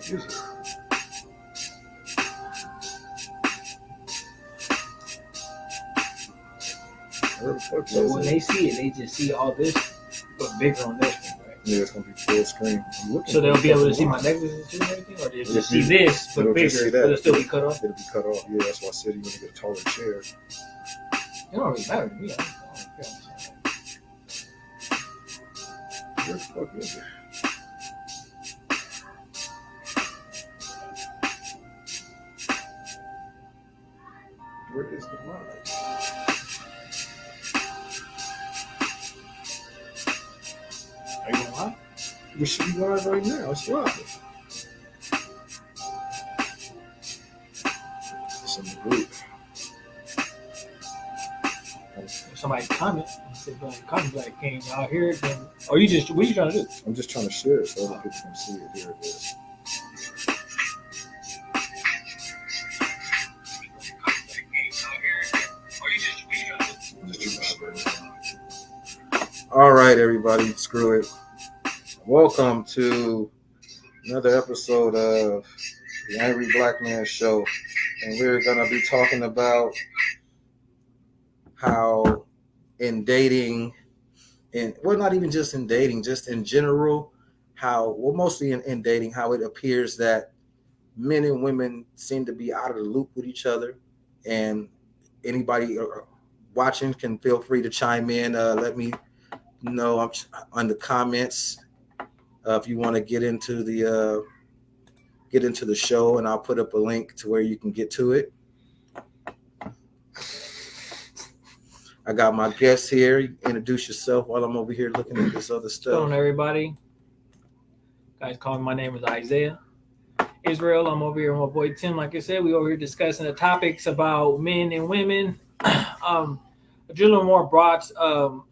fuck is it? Where the fuck So is when it? they see it, they just see all this, but bigger on this one, right? Yeah, it's gonna be full screen. So they'll be able to see my necklaces and everything, or they'll just see this, but They'll bigger, just see but that. it'll still be cut off. It'll be cut off. Yeah, that's why I said you want to get a taller chair. It don't really matter to me. I don't care. Where the fuck is it? Where is the live? Are you going live? We should be live right now. It's live. It's in the group. If somebody comment, like, can y'all hear it? Then, or you just, what are you trying to do? I'm just trying to share it so other people can see it. Here it is. All right, everybody, screw it. Welcome to another episode of the Angry Black Man Show, and we're gonna be talking about how in dating, and well, not even just in dating, just in general, how, well, mostly in dating, how it appears that men and women seem to be out of the loop with each other, and anybody watching can feel free to chime in. Let me know on the comments if you want to get into the show, and I'll put up a link to where you can get to it. I got my guests here. Introduce yourself while I'm over here looking at this other stuff. What's going on, everybody? Guys, call me. My name is Isaiah Israel. I'm over here with my boy Tim. Like I said, we over here discussing the topics about men and women. A little more broad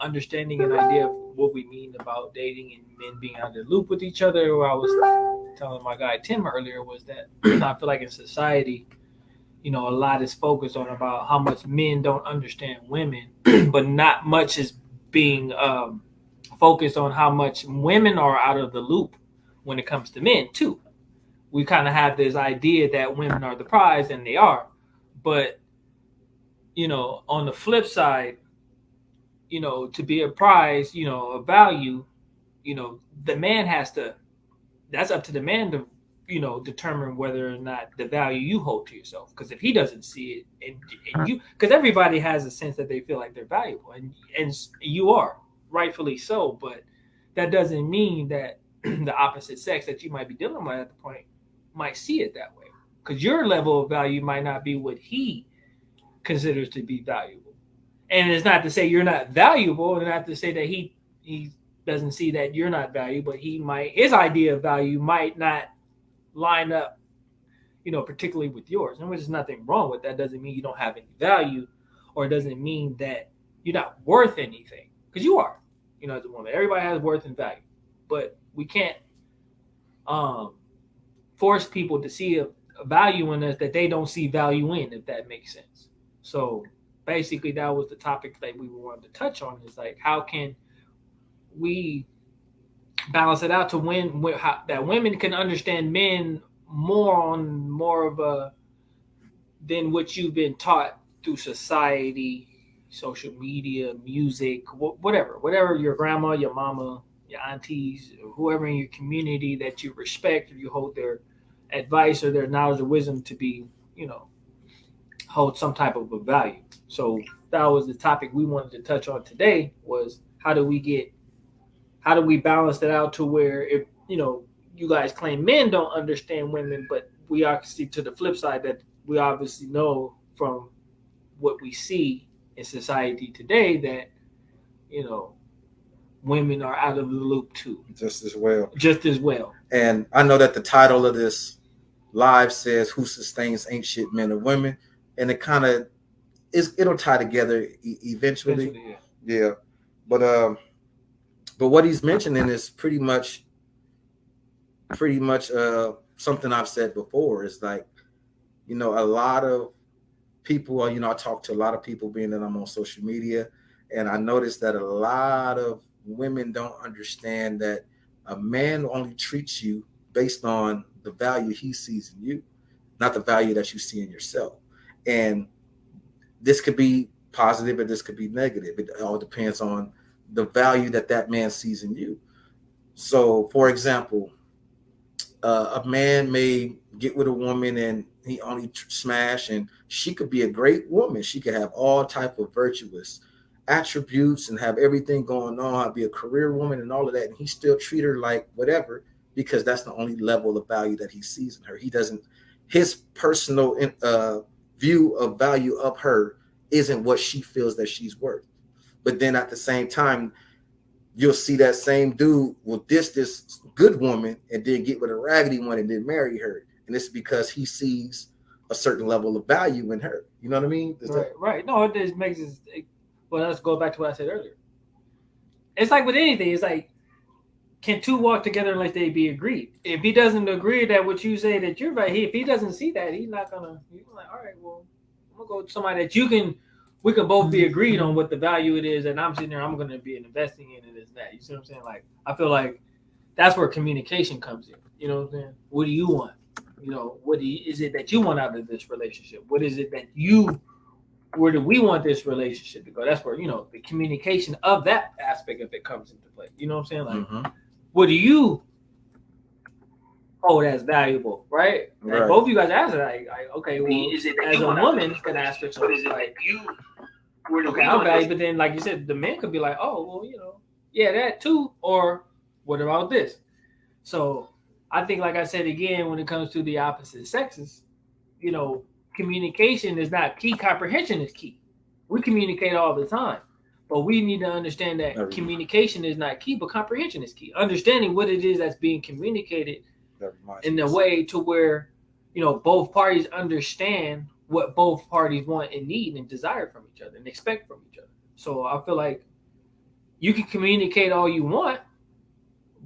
understanding and idea of what we mean about dating and men being out of the loop with each other. What I was telling my guy Tim earlier was that I feel like in society, a lot is focused on about how much men don't understand women, but not much is being focused on how much women are out of the loop when it comes to men too. We kind of have this idea that women are the prize, and they are, but on the flip side, to be a prize, a value, the man has to, that's up to the man to, determine whether or not the value you hold to yourself. Because if he doesn't see it, and you, because everybody has a sense that they feel like they're valuable, and you are, rightfully so, but that doesn't mean that the opposite sex that you might be dealing with at the point might see it that way. Because your level of value might not be what he considers to be valuable. And it's not to say you're not valuable, and not to say that he doesn't see that you're not valuable, but his idea of value might not line up, particularly with yours. And there's nothing wrong with that. Doesn't mean you don't have any value, or it doesn't mean that you're not worth anything, because you are, as a woman. Everybody has worth and value, but we can't force people to see a value in us that they don't see value in, if that makes sense. So basically that was the topic that we wanted to touch on, is like, how can we balance it out to that women can understand men more of a than what you've been taught through society, social media, music, whatever your grandma, your mama, your aunties, or whoever in your community that you respect, or you hold their advice or their knowledge or wisdom to be, hold some type of a value. So that was the topic we wanted to touch on today, was how do we balance that out to where, if you guys claim men don't understand women, but we obviously, to the flip side, that we obviously know from what we see in society today that women are out of the loop too, just as well. And I know that the title of this live says "Who Sustains Ain't Shit, Men or Women," and it kind of it'll tie together eventually. Yeah. But what he's mentioning is pretty much something I've said before. Is like, a lot of people, I talk to a lot of people, being that I'm on social media, and I noticed that a lot of women don't understand that a man only treats you based on the value he sees in you, not the value that you see in yourself. And this could be positive or this could be negative. It all depends on the value that that man sees in you. So, for example, a man may get with a woman and he only smash, and she could be a great woman. She could have all type of virtuous attributes and have everything going on, be a career woman and all of that, and he still treat her like whatever because that's the only level of value that he sees in her. He doesn't, his personal view of value of her isn't what she feels that she's worth. But then at the same time, you'll see that same dude will diss this good woman and then get with a raggedy one and then marry her. And it's because he sees a certain level of value in her. You know what I mean? Right. No, it just makes it. Well, let's go back to what I said earlier. It's like with anything. It's like, can two walk together unless they be agreed? If he doesn't agree that what you say that you're right, if he doesn't see that, he's not gonna. He's like, all right, well, I'm gonna go with somebody that we can both be agreed on what the value it is, and I'm sitting there, I'm going to be investing in it as that. You see what I'm saying? Like, I feel like that's where communication comes in. You know what I'm saying? What do you want? You know, is it that you want out of this relationship? What is it that where do we want this relationship to go? That's where, the communication of that aspect of it comes into play. You know what I'm saying? Like, what do you hold as valuable, right? Like both of you guys asked it. Okay, well, is it as a woman can ask herself, what is it like you? Okay, I'm valued, but then, like you said, the man could be like, oh, well, yeah, that too, or what about this? So I think, like I said again, when it comes to the opposite sexes, communication is not key. Comprehension is key. We communicate all the time, but we need to understand that communication is not key, but comprehension is key. Understanding what it is that's being communicated in a way to where, both parties understand what both parties want and need and desire from each other and expect from each other. So I feel like you can communicate all you want,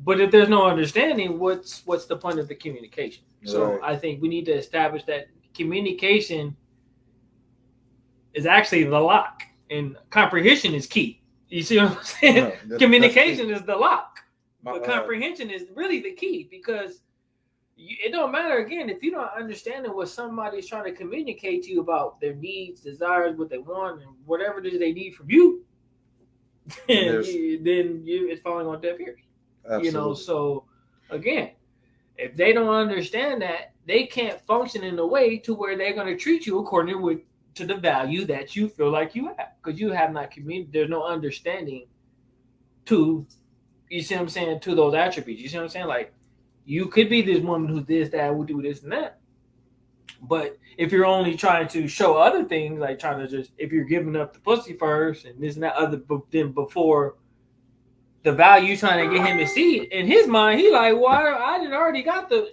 but if there's no understanding, what's the point of the communication? Right. So I think we need to establish that communication is actually the lock, and comprehension is key. You see what I'm saying? No, communication is the lock, but comprehension is really the key, because it don't matter, again, if you don't understand what somebody's trying to communicate to you about their needs, desires, what they want, and whatever it is they need from you, then it's falling on deaf ears. Absolutely. So again, if they don't understand that, they can't function in a way to where they're going to treat you according to the value that you feel like you have, because you have not communicated. There's no understanding to, you see what I'm saying, to those attributes. You see what I'm saying? Like, you could be this woman who's this, that, will do this and that. But if you're only trying to show other things, like trying to if you're giving up the pussy first and this and that other, then before the value you're trying to get him to see, in his mind, he like, well, I didn't already got the,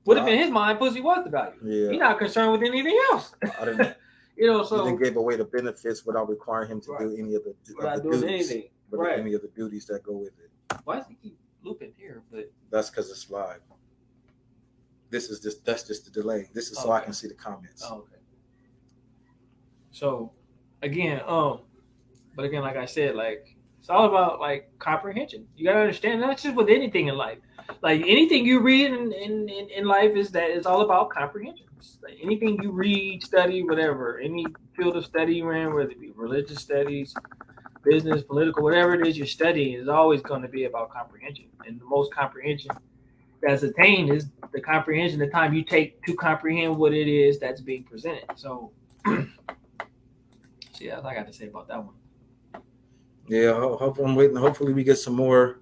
what if in his mind, pussy was the value? Yeah. He's not concerned with anything else. I didn't, so. You didn't give away the benefits without requiring him to do any of the duties. Any of the duties that go with it. Why does he keep looping here? But that's because it's live. That's just the delay. This is so I can see the comments. Oh, okay. So again, like I said, like, it's all about like comprehension. You gotta understand, not just with anything in life. Like anything you read in life is that it's all about comprehension. Like anything you read, study, whatever, any field of study you're in, whether it be religious studies, business, political, whatever it is you're studying, is always going to be about comprehension. And the most comprehension that's attained is the comprehension, the time you take to comprehend what it is that's being presented. So yeah, that's all I got to say about that one. Yeah, I'm waiting. Hopefully we get some more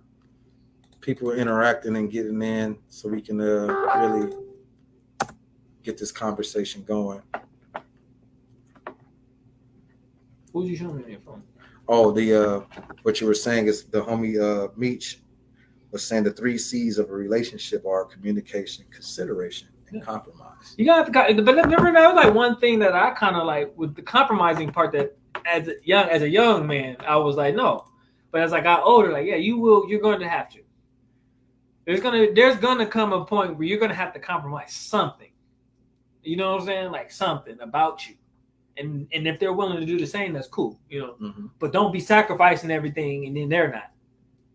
people interacting and getting in so we can really get this conversation going. Who'd you show me on your phone? Oh, the what you were saying is the homie Meech was saying the 3 C's of a relationship are communication, consideration, and compromise. You got to, but remember, that was like one thing that I kind of like with the compromising part, that as a young man, I was like, no. But as I got older, like, yeah, you're going to have to. There's gonna come a point where you're gonna have to compromise something. You know what I'm saying? Like something about you. And if they're willing to do the same, that's cool, Mm-hmm. But don't be sacrificing everything and then they're not.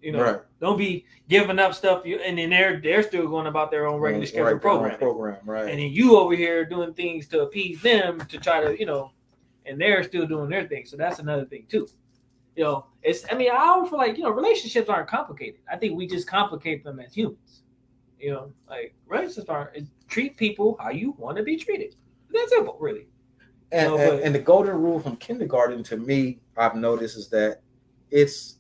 You know, don't be giving up stuff, and then they're still going about their own regular schedule program, right? And then you over here doing things to appease them to try to, and they're still doing their thing. So that's another thing too. I don't feel like relationships aren't complicated. I think we just complicate them as humans. Like relationships treat people how you want to be treated. That's simple, really. And the golden rule from kindergarten to me, I've noticed is that it's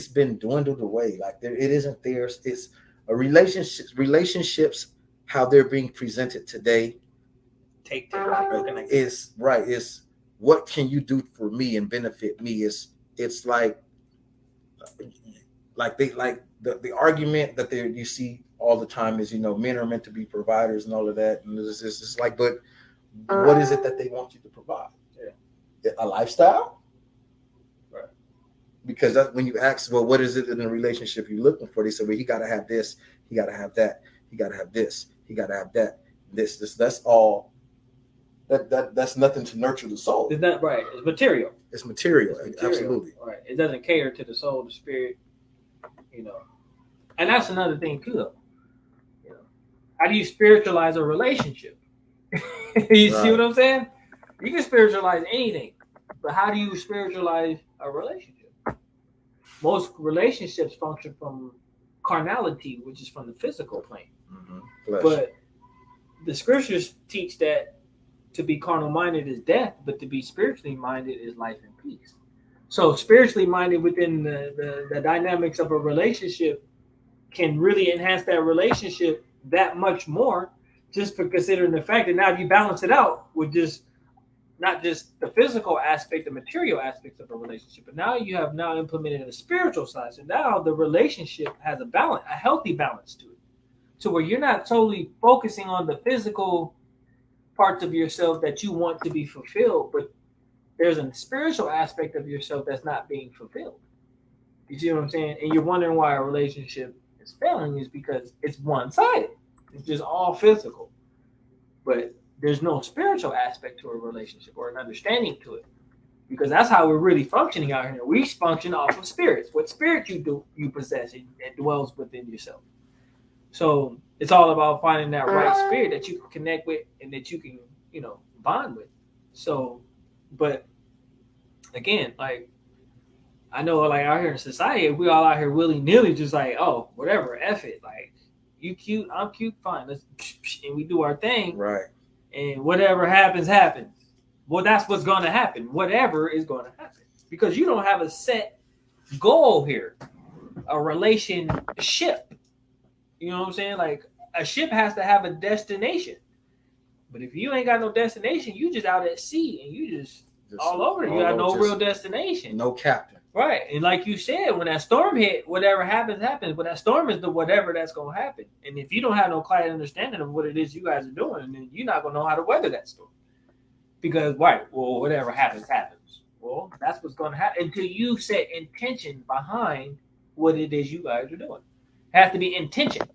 been dwindled away. Like it isn't there. It's a relationships how they're being presented today. Is right. Is what can you do for me and benefit me? It's like the argument that you see all the time is men are meant to be providers and all of that, and it's just like, but what is it that they want you to provide? A lifestyle? Right. Because that's when you ask, well, what is it in a relationship you're looking for? They say, well, he got to have this, he got to have that, he got to have this, he got to have that. This. That's all. That's nothing to nurture the soul. It's not right. It's material. It's material. Absolutely. Right. It doesn't cater to the soul, the spirit. And that's another thing too, though. How do you spiritualize a relationship? You see what I'm saying? You can spiritualize anything, but how do you spiritualize a relationship? Most relationships function from carnality, which is from the physical plane. Mm-hmm. But the scriptures teach that to be carnal minded is death, but to be spiritually minded is life and peace. So spiritually minded within the dynamics of a relationship can really enhance that relationship that much more, just for considering the fact that now you balance it out with just not just the physical aspect, the material aspects of a relationship, but now you have implemented the spiritual side. So now the relationship has a healthy balance to it, to where you're not totally focusing on the physical parts of yourself that you want to be fulfilled, but there's a spiritual aspect of yourself that's not being fulfilled. You see what I'm saying? And you're wondering why a relationship is failing is because it's one-sided. It's just all physical. But there's no spiritual aspect to a relationship or an understanding to it. Because that's how we're really functioning out here. We function off of spirits. What spirit you possess, it dwells within yourself. So it's all about finding that right spirit that you can connect with and that you can, bond with. So, but again, like, I know, like, out here in society, we all out here willy-nilly just like, oh, whatever, F it. Like, you cute, I'm cute, fine. Let's, and we do our thing. Right. And whatever happens, happens. Well, that's what's going to happen. Whatever is going to happen. Because you don't have a set goal here. A relationship. You know what I'm saying? Like, a ship has to have a destination. But if you ain't got no destination, you just out at sea and you just all over. You got no real destination. No captain. Right. And like you said, when that storm hit, whatever happens, happens. But that storm is the whatever that's going to happen. And if you don't have no clear understanding of what it is you guys are doing, then you're not going to know how to weather that storm. Because, right, well, whatever happens, happens. Well, that's what's going to happen until you set intention behind what it is you guys are doing. It has to be intention.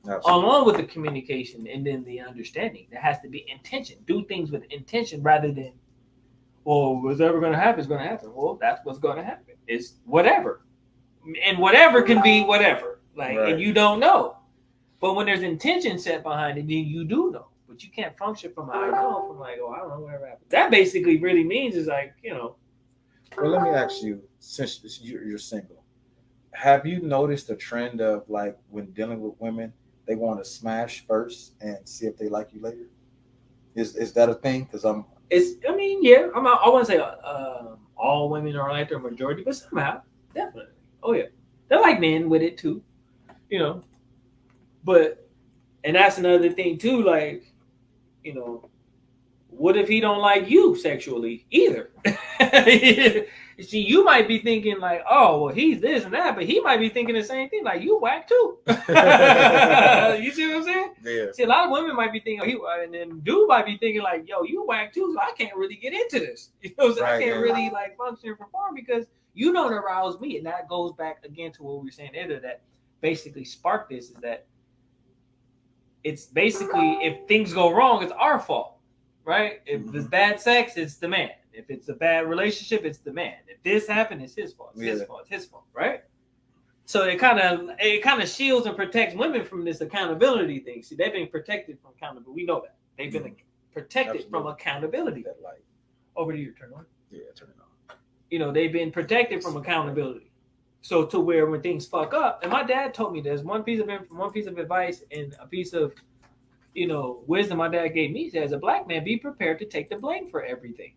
Absolutely. Along with the communication and then the understanding. There has to be intention. Do things with intention rather than, well, whatever going to happen is going to happen. Well, that's what's going to happen. It's whatever. And whatever can be whatever. Like, right. And you don't know. But when there's intention set behind it, then you do know. But you can't function from I know, from like, oh, I don't know whatever happened. That basically really means is like, Well, let me ask you, since you're single, have you noticed a trend of like when dealing with women, they want to smash first and see if they like you later? Is that a thing? Because I wouldn't say all women are like their majority, but somehow, definitely. Oh yeah, they're like men with it too, But, and that's another thing too. Like, what if he don't like you sexually either? See, you might be thinking like, oh, well, he's this and that, but he might be thinking the same thing. Like, you whack too. You see what I'm saying? Yeah. See, a lot of women might be thinking, and then dude might be thinking like, yo, you whack too, so I can't really get into this. You know what I'm saying? Right, I can't really like function and perform because you don't arouse me. And that goes back again to what we were saying earlier that basically sparked this is that it's basically if things go wrong, it's our fault, right? If it's bad sex, it's the man. If it's a bad relationship, it's the man. If this happened, it's his fault. It's his fault. It's his fault, right? So it kind of shields and protects women from this accountability thing. See, they've been protected from accountability. We know that they've been protected from accountability. That light. Over to you, turn on. Yeah, turn it on. You know, they've been protected from accountability. So to where when things fuck up, and my dad told me there's one piece of advice and a piece of wisdom my dad gave me. He said, as a black man, be prepared to take the blame for everything.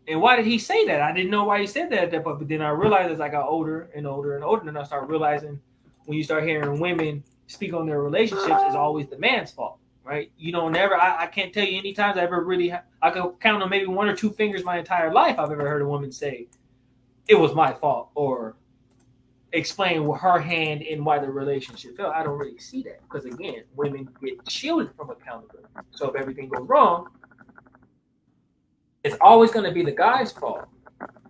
And why did he say that? I didn't know why he said that at that point, but then I realized as I got older and older and older, and I started realizing when you start hearing women speak on their relationships, it's always the man's fault, right? You don't ever, I can't tell you any times I ever really, I could count on maybe one or two fingers my entire life I've ever heard a woman say, it was my fault, or explain her hand in why the relationship failed. I don't really see that because, again, women get shielded from accountability. So if everything goes wrong, it's always going to be the guy's fault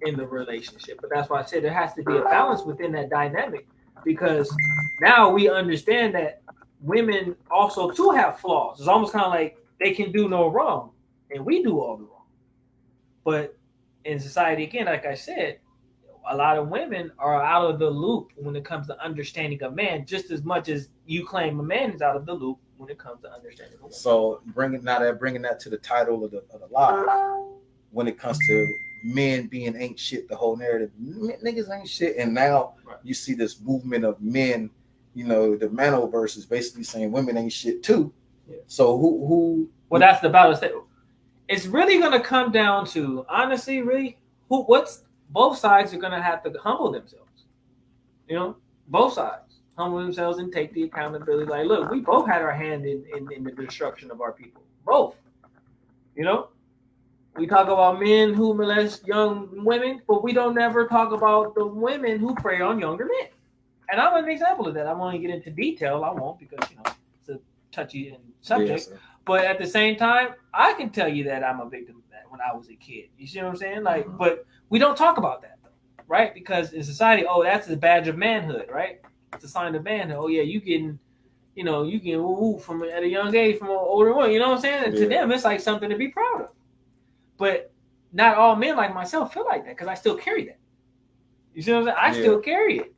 in the relationship. But that's why I said there has to be a balance within that dynamic, because now we understand that women also too have flaws. It's almost kind of like they can do no wrong and we do all the wrong. But in society, again, like I said, a lot of women are out of the loop when it comes to understanding a man, just as much as you claim a man is out of the loop when it comes to understanding a woman. So bringing that to the title of the lie, when it comes to men being ain't shit, the whole narrative, niggas ain't shit, and now you see this movement of men, the Manoverse is basically saying women ain't shit too. Yeah. So who? Well, that's the battle. It's really gonna come down to, honestly, really, both sides are gonna have to humble themselves. Both sides humble themselves and take the accountability. Like, look, we both had our hand in the destruction of our people. Both. We talk about men who molest young women, but we don't ever talk about the women who prey on younger men. And I'm an example of that. I won't get into detail. I won't, because it's a touchy subject. Yes, but at the same time, I can tell you that I'm a victim of that when I was a kid. You see what I'm saying? Like, but we don't talk about that, though, right? Because in society, that's a badge of manhood, right? It's a sign of manhood. Oh yeah, you getting woo from at a young age from an older one. You know what I'm saying? And to them, it's like something to be proud of. But not all men like myself feel like that, because I still carry that. You see what I'm saying? I still carry it.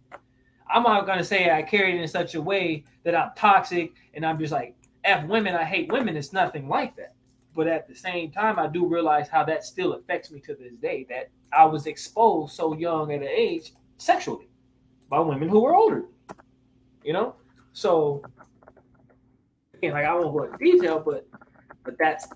I'm not going to say I carry it in such a way that I'm toxic and I'm just like, F women, I hate women. It's nothing like that. But at the same time, I do realize how that still affects me to this day, that I was exposed so young at an age sexually by women who were older. So, again, like, I won't go into detail, but that's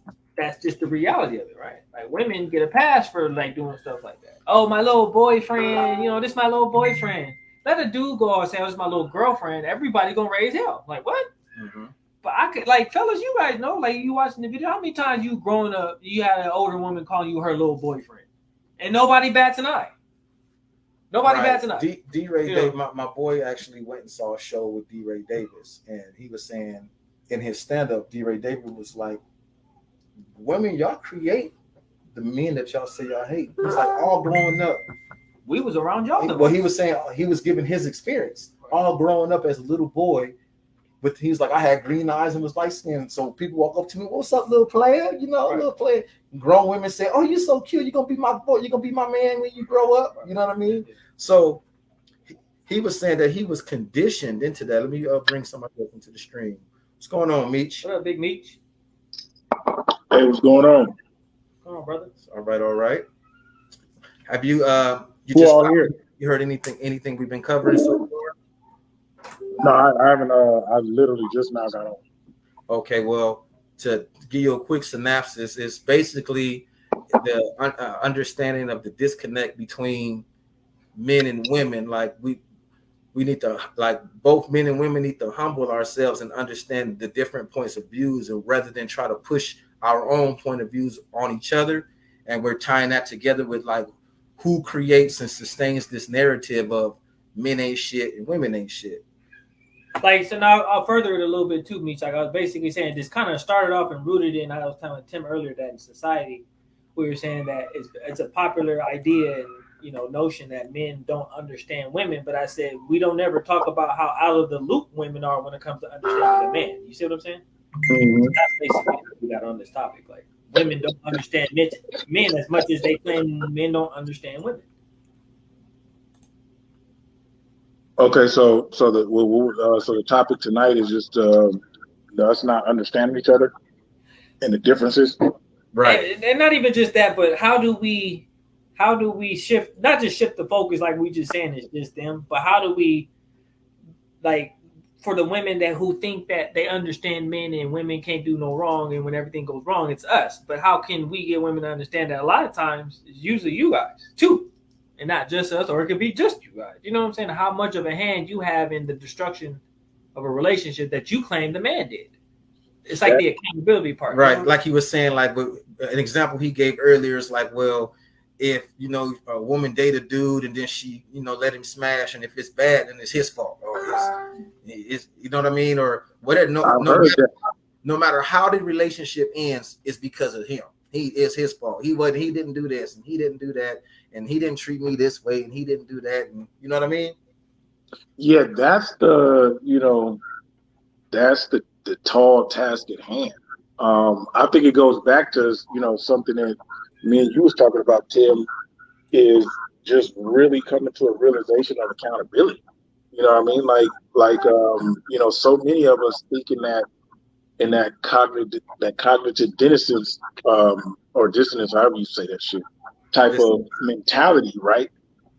just the reality of it, right? Like, women get a pass for like doing stuff like that. Oh, my little boyfriend, this my little boyfriend. Let a dude go and say, oh, this is my little girlfriend. Everybody gonna raise hell. Like, what? Mm-hmm. But I could, like, fellas, you guys know, like, you watching the video, how many times you growing up, you had an older woman calling you her little boyfriend, and nobody bats an eye. Nobody bats an eye. D-Ray Davis, my boy actually went and saw a show with D-Ray Davis, and he was saying in his stand-up, D-Ray Davis was like, women, y'all create the men that y'all say y'all hate. It's like, all growing up, we was around y'all. Well, he was saying, he was giving his experience. All growing up as a little boy, but he was like, I had green eyes and was light skinned. So people walk up to me, what's up, little player? Little player. Grown women say, oh, you're so cute. You're going to be my boy. You're going to be my man when you grow up. You know what I mean? So he was saying that he was conditioned into that. Let me bring somebody else into the stream. What's going on, Meech? What up, Big Meech? Hey, what's going on? Come on, brother. All right. Have you you heard anything we've been covering so far? No, I haven't. I literally just now got on. Okay, well, to give you a quick synopsis, it's basically the understanding of the disconnect between men and women. Like, we need to, like, both men and women need to humble ourselves and understand the different points of views, and rather than try to push our own point of views on each other. And we're tying that together with, like, who creates and sustains this narrative of men ain't shit and women ain't shit. Like, so now I'll further it a little bit too, Meech. Like, I was basically saying this kind of started off and rooted in, I was telling Tim earlier that in society, we were saying that it's a popular idea and, notion that men don't understand women. But I said, we don't ever talk about how out of the loop women are when it comes to understanding a man. You see what I'm saying? Mm-hmm. That's basically what we got on this topic. Like, women don't understand men as much as they claim men don't understand women. Okay, so the topic tonight is just us not understanding each other and the differences. Right. And not even just that, but how do we shift, not just shift the focus like we just saying it's just them, but how do we, like, for the women that who think that they understand men and women can't do no wrong, and when everything goes wrong it's us, but how can we get women to understand that a lot of times it's usually you guys too, and not just us, or it could be just you guys, you know what I'm saying, how much of a hand you have in the destruction of a relationship that you claim the man did. It's like That, the accountability part, you Right. know. Like he was saying, like an example he gave earlier is like, well, if a woman date a dude and then she let him smash, and if it's bad, then it's his fault, or it's you know what I mean, or whatever. No, I've heard that. no matter how the relationship ends, it's because of him. He is his fault. He didn't do this and he didn't do that and he didn't treat me this way and he didn't do that, and you know what I mean? Yeah, that's the tall task at hand. I think it goes back to something that me and you was talking about, Tim, is just really coming to a realization of accountability. You know what I mean? So many of us thinking that in that cognitive dissonance, or dissonance, however you say that shit, type This of mentality, right?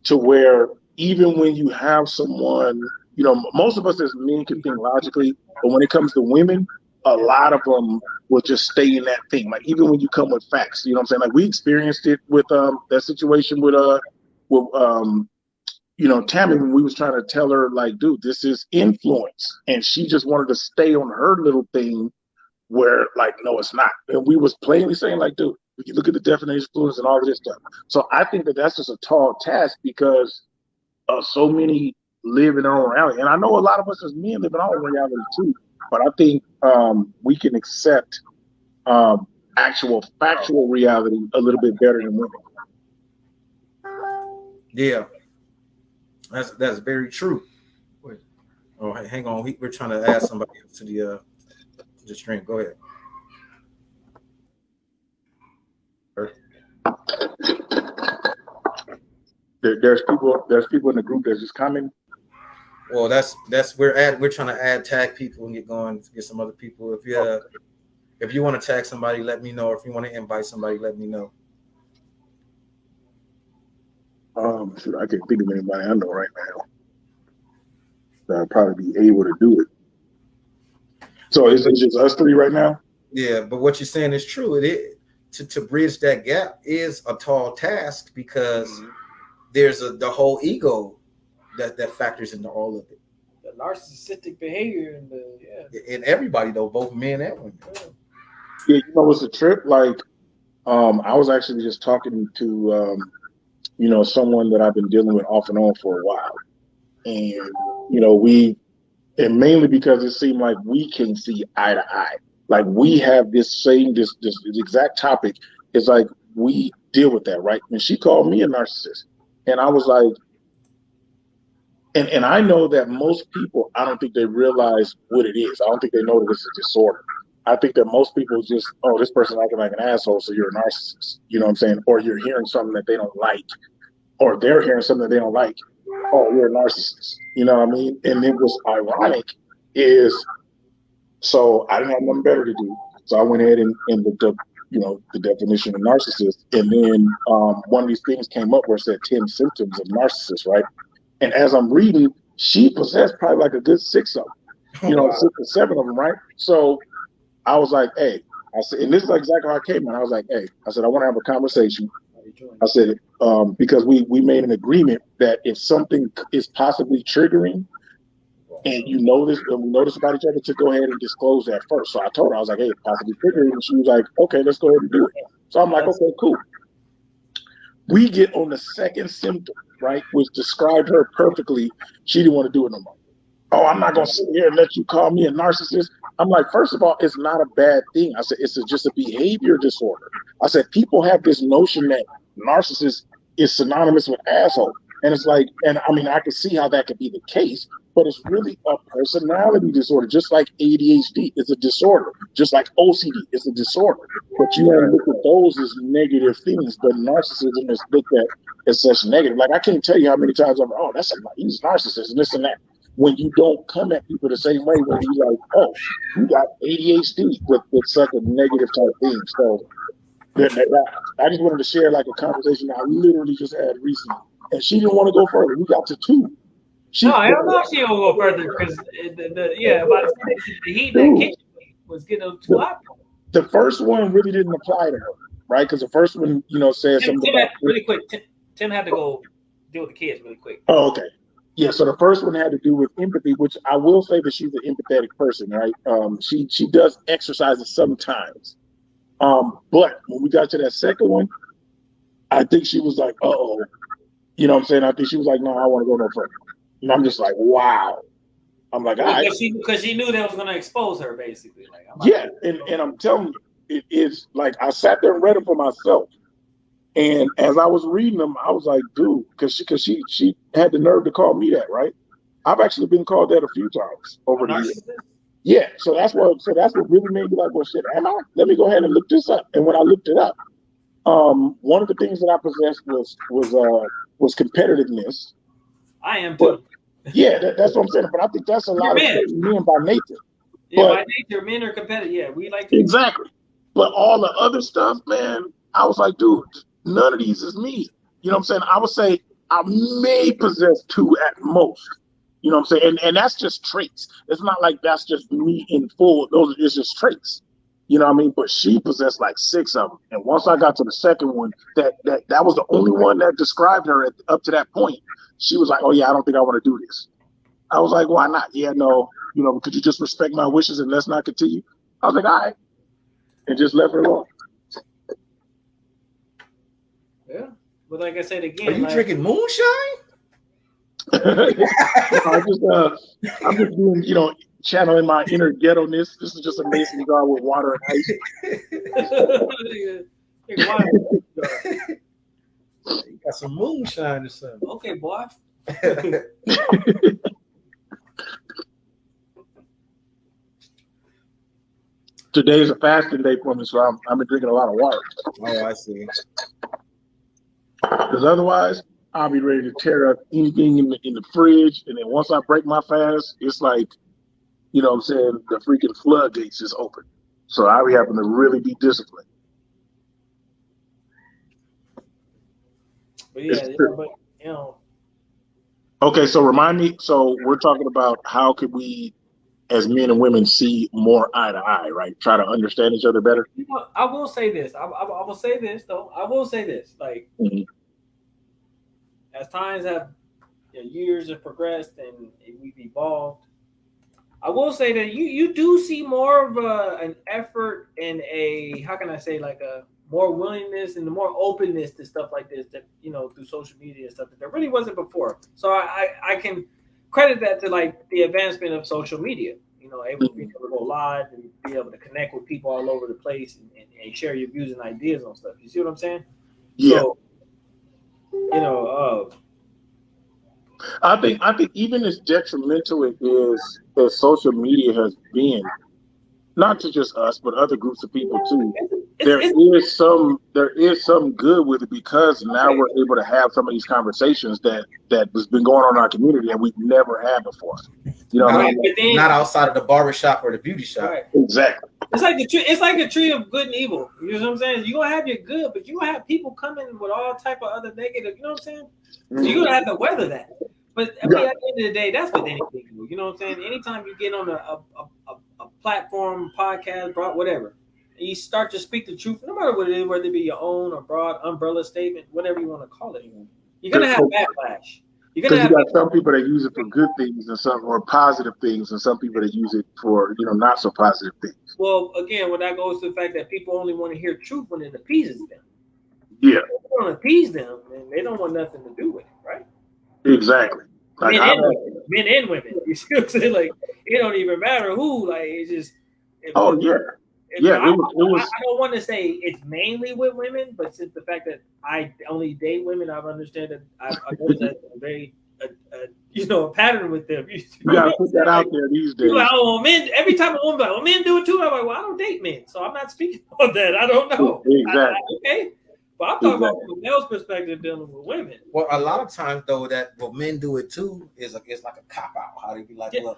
To where even when you have someone, most of us as men can think logically, but when it comes to women, a lot of them will just stay in that thing. Like even when you come with facts, you know what I'm saying? Like we experienced it with that situation with Tammy, when we was trying to tell her like, dude, this is influence, and she just wanted to stay on her little thing where like, no, it's not. And we was plainly saying like, dude, we can look at the definition of influence and all of this stuff. So I think that that's just a tall task because so many live in their own reality. And I know a lot of us as men live in our own reality too. But I think we can accept um, actual factual reality a little bit better than women. Yeah, that's very true. Wait. Oh, hang on, we're trying to add somebody else to the stream. Go ahead. There's people in the group that's just coming. Well, we're trying to add tag people and get going to get some other people. If you want to tag somebody, let me know. If you want to invite somebody, let me know. Shoot, I can't think of anybody I know right now that'll probably be able to do it. So But is it just us three right now? yeah, but what you're saying is true. It is to bridge that gap is a tall task because there's the whole ego that factors into all of it. The narcissistic behavior and the In everybody though, both men and women. Yeah, what's the trip? Like, I was actually just talking to someone that I've been dealing with off and on for a while, and and mainly because it seemed like we can't see eye to eye. Like we have this exact topic. It's like we deal with that, right? And she called me a narcissist, and I was like, and I know that most people, I don't think they realize what it is. I don't think they know that it's a disorder. I think that most people just, oh, this person acting like an asshole, so you're a narcissist. You know what I'm saying? Or you're hearing something that they don't like, or they're hearing something that they don't like. Oh, you're a narcissist. You know what I mean? And it was ironic is, so I didn't have nothing better to do. So I went ahead and looked up, the definition of narcissist. And then one of these things came up where it said 10 symptoms of narcissist, right? And as I'm reading, she possessed probably like a good six of them, Oh, wow. 6 or 7 of them, right? So I was like, hey, I said, and this is exactly how I came in. I was like, hey, I said, I want to have a conversation. I said, because we made an agreement that if something is possibly triggering and we notice about each other, to go ahead and disclose that first. So I told her, I was like, hey, possibly triggering. And she was like, okay, let's go ahead and do it. So I'm like, okay, cool. We get on the second symptom, right, which described her perfectly. She didn't want to do it no more. Oh, I'm not going to sit here and let you call me a narcissist. I'm like, first of all, it's not a bad thing. I said, it's just a behavior disorder. I said, people have this notion that narcissist is synonymous with asshole. And it's like, and I mean, I can see how that could be the case, but it's really a personality disorder, just like ADHD is a disorder, just like OCD is a disorder. But you only look at those as negative things, but narcissism is looked at as such negative. Like I can't tell you how many times I'm, oh, he's a narcissist and this and that. When you don't come at people the same way, when you like, oh, you got ADHD with such a negative type thing. So I just wanted to share like a conversation I literally just had recently. And she didn't want to go further. We got to 2. I don't know if she will go further because about the heat in that kitchen was getting too hot. The first one really didn't apply to her, right? Because the first one, said something about really quick. Tim had to go deal with the kids really quick. Oh, okay. Yeah, so the first one had to do with empathy, which I will say that she's an empathetic person, right? She does exercises sometimes. But when we got to that second one, I think she was like, uh-oh. You know what I'm saying? I think she was like, no, I want to go no further. And I'm just like, wow. I'm like, all right. Because she knew that was going to expose her, basically. Like, and I'm telling you, it is like I sat there and read them for myself. And as I was reading them, I was like, dude, because she had the nerve to call me that, right? I've actually been called that a few times over the years. Yeah, so that's what really made me like, well, shit, am I? Let me go ahead and look this up. And when I looked it up, one of the things that I possessed was competitiveness. I am too. Yeah, that's what I'm saying. But I think that's a lot of men by nature. Yeah, by nature, men are competitive. Yeah, we like to. Exactly. But all the other stuff, man, I was like, dude, none of these is me. You know what I'm saying? I would say I may possess 2 at most. You know what I'm saying? And that's just traits. It's not like that's just me in full. Those are just traits. You know what I mean? But she possessed like 6 of them. And once I got to the second one, that was the only one that described her up to that point. She was like, oh, yeah, I don't think I want to do this. I was like, why not? Yeah, no, could you just respect my wishes and let's not continue? I was like, all right. And just left her alone. Yeah. But like I said again. Are you drinking moonshine? I'm just doing, channeling my inner ghetto-ness. This is just a mason jar with water and ice. You got some moonshine or something. Okay, boy. Today is a fasting day for me, so I've been drinking a lot of water. Oh, I see. Because otherwise, I'll be ready to tear up anything in the fridge, and then once I break my fast, it's like, you know what I'm saying, the freaking floodgates is open. So I'll be having to really be disciplined. But Okay, so remind me. So we're talking about how could we, as men and women, see more eye to eye, right? Try to understand each other better. I will say this. I will say this though. I will say this. Like, as times have, years have progressed and we've evolved, I will say that you do see more of an effort and how can I say, like a more willingness and the more openness to stuff like this that, through social media and stuff that there really wasn't before. So I can credit that to like the advancement of social media, able to be able to go live and be able to connect with people all over the place and share your views and ideas on stuff. You see what I'm saying? Yeah. So, I think even as detrimental it is as social media has been, not to just us, but other groups of people too. There is some good with it because now we're able to have some of these conversations that has been going on in our community and we've never had before. Not outside of the barbershop or the beauty shop. Right. Exactly. It's like the tree. It's like a tree of good and evil. You know what I'm saying? You're gonna have your good, but you're gonna have people coming with all type of other negative. You know what I'm saying? So you're gonna have to weather that. But I mean, at the end of the day, that's with anything. You know what I'm saying? Anytime you get on a platform, podcast, whatever, and you start to speak the truth, no matter what it is, whether it be your own or broad umbrella statement, whatever you want to call it, you're gonna have backlash. Because you got some people that use it for good things and some or positive things, and some people that use it for not so positive things. Well, again, when that goes to the fact that people only want to hear truth when it appeases them. Yeah, if you want to appease them, and they don't want nothing to do with it, right? Exactly. Like men and women. You see what I'm saying? Like it don't even matter who. Like it's just. Yeah. Yeah, I it was. I don't want to say it's mainly with women, but since the fact that I only date women, I've understood that I've noticed that a very a pattern with them. You You know got to what I'm put saying? that out Like, there these people like, days. oh, well, men. Every time a woman like, well, men do it too. I'm like, well, I don't date men, so I'm not speaking on that. I don't know. Exactly. Okay, but I'm talking about from a male's perspective dealing with women. Well, a lot of times though, that well, men do it too is it's like a cop out. How they be like, well,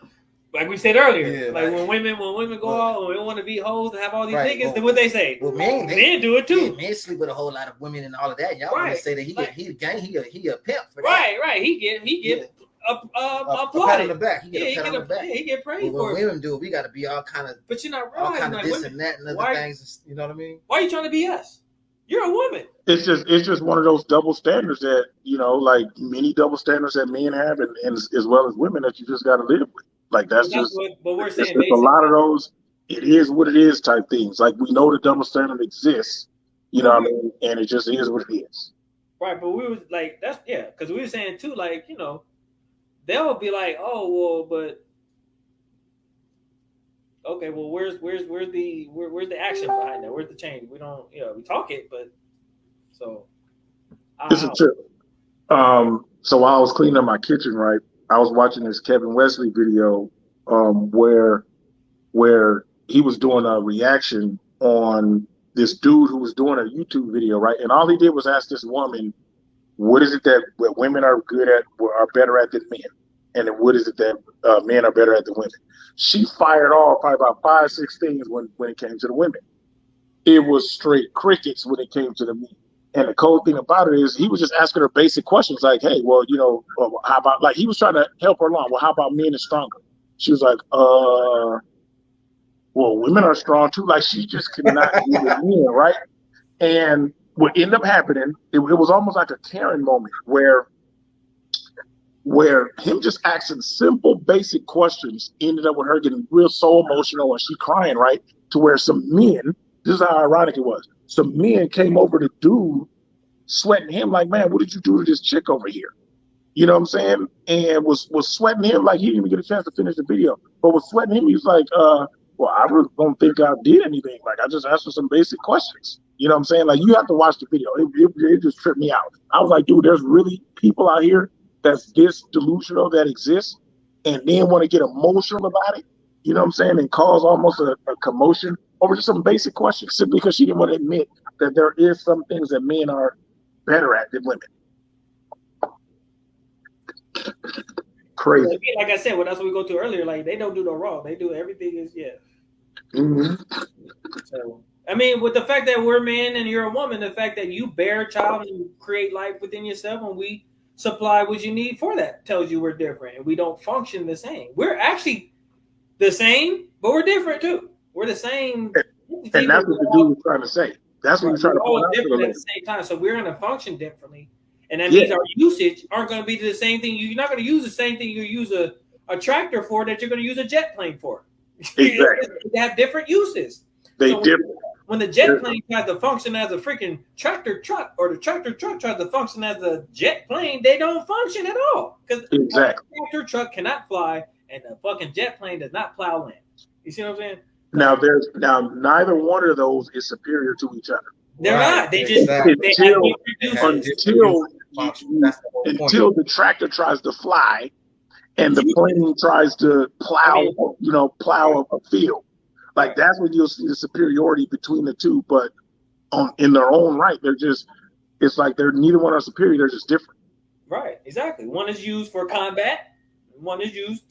like we said earlier, yeah, like when women go out and they want to be hoes and have all these right, niggas, well, then what they say? Well, men do it too. Men sleep with a whole lot of women and all of that. Y'all want to say that he a gang, he a pimp for that. Right. He get a pat on the back. He get a pat on the back. He get praised Well, for when it. women do it, we got to be all kind of. But you're not all realizing kind of like this women, and that and other things. You know what I mean? Why are you trying to be us? You're a woman. It's just one of those double standards that like many double standards that men have, and as well as women that you just got to live with. Like that's just. But we're saying it's a lot of those. It is what it is type things. Like we know the double standard exists. You know what I mean? And it just is what it is. Right, but we was like that's because we were saying too, like they'll be like, oh well, but okay, well where's the action behind that? Where's the change? We don't we talk it, but so it's a trip. So while I was cleaning up my kitchen, right, I was watching this Kevin Wesley video, where he was doing a reaction on this dude who was doing a YouTube video, right, and all he did was ask this woman, what is it that women are good at, are better at than men, and then what is it that men are better at than women? She fired off probably about 5-6 things when it came to the women. It was straight crickets when it came to the men. And the cool thing about it is he was just asking her basic questions like, hey, well, how about, like, he was trying to help her along. Well, how about men are stronger? She was like, well, women are strong too. Like, she just could not deal with men, right? And what ended up happening, it was almost like a Karen moment where him just asking simple, basic questions ended up with her getting real so emotional and she crying, right? To where some men, this is how ironic it was, some men came over to dude sweating him like, man, what did you do to this chick over here? You know what I'm saying? And was sweating him like he didn't even get a chance to finish the video. But was sweating him, he was like, well, I really don't think I did anything. Like, I just asked her some basic questions. You know what I'm saying? Like, you have to watch the video. It just tripped me out. I was like, dude, there's really people out here that's this delusional that exists and then want to get emotional about it. You know what I'm saying? And cause almost a commotion over just some basic questions simply because she didn't want to admit that there is some things that men are better at than women. Crazy. Like I said, well, that's what we go to earlier. Like, they don't do no wrong. They do everything is Mm-hmm. So I mean, with the fact that we're men and you're a woman, the fact that you bear a child and create life within yourself, and we supply what you need for that tells you we're different and we don't function the same. We're actually the same, but we're different too. We're the same. And that's what the dude was trying to say. That's what he's trying to point out. Different at the same time. So we're going to function differently. And that means our usage aren't going to be the same thing. You're not going to use the same thing you use a tractor for that you're going to use a jet plane for. Exactly. They have different uses. They so different. When the jet plane tries to function as a freaking tractor truck, or the tractor truck tries to function as a jet plane, they don't function at all. Because the tractor truck cannot fly, and the fucking jet plane does not plow land. You see what I'm saying? Now neither one of those is superior to each other. They're not. They just until the tractor tries to fly and the plane tries to plow a field. Like that's when you'll see the superiority between the two. But in their own right, it's like they're neither one are superior. They're just different. Right. Exactly. One is used for combat. One is used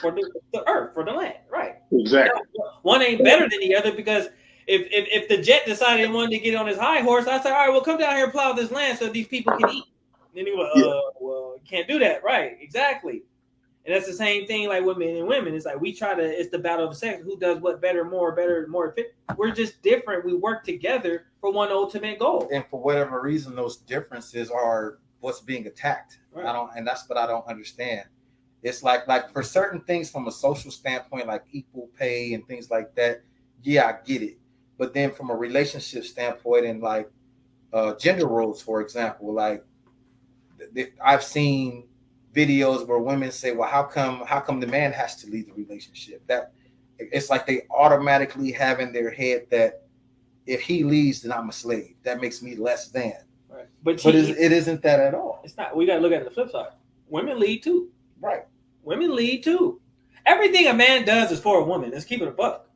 for the earth, for the land. Right. Exactly. One ain't better than the other because if the jet decided it wanted to get on his high horse, I said, all right, well, come down here and plow this land so these people can eat. And he went, well, you can't do that. Right. Exactly. And that's the same thing like with men and women. It's like it's the battle of sex. Who does what better, more fit. We're just different. We work together for one ultimate goal. And for whatever reason, those differences are what's being attacked. Right. And that's what I don't understand. It's like for certain things from a social standpoint, like equal pay and things like that. Yeah, I get it. But then from a relationship standpoint and like gender roles, for example, like I've seen videos where women say, well, how come the man has to leave the relationship? That it's like they automatically have in their head that if he leaves, then I'm a slave. That makes me less than. Right. But it isn't that at all. It's not. We got to look at the flip side. Women lead too. Right. Women lead too. Everything a man does is for a woman. Let's keep it a buck.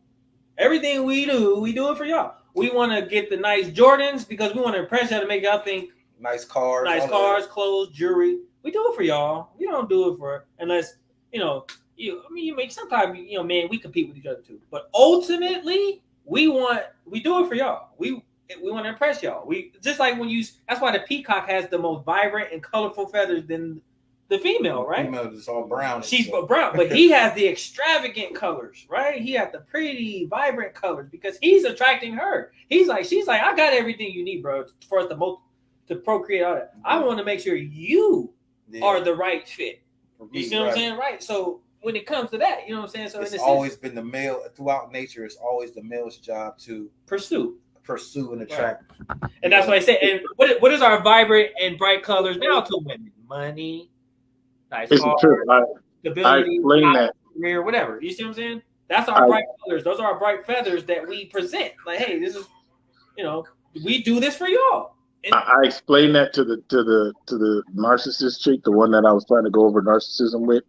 Everything we do it for y'all. We want to get the nice Jordans because we want to impress y'all to make y'all think nice cars, clothes, jewelry. We do it for y'all. We don't do it for unless you make sometimes man, we compete with each other too. But ultimately, we do it for y'all. We want to impress y'all. We just like that's why the peacock has the most vibrant and colorful feathers than the female, right? The female is all brown. She's brown, but he has the extravagant colors, right? He has the pretty, vibrant colors because he's attracting her. She's like, I got everything you need, bro, for us to procreate all that. I want to make sure you are the right fit. You see what I'm saying? Right. So when it comes to that, you know what I'm saying? So it's always been the male throughout nature. It's always the male's job to pursue and attract. Right. And that's what I say. And what is our vibrant and bright colors now to women? Money, nice car, stability, I explain that. Career, whatever. You see what I'm saying? That's our bright colors. Those are our bright feathers that we present. Like, hey, this is, we do this for y'all. I explained that to the narcissist chick, the one that I was trying to go over narcissism with,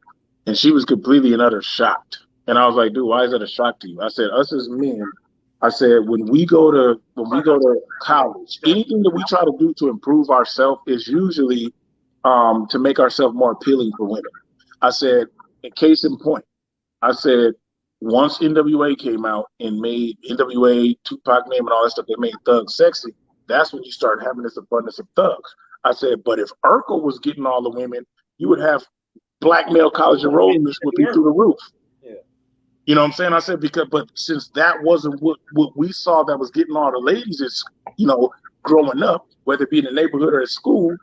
and she was completely and utter shocked. And I was like, dude, why is that a shock to you? I said, us as men, I said, when we go to college, anything that we try to do to improve ourselves is usually to make ourselves more appealing for women. I said, in case in point, I said, once NWA came out and made NWA, Tupac name and all that stuff, they made thugs sexy. That's when you start having this abundance of thugs. I said, but if Urkel was getting all the women, you would have black male college enrollments would be through the roof. Yeah. You know what I'm saying? I said, but since that wasn't what we saw that was getting all the ladies is, growing up, whether it be in the neighborhood or at school,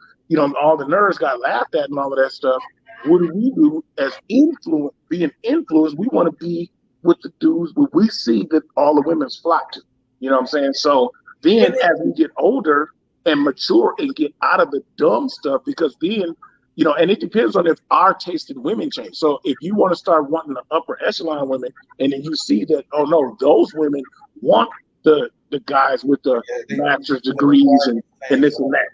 all the nerds got laughed at and all of that stuff. What do we do as being influenced? We want to be with the dudes where we see that all the women's flock to. You know what I'm saying? So then as we get older and mature and get out of the dumb stuff, because then, and it depends on if our taste in women change. So if you want to start wanting the upper echelon women, and then you see that, oh no, those women want the guys with the master's degrees and this and that.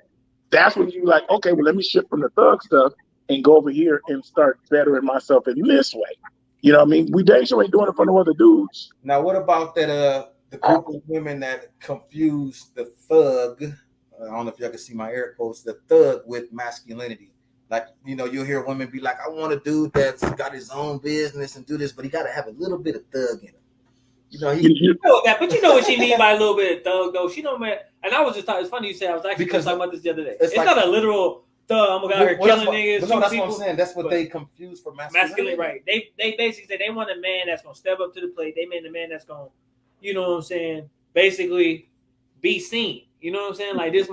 That's when you like, okay, well, let me shift from the thug stuff and go over here and start bettering myself in this way. You know what I mean? We dang sure ain't doing it for no other dudes. Now, what about that? The group of women that confuse the thug. I don't know if y'all can see my air quotes. The thug with masculinity. Like, you'll hear women be like, I want a dude that's got his own business and do this, but he got to have a little bit of thug in him. You know that, but you know what she mean by a little bit of thug, though. She don't, man. And I was just talking. It's funny you said. I was actually talking about this the other day. It's like, not a literal thug. I'm out here killing niggas. No, that's what I'm saying. That's what they confuse for masculinity. Right? They basically say they want a man that's gonna step up to the plate. They mean a man that's gonna, you know what I'm saying? Basically, be seen. You know what I'm saying? Like this,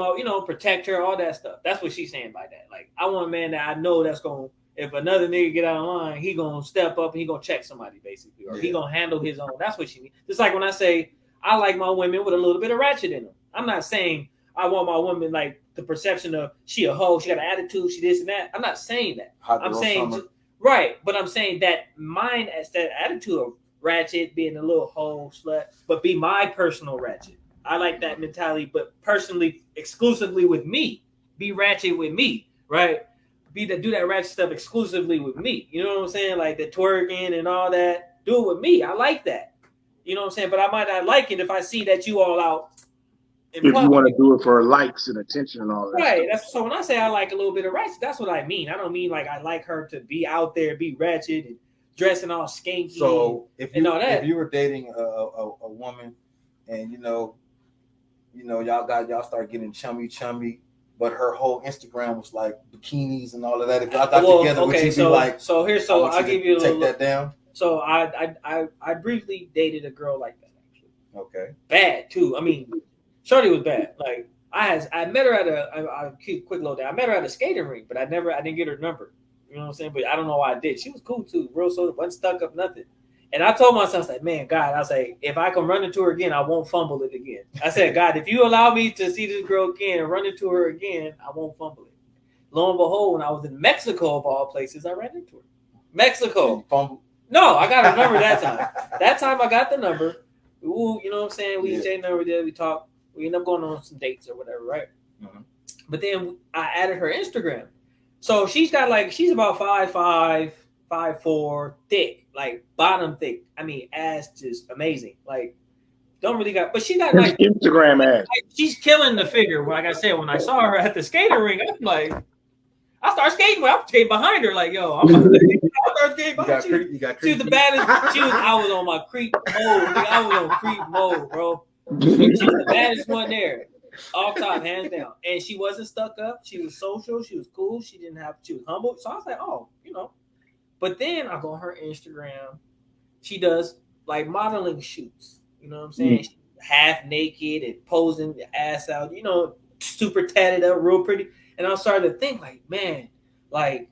protect her, all that stuff. That's what she's saying by that. Like, I want a man that I know that's gonna. If another nigga get out of line, he gonna step up and he gonna check somebody basically, or he gonna handle his own. That's what she means. Just like when I say I like my women with a little bit of ratchet in them. I'm not saying I want my woman like the perception of she a hoe, she got an attitude, she this and that. I'm not saying that. I'm saying right, but I'm saying that mine as that attitude of ratchet, being a little hoe slut, but be my personal ratchet. I like that mentality, but personally, exclusively with me. Be ratchet with me, right? Do that ratchet stuff exclusively with me. You know what I'm saying? Like the twerking and all that. Do it with me. I like that. You know what I'm saying? But I might not like it if I see that you all out. If you want to do it for likes and attention and all that. Right. So when I say I like a little bit of ratchet, that's what I mean. I don't mean like I like her to be out there, be ratchet and dressing all skanky. So if you were dating a woman and y'all start getting chummy. But her whole Instagram was like bikinis and all of that. If y'all got together, would you be like? So I'll give you a little. Take that down. So I briefly dated a girl like that. Actually. Okay. Bad too. I mean, shorty was bad. Like I met her at a quick low down. I met her at a skating rink, but I didn't get her number. You know what I'm saying? But I don't know why I did. She was cool too. Real sort of wasn't stuck up nothing. And I told myself, I was like, man, God, I was like, if I can run into her again, I won't fumble it again. I said, God, if you allow me to see this girl again and run into her again, I won't fumble it. Lo and behold, when I was in Mexico, of all places, I ran into her. Mexico. No, I got a number that time. That time I got the number. Ooh, you know what I'm saying? We exchanged number there. We talked. We ended up going on some dates or whatever, right? Mm-hmm. But then I added her Instagram. So she's got like, she's about 5'5", 5'4", thick, like bottom thick. I mean, ass just amazing. Like, don't really got, but she got like Instagram ass. Like, she's killing the figure. Like I said, when I saw her at the skating ring, I'm like, I start skating. I'm skating behind her. Like, yo, I'm start skating behind you. She was the baddest. I was on my creep mode. I was on creep mode, bro. She was the baddest one there, all time, hands down. And she wasn't stuck up. She was social. She was cool. She was humble. So I was like, oh, you know. But then I go on her Instagram. She does like modeling shoots. You know what I'm saying? She's half naked and posing the ass out. You know, super tatted up, real pretty. And I started to think, like, man, like,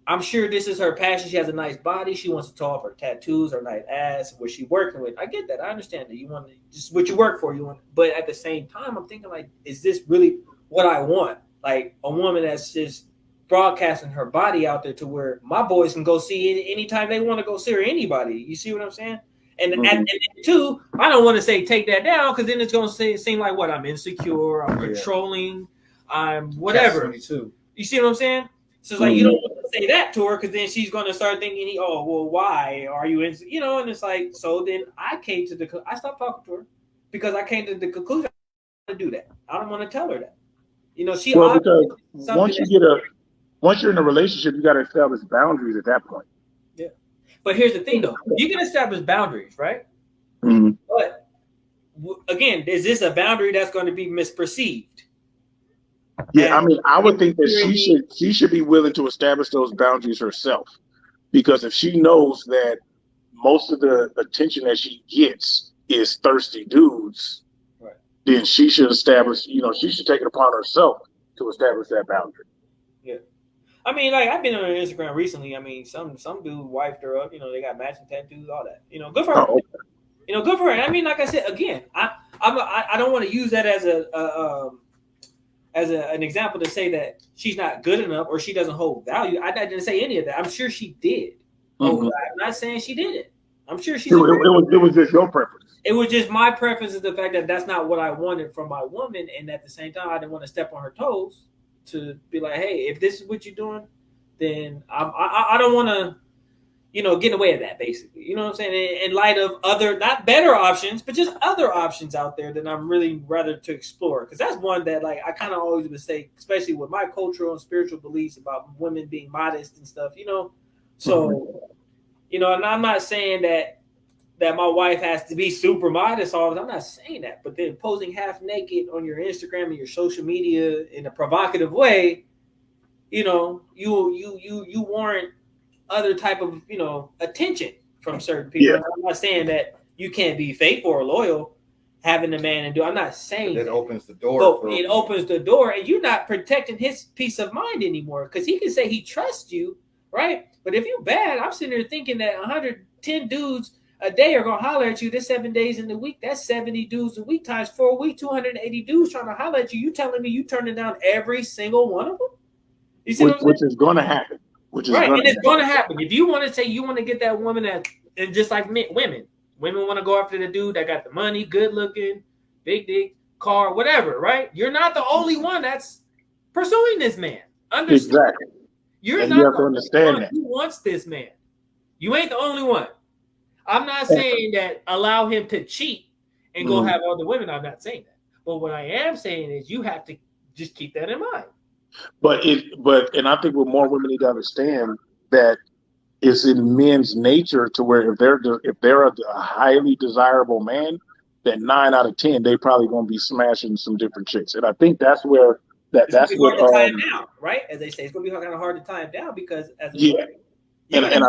I'm sure this is her passion. She has a nice body. She wants to talk up her tattoos, her nice ass, what she's working with. I get that. I understand that. You want to just what you work for. But at the same time, I'm thinking, like, is this really what I want? Like, a woman that's just broadcasting her body out there to where my boys can go see it anytime they want to go see her, anybody. You see what I'm saying? And, and two, I don't want to say take that down because then it's going to seem like what? I'm insecure. I'm controlling. I'm whatever. You see what I'm saying? So it's like you don't want to say that to her because then she's going to start thinking, oh, well, why are you in? You know, and it's like, so then I stopped talking to her because I came to the conclusion I don't want to do that. I don't want to tell her that. You know, because once you're in a relationship, you got to establish boundaries at that point. Yeah, but here's the thing, though: you can establish boundaries, right? Mm-hmm. But again, is this a boundary that's going to be misperceived? Yeah, I mean, I would think that she should be willing to establish those boundaries herself, because if she knows that most of the attention that she gets is thirsty dudes, right, then she should establish. You know, she should take it upon herself to establish that boundary. Yeah, I mean, like I've been on Instagram recently. I mean, some dude wifed her up. You know, they got matching tattoos, all that. You know, good for her. Okay. You know, good for her. I mean, like I said, again, I don't want to use that as an example to say that she's not good enough or she doesn't hold value. I didn't say any of that. I'm sure she did. Mm-hmm. I'm not saying she didn't. I'm sure she's. It was just your preference. It was just my preference is the fact that that's not what I wanted from my woman, and at the same time, I didn't want to step on her toes to be like, hey, if this is what you're doing, then I don't want to, you know, get away with that, basically. You know what I'm saying? In light of other, not better options, but just other options out there that I'm really rather to explore. Because that's one that, like, I kind of always would say, especially with my cultural and spiritual beliefs about women being modest and stuff, you know? So, you know, and I'm not saying that my wife has to be super modest all the time. I'm not saying that. But then posing half naked on your Instagram and your social media in a provocative way, you know, you warrant other type of, you know, attention from certain people. Yeah. I'm not saying that you can't be faithful or loyal having a man and do. I'm not saying that opens the door. But it opens the door, and you're not protecting his peace of mind anymore because he can say he trusts you, right? But if you're bad, I'm sitting there thinking that 110 dudes a day are gonna holler at you. This 7 days in the week. That's 70 dudes a week times 4 weeks. 280 dudes trying to holler at you. You telling me you turning down every single one of them? You see which is going to happen. Right, and it's going to happen. If you want to say you want to get that woman that, and just like women want to go after the dude that got the money, good looking, big dick, car, whatever, right? You're not the only one that's pursuing this man. Understand? Exactly. You have to understand that. Who wants this man? You ain't the only one. I'm not saying that allow him to cheat and go have other women. I'm not saying that. But what I am saying is you have to just keep that in mind. But I think what more women need to understand that it's in men's nature to where if they're a highly desirable man, then 9 out of 10 they probably gonna be smashing some different chicks, and I think that's where that's what tie him down, right? As they say, it's gonna be kind of hard to tie him down because as and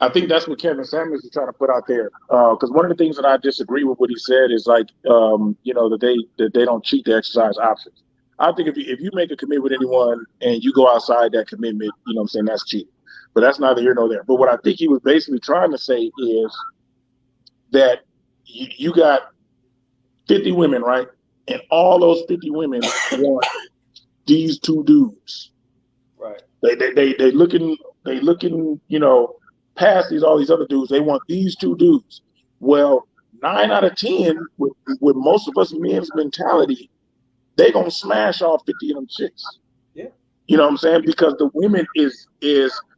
I think that's what Kevin Samuels is trying to put out there. Because one of the things that I disagree with what he said is like you know that they don't cheat to exercise options. I think if you make a commitment with anyone and you go outside that commitment, you know what I'm saying, that's cheating. But that's neither here nor there. But what I think he was basically trying to say is that you got 50 women, right? And all those 50 women want these 2 dudes. Right. They looking, you know, past all these other dudes. They want these two dudes. Well, 9 out of 10 with most of us men's mentality, they gonna smash all 50 of them chicks. Yeah. You know what I'm saying? Because the women is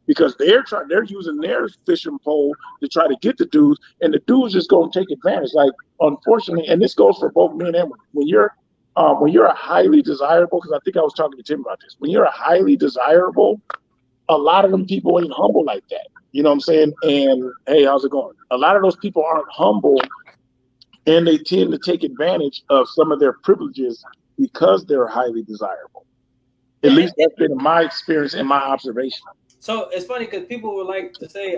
because they're using their fishing pole to try to get the dudes, and the dudes just gonna take advantage. Like, unfortunately, and this goes for both men and women. When you're a highly desirable, because I think I was talking to Tim about this. When you're a highly desirable, a lot of them people ain't humble like that. You know what I'm saying? And hey, how's it going? A lot of those people aren't humble, and they tend to take advantage of some of their privileges because they're highly desirable. At Yeah. least that's been my experience and my observation. So it's funny because people would like to say,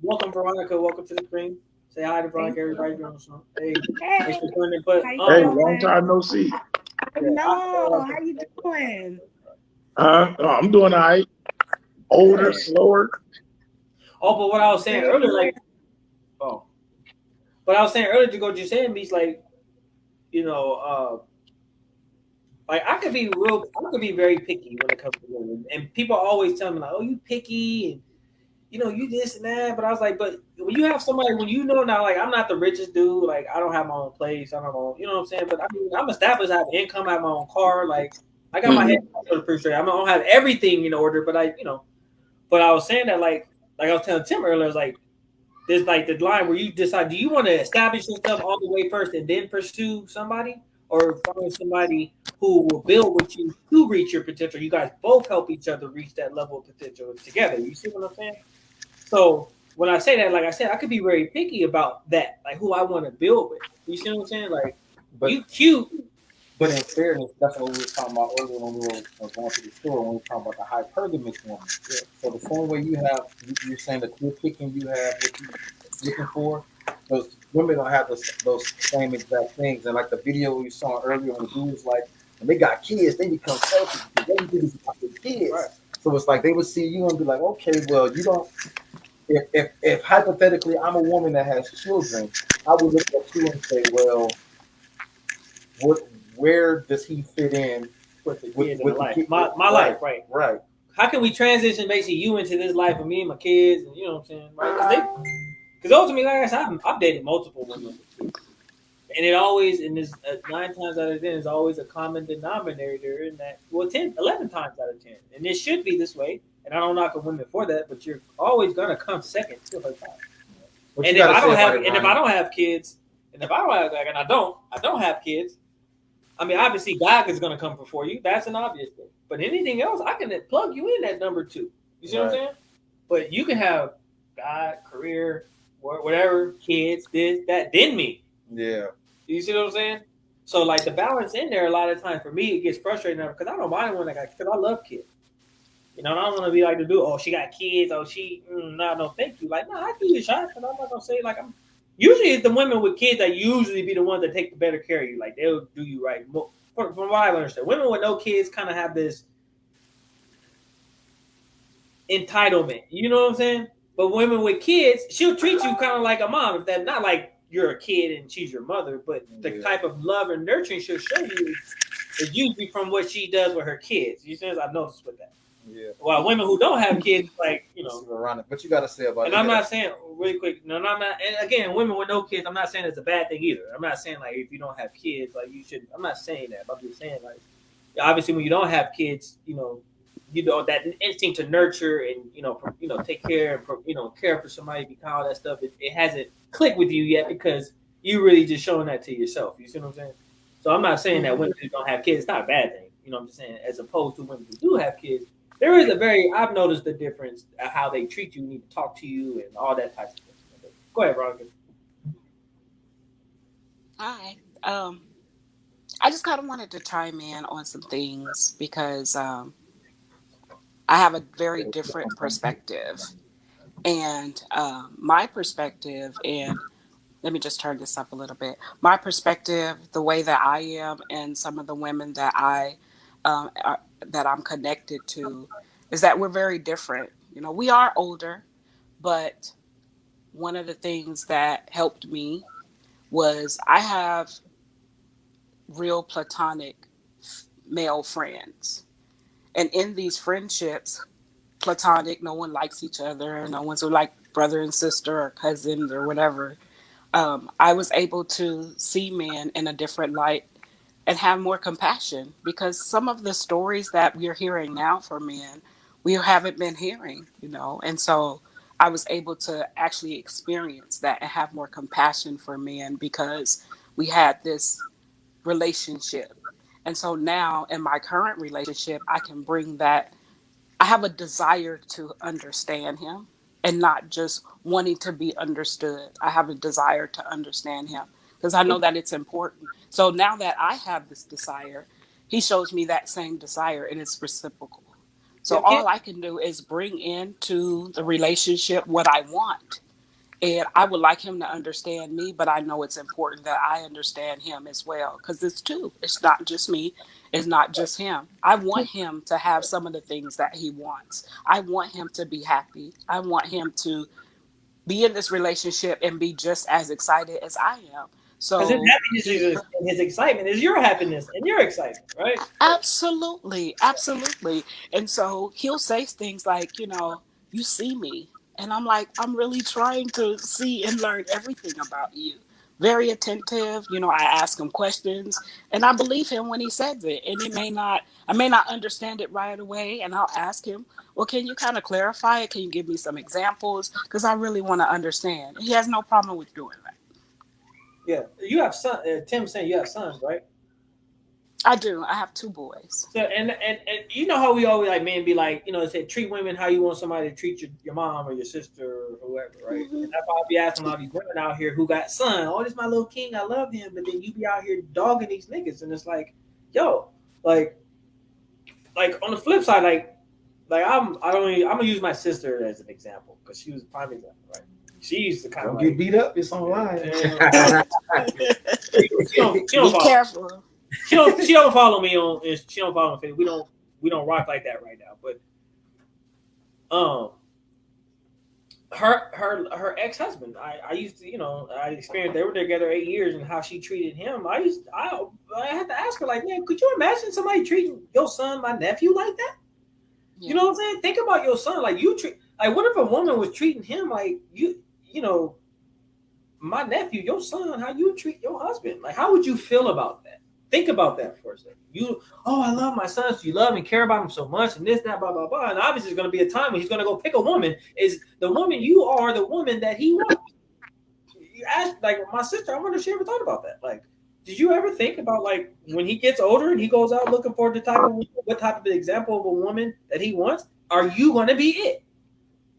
"Welcome, Veronica. Welcome to the stream." Say hi to Veronica. Everybody doing something. Hey, thanks Hey, for joining. But how you Hey, long doing? time no see. I yeah, know. How you doing? I'm doing all right. Older, yeah. slower. Oh, but what I was saying Same earlier, here. like, oh, but I was saying earlier to go just saying, Beast, like, you know, like I could be very picky when it comes to women, and people always tell me like, "Oh, you picky," and you this and that. But I was like, but when you have somebody, when you know now, like I'm not the richest dude, like I don't have my own place, I don't have my own, you know what I'm saying? But I mean, I'm established, I have income, I have my own car, like I got my head Mm-hmm. pretty straight. I don't have everything in order, but but I was saying that like I was telling Tim earlier, it's like there's like the line where you decide, do you want to establish yourself all the way first and then pursue somebody, or find somebody who will build with you to reach your potential? You guys both help each other reach that level of potential together. You see what I'm saying? So when I say that, like I said, I could be very picky about that, like who I want to build with. You see what I'm saying? Like But you cute, but in fairness, that's what we were talking about earlier when we were going to the store when we were talking about the hypergamous woman. yeah, So the same way you're saying that you're picking, you have what you're looking for. Those women don't have those same exact things. And like the video we saw earlier, when the dude was like, when they got kids, they become selfish because they do this about their right. kids. So it's like they would see you and be like, okay, well, you don't. If hypothetically I'm a woman that has children, I would look at you and say, well, what where does he fit in With the with kids in the with the life, kid? my life, Right, right? right. How can we transition basically you into this life of me and my kids, and you know what I'm saying, right? Because ultimately, like I said, I've dated multiple women with kids. And it always, and there's 9 times out of 10, is always a common denominator in that, well, 10, 11 times out of 10. And it should be this way. And I don't knock a woman for that, but you're always going to come second to her time. What you And got if to I say don't about have, it, and if I Ronnie? don't have kids, and if I don't have, like, and I don't have kids, I mean, obviously, God is going to come before you. That's an obvious thing. But anything else, I can plug you in at number 2. You see what I'm Right. saying? But you can have God, career, whatever, kids, this, that, then me. Yeah. You see what I'm saying? So like the balance in there, a lot of times for me, it gets frustrating because I don't mind when I got, because I love kids. I don't want to be like the dude. Oh, she got kids. Oh, she no, thank you. Like, no, I do your shot, but I'm not gonna say like I'm. Usually, it's the women with kids that usually be the ones that take the better care of you. Like they'll do you right. From what I understand, women with no kids kind of have this entitlement. You know what I'm saying? But women with kids, she'll treat you kind of like a mom. If that not like you're a kid and she's your mother, but the Yeah. type of love and nurturing she'll show you is usually from what she does with her kids. You see, I've noticed with that. Yeah. While women who don't have kids, like This is ironic. What you got to say about and it? I'm not saying really quick. No, I'm not. And again, women with no kids, I'm not saying it's a bad thing either. I'm not saying like if you don't have kids, like you should. I'm not saying that. I'm just saying like obviously when you don't have kids, that instinct to nurture and take care and care for somebody, be kind, all that stuff. It hasn't clicked with you yet because you really just showing that to yourself. You see what I'm saying? So I'm not saying that Mm-hmm. women who don't have kids, it's not a bad thing. I'm just saying as opposed to women who do have kids, there is I've noticed the difference how they treat you, need to talk to you, and all that type of stuff. Go ahead, Veronica. Hi. I just kind of wanted to chime in on some things because I have a very different perspective. And my perspective, and let me just turn this up a little bit. My perspective, the way that I am, and some of the women that that I'm connected to, is that we're very different. We are older, but one of the things that helped me was I have real platonic male friends. And in these friendships, platonic, no one likes each other, no one's like brother and sister or cousins or whatever, I was able to see men in a different light and have more compassion, because some of the stories that we're hearing now for men, we haven't been hearing, and so I was able to actually experience that and have more compassion for men because we had this relationship. And so now in my current relationship, I can bring that. I have a desire to understand him and not just wanting to be understood. I have a desire to understand him because I know that it's important. So now that I have this desire, he shows me that same desire and it's reciprocal. So Yeah, Kim. all I can do is bring into the relationship what I want. And I would like him to understand me, but I know it's important that I understand him as well because it's two. It's not just me. It's not just him. I want him to have some of the things that he wants. I want him to be happy. I want him to be in this relationship and be just as excited as I am. Because his So happiness and his excitement is your happiness and your excitement, right? absolutely, absolutely. And so he'll say things like, you see me. And I'm like, I'm really trying to see and learn everything about you. Very attentive. I ask him questions and I believe him when he says it. And I may not understand it right away. And I'll ask him, well, can you kind of clarify it? Can you give me some examples? Because I really want to understand. He has no problem with doing that. Yeah. You have son. Tim saying you have sons, right? I do. I have two boys. So and you know how we always like men be like, say treat women how you want somebody to treat your mom or your sister or whoever, right? Hmm. And that's why I be asking all these women out here who got son, oh, this my little king, I love him, but then you be out here dogging these niggas, and it's like, yo, like on the flip side, I'm gonna use my sister as an example because she was a prime example, right? She used to kind of Don't get beat up. It's online. She don't Be follow. careful. She don't follow me on. She don't follow me. We don't rock like that right now. But um, her ex husband. I used to I experienced they were together 8 years and how she treated him. I had to ask her like, man, could you imagine somebody treating your son, my nephew, like that? Yeah. You know what I'm saying? Think about your son like you treat. Like, what if a woman was treating him like you know, my nephew, your son, how you treat your husband? Like, how would you feel about that? Think about that for a second. I love my son. So you love and care about him so much, and this, that, blah, blah, blah. And obviously, there's going to be a time when he's going to go pick a woman. Is the woman you are the woman that he wants? You ask, like my sister. I wonder if she ever thought about that. Like, did you ever think about like when he gets older and he goes out looking for what type of example of a woman that he wants? Are you going to be it?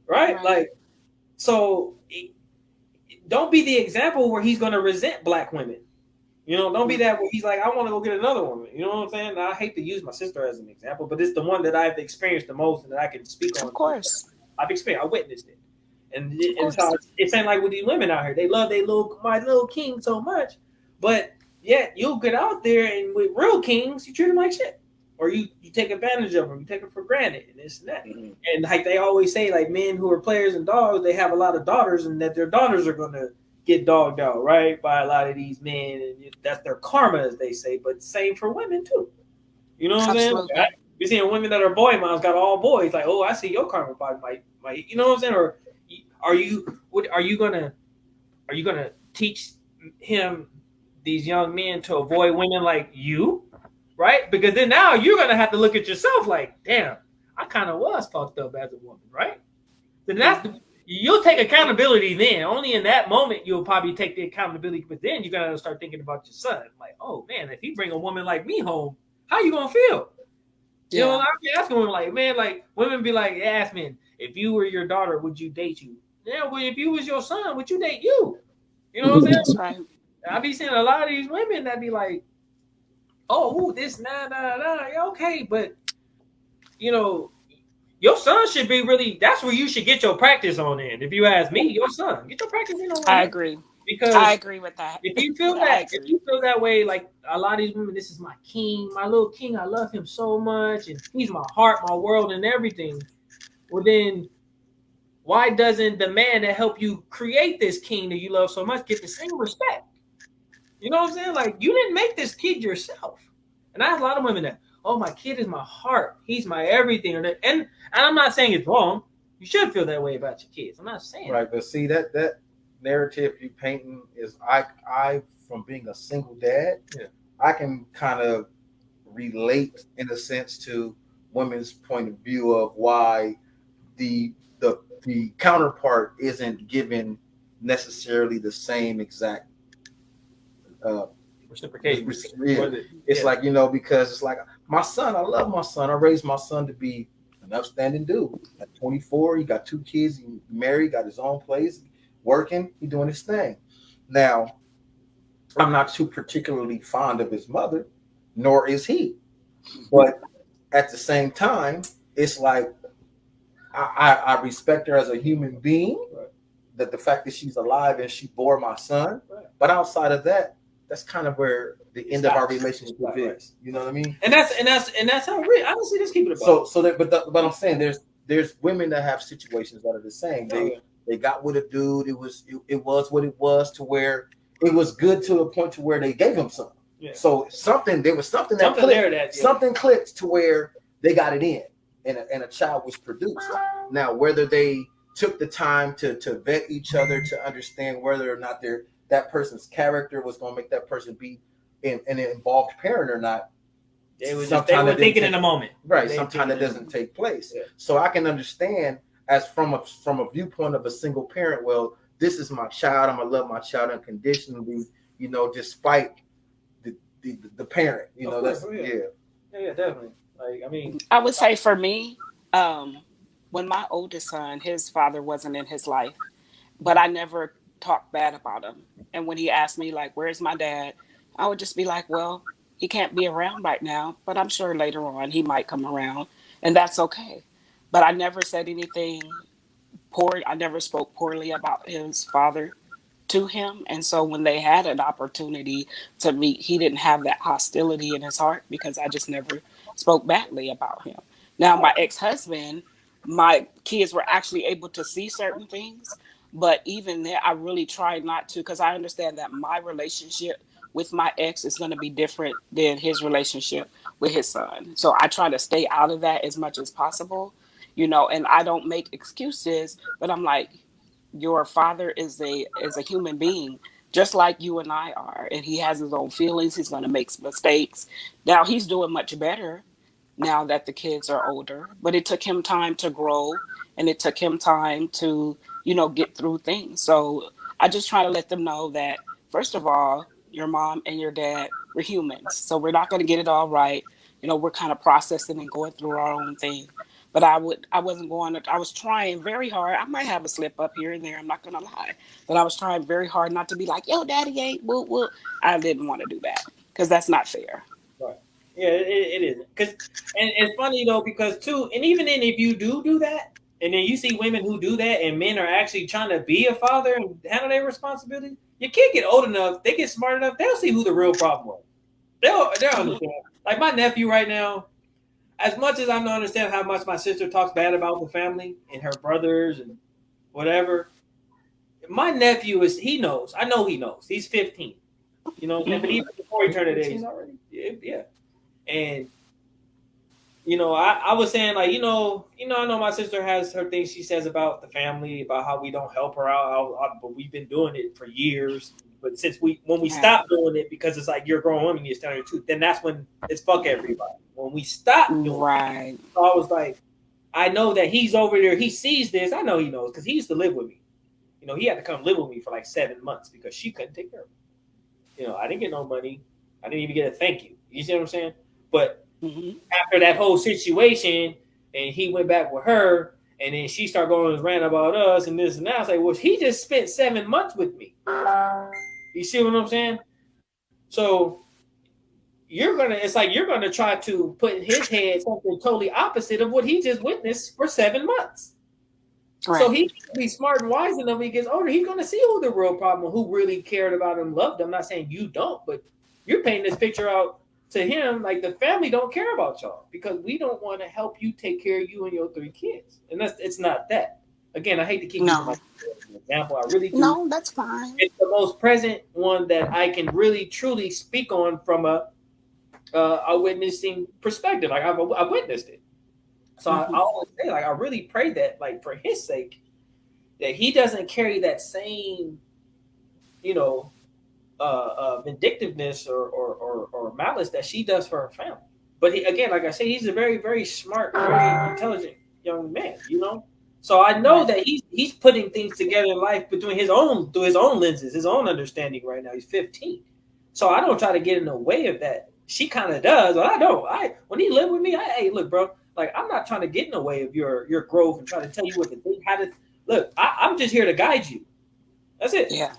Right? Right. Like, so don't be the example where he's going to resent black women. Don't be that where he's like, I want to go get another woman. You know what I'm saying? Now, I hate to use my sister as an example, but it's the one that I've experienced the most and that I can speak on. Of course. I've experienced, I witnessed it. And Of so course. it's ain't like with these women out here. They love my little king so much, but yet you'll get out there and with real kings, you treat them like shit. Or you take advantage of them, you take them for granted, and this and that. Mm-hmm. And like they always say, like men who are players and dogs, they have a lot of daughters, and that their daughters are gonna get dogged out, right, by a lot of these men, and that's their karma, as they say. But same for women too. You know what I'm saying? Like, you're seeing women that are boy moms got all boys. Like, oh, I see your karma by my, you know what I'm saying? Or are you gonna teach him these young men to avoid women like you? Right? Because then now you're gonna have to look at yourself like, damn, I kind of was fucked up as a woman, right? Then you'll take accountability then. Only in that moment you'll probably take the accountability, but then you gotta start thinking about your son. Like, oh man, if he bring a woman like me home, how you gonna feel? You know, I be asking women like, man, like women be like, ask me, if you were your daughter, would you date you? Yeah, well, if you was your son, would you date you? You know what I'm saying? That's right. I be seeing a lot of these women that be like, oh, this, okay, but your son should be really. That's where you should get your practice on. In, if you ask me, your son, get your practice in on. I agree. Because I agree with that. If you feel that way, like a lot of these women, this is my king, my little king. I love him so much, and he's my heart, my world, and everything. Well, then why doesn't the man that helped you create this king that you love so much get the same respect? You know what I'm saying? Like, you didn't make this kid yourself. And I have a lot of women that, oh, my kid is my heart. He's my everything. And I'm not saying it's wrong. You should feel that way about your kids. I'm not saying Right, but see that narrative you painting is I from being a single dad, Yeah. I can kind of relate in a sense to women's point of view of why the counterpart isn't given necessarily the same exact uh, reciprocation. yeah. It's Yeah. like, because it's like my son, I love my son. I raised my son to be an upstanding dude. At 24, he got 2 kids, he married, got his own place, working, he doing his thing. Now, I'm not too particularly fond of his mother, nor is he. But at the same time, it's like I respect her as a human being. Right. That the fact that she's alive and she bore my son. Right. But outside of that, that's kind of where the It end of our stops. relationship Right. is. You know what I mean? And that's how real. Honestly, just keep it So above. so that but I'm saying there's women that have situations that are the same. They got with a dude. It was what it was to where it was good to the point to where they gave him some. Yeah. So there was something that Something clicked, there that something clicked to where they got it in, and a child was produced. Now, whether they took the time to vet each other to understand whether or not that person's character was going to make that person be an involved parent or not, they were sometimes thinking in a moment. right? Sometimes that doesn't take place. Yeah. So I can understand as from a viewpoint of a single parent. Well, this is my child. I'm gonna love my child unconditionally. Despite the parent. That's yeah, definitely. Like, I mean, I would say for me, when my oldest son, his father wasn't in his life, but I never talked bad about him. And when he asked me, like, where's my dad? I would just be like, well, he can't be around right now, but I'm sure later on he might come around, and that's okay. But I never said anything poor. I never spoke poorly about his father to him. And so when they had an opportunity to meet, he didn't have that hostility in his heart because I just never spoke badly about him. Now, my ex husband, my kids were actually able to see certain things. But even there, I really tried not to because I understand that my relationship with my ex is going to be different than his relationship with his son. So I try to stay out of that as much as possible, and I don't make excuses, but I'm like, your father is a human being just like you and I are, and he has his own feelings. He's going to make mistakes. Now he's doing much better now that the kids are older, but it took him time to grow, and it took him time to get through things. So I just try to let them know that, first of all, your mom and your dad, we're humans, so we're not going to get it all right. We're kind of processing and going through our own thing. But I wasn't going to, I was trying very hard. I might have a slip up here and there, I'm not gonna lie. But I was trying very hard not to be like, yo, daddy ain't woo woo. I didn't want to do that because that's not fair. right. Yeah, it isn't. And it's funny though, because too, and even then, if you do that, and then you see women who do that, and men are actually trying to be a father and handle their responsibility, your kid get old enough, they get smart enough, they'll see who the real problem was. They'll understand. Like my nephew right now, as much as I don't understand how much my sister talks bad about the family and her brothers and whatever, my nephew he knows. I know he knows. He's 15. You know what I'm saying? But even before he turned that age, already. Yeah. And I was saying like, I know my sister has her things she says about the family, about how we don't help her out, but we've been doing it for years. But when we stop doing it because it's like you're a grown woman, you're telling the truth, then that's when it's fuck everybody. When we stop doing Right. it, so I was like, I know that he's over there. He sees this. I know he knows because he used to live with me. He had to come live with me for like 7 months because she couldn't take care of him. I didn't get no money. I didn't even get a thank you. You see what I'm saying? But after that whole situation, and he went back with her, and then she started going on this rant about us and this and that. I was like, well, he just spent 7 months with me. You see what I'm saying? So it's like you're gonna try to put in his head something totally opposite of what he just witnessed for 7 months. Right. So he needs to be smart and wise enough when he gets older. He's gonna see who the real problem, who really cared about him, loved him. I'm not saying you don't, but you're painting this picture out to him like the family don't care about y'all because we don't want to help you take care of you and your 3 kids. And it's not that. Again, I hate to keep using my example. I really do. No, that's fine. It's the most present one that I can really truly speak on from a witnessing perspective. Like I've witnessed it. So I always say, like, I really pray that, like, for his sake, that he doesn't carry that same, you know, vindictiveness or malice that she does for her family. But he, again, like I said, he's a very, very smart, very intelligent young man, you know. So I know Right. that he's putting things together in life between his own through his own lenses, his own understanding. Right now, he's 15, so I don't try to get in the way of that. She kind of does, but I don't. I when he lived with me, hey, look, bro, like I'm not trying to get in the way of your growth and try to tell you what to think, how to look. I'm just here to guide you. That's it, Yeah.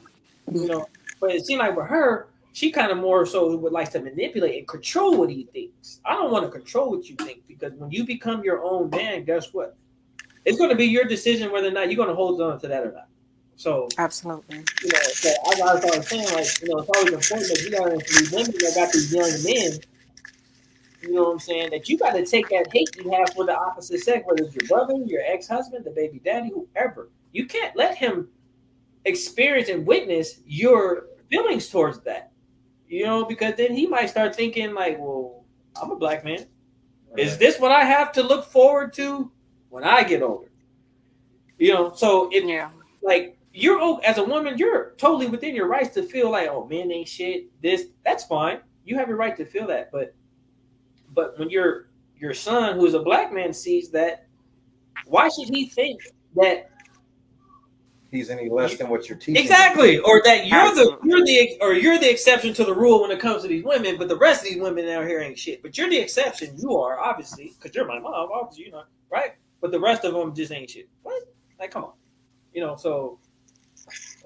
you know. But it seemed like with her, she kind of more so would like to manipulate and control what he thinks. I don't want to control what you think because when you become your own man, guess what? It's going to be your decision whether or not you're going to hold on to that or not. So, Absolutely. you know, so I was always saying, like, you know, it's always important that you got these women that got these young men, you know what I'm saying, that you got to take that hate you have for the opposite sex, whether it's your brother, your ex husband, the baby daddy, whoever. You can't let him experience and witness your feelings towards that, you know, because then he might start thinking, like, well, I'm a black man. Is this what I have to look forward to when I get older? You know, so it Yeah. like you're as a woman, you're totally within your rights to feel like, oh, men ain't shit. This that's fine. You have your right to feel that, but when your son, who is a black man, sees that, why should he think that He's any less you, than what you're teaching him. exactly, or that Absolutely. you're the exception to the rule when it comes to these women, but the rest of these women out here ain't shit. But you're the exception. You are obviously because you're my mom. Obviously, you're not right. But the rest of them just ain't shit. What? Like, come on. You know. So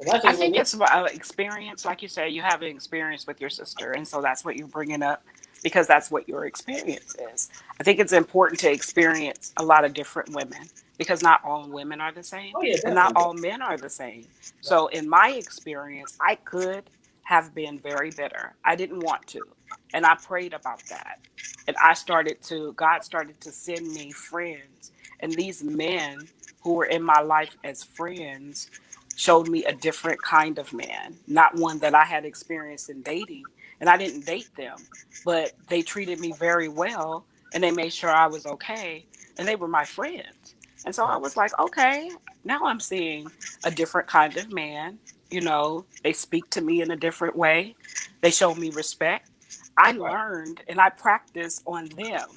that's I just think what. it's about experience. Like you said, you have an experience with your sister. And so that's what you're bringing up because that's what your experience is. I think it's important to experience a lot of different women because not all women are the same Oh yeah, and not definitely. all men are the same. So, in my experience, I could have been very bitter. I didn't want to. And I prayed about that. And God started to send me friends. And these men who were in my life as friends showed me a different kind of man, not one that I had experienced in dating. And I didn't date them, but they treated me very well and they made sure I was okay. And they were my friends. And so I was like, okay, now I'm seeing a different kind of man. You know, they speak to me in a different way, they show me respect. I Right. learned and I practiced on them.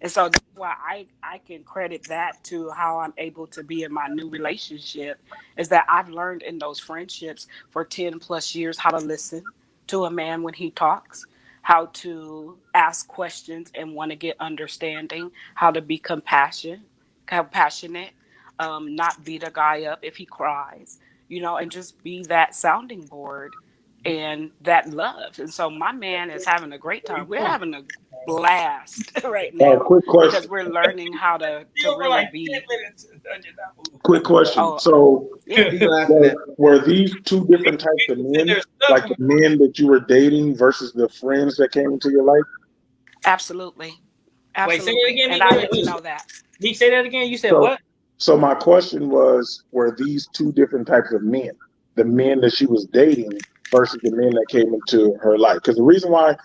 And so that's why I can credit that to how I'm able to be in my new relationship is that I've learned in those friendships for 10 plus years how to listen to a man when he talks, how to ask questions and want to get understanding, how to be compassionate, not beat a guy up if he cries, you know, and just be that sounding board and that love. And so my man is having a great time. We're having a blast right now Quick because question. we're learning how to Still for really like 10 be. minutes and you're not Quick question. Oh, So, yeah, He laughing at were these two different types of sitting men, there stuck. like the men that you were dating versus the friends that came into your life? absolutely. Wait, say that Absolutely. again. And I need to know that. Me say that again. You said So, what? so my question was, were these two different types of men? The men that she was dating versus the men that came into her life? Because the reason why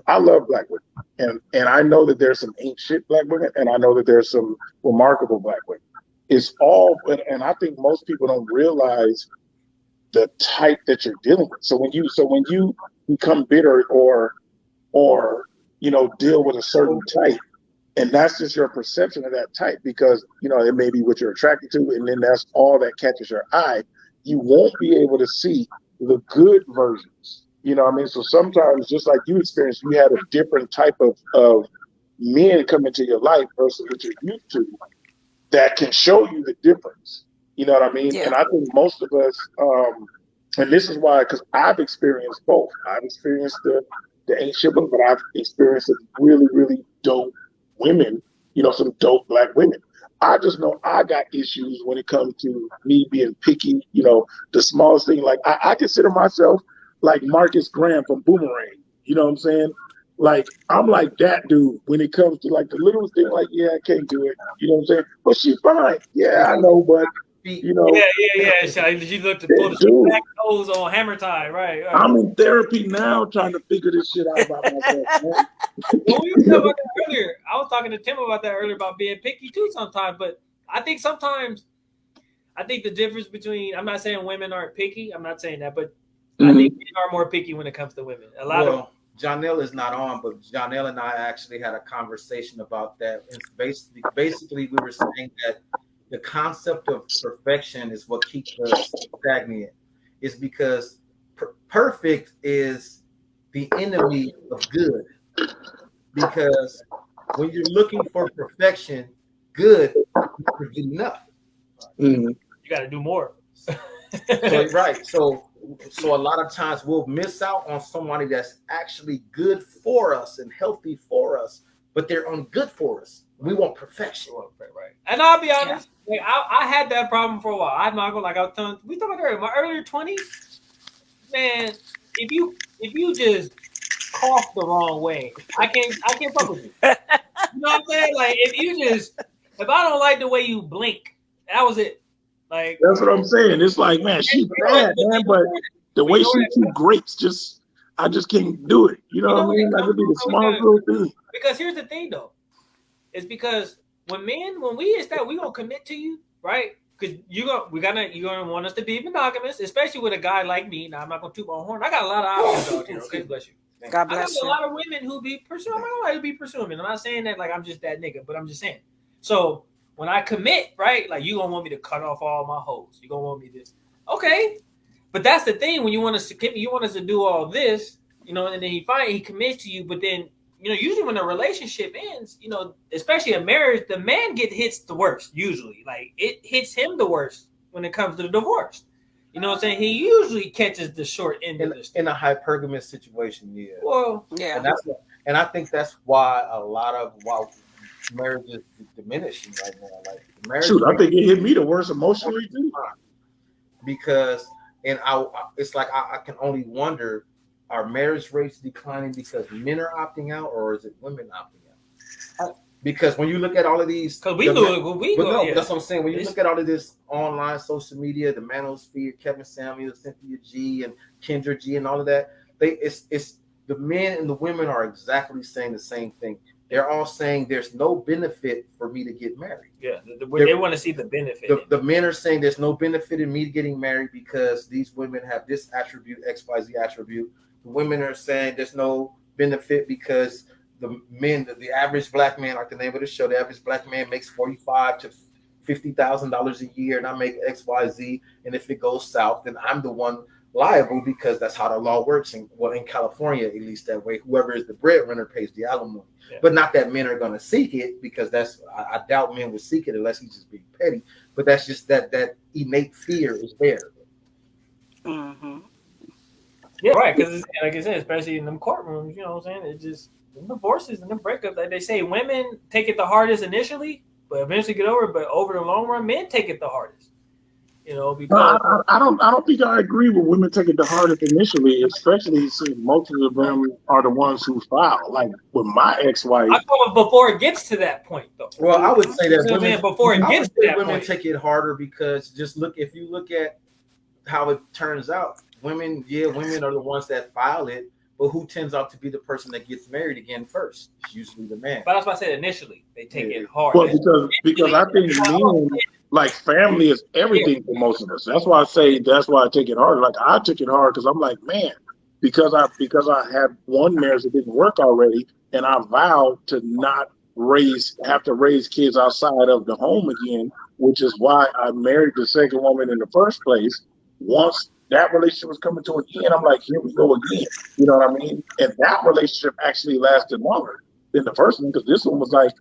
I love black women, and I know that there's some ain't shit black women, and I know that there's some remarkable black women. It's all, and I think most people don't realize the type that you're dealing with. So when you become bitter or deal with a certain type, and that's just your perception of that type because it may be what you're attracted to, and then that's all that catches your eye. You won't be able to see the good versions. You know what I mean? So sometimes, just like you experienced, you had a different type of men come into your life versus what you're used to that can show you the difference. You know what I mean? And Yeah. I think most of us, and this is why, because I've experienced both. I've experienced the ain't shit one, but I've experienced some really, really dope women. Some dope black women. I just know I got issues when it comes to me being picky. The smallest thing. Like I consider myself like Marcus Graham from Boomerang. You know what I'm saying? Like I'm like that dude when it comes to like the littlest thing. Like yeah, I can't do it. You know what I'm saying? But she's fine. Yeah, I know, but feet. You know, Yeah. She looked to pull the dude, back nose on Hammer Time, right? I'm in therapy now trying to figure this shit out about myself, man. Well, we were talking about that earlier. I was talking to Tim about that earlier about being picky too sometimes, but I think sometimes the difference between I'm not saying women aren't picky. I'm not saying that, but I think men are more picky when it comes to women. A lot of Janelle is not on, but Janelle and I actually had a conversation about that. It's basically we were saying that the concept of perfection is what keeps us stagnant. Is because perfect is the enemy of good. Because when you're looking for perfection, good is good enough. you got to do more. So, right. So a lot of times we'll miss out on somebody that's actually good for us and healthy for us, but they're ungood for us. We want perfection. Right. And I'll be honest, like, I had that problem for a while. I'm not gonna like I was telling we talking about earlier, my earlier 20s, man. If you just cough the wrong way, I can't fuck with you. You know what I'm saying? Like if I don't like the way you blink, that was it. Like that's what I'm saying. It's like, man, she's bad, man, but the way she chew grapes, I just can't do it. You know what I mean? Like it'd be the smallest little thing. Because here's the thing, though, it's because when we establish we gonna commit to you, right? Because you're gonna want us to be monogamous, especially with a guy like me. Now I'm not gonna toot my horn. I got a lot of options out here. Okay, bless you. God bless you. A lot of women who be pursuing. I'm not gonna lie, who be pursuing me. I'm not saying that like I'm just that nigga, but I'm just saying. So when I commit, right, like you gonna want me to cut off all my hoes. You gonna want me to, okay. But that's the thing when you want us to do all this, and then he commits to you, but then usually when a relationship ends, especially a marriage, the man hits the worst usually. Like it hits him the worst when it comes to the divorce. You know what I'm saying? He usually catches the short end of this in a hypergamous situation. Yeah. Well, yeah. And I think that's why marriage is diminishing right now. Like marriage. Shoot, I think it hit me the worst emotionally too. Because it's like I can only wonder: are marriage rates declining because men are opting out, or is it women opting out? Because when you look at all of these, that's what I'm saying. When you look at all of this online social media, the manosphere, Kevin Samuels, Cynthia G, and Kendra G, and all of that, it's the men and the women are exactly saying the same thing. They're all saying there's no benefit for me to get married. Yeah, they want to see the benefit. The men are saying there's no benefit in me getting married because these women have this attribute, XYZ attribute. The women are saying there's no benefit because the average black man, like the name of the show, the average black man makes $45,000 to $50,000 a year, and I make XYZ. And if it goes south, then I'm the one liable because that's how the law works. And in California, at least that way, whoever is the breadwinner pays the alimony. Yeah. But not that men are going to seek it, because I doubt men would seek it unless he's just being petty. But that's just that innate fear is there. Mm-hmm. Yeah, right. Because like I said, especially in them courtrooms, you know what I'm saying? It's just the divorces and the breakups. Like they say, women take it the hardest initially, but eventually get over it. But over the long run, men take it the hardest. Because I don't think I agree with women taking the hardest initially, especially since most of them are the ones who file. Like with my ex-wife, I thought before it gets to that point, though. Well, I would say that women take it harder because if you look at how it turns out, women are the ones that file it, but who tends out to be the person that gets married again first? It's usually the man. But that's why I said initially they take it hard. Well, because I think men, like family is everything for most of us. That's why I take it hard. Like I took it hard because I'm like, man, because I had one marriage that didn't work already, and I vowed to not have to raise kids outside of the home again, which is why I married the second woman in the first place. Once that relationship was coming to an end, I'm like, here we go again. You know what I mean? And that relationship actually lasted longer than the first one, because this one was like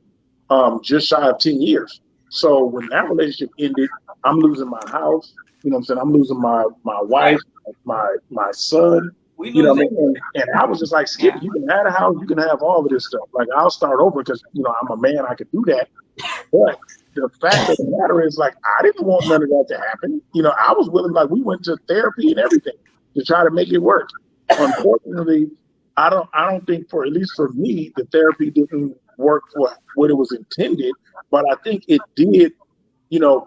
just shy of 10 years. So when that relationship ended, I'm losing my house. You know what I'm saying? I'm losing my wife, my son. You know what I mean? And I was just like, Skip, you can have a house, you can have all of this stuff. Like, I'll start over because, I'm a man, I could do that. But the fact of the matter is, like, I didn't want none of that to happen. I was willing, like, we went to therapy and everything to try to make it work. Unfortunately, I don't think, at least for me, the therapy didn't work for what it was intended, but I think it did,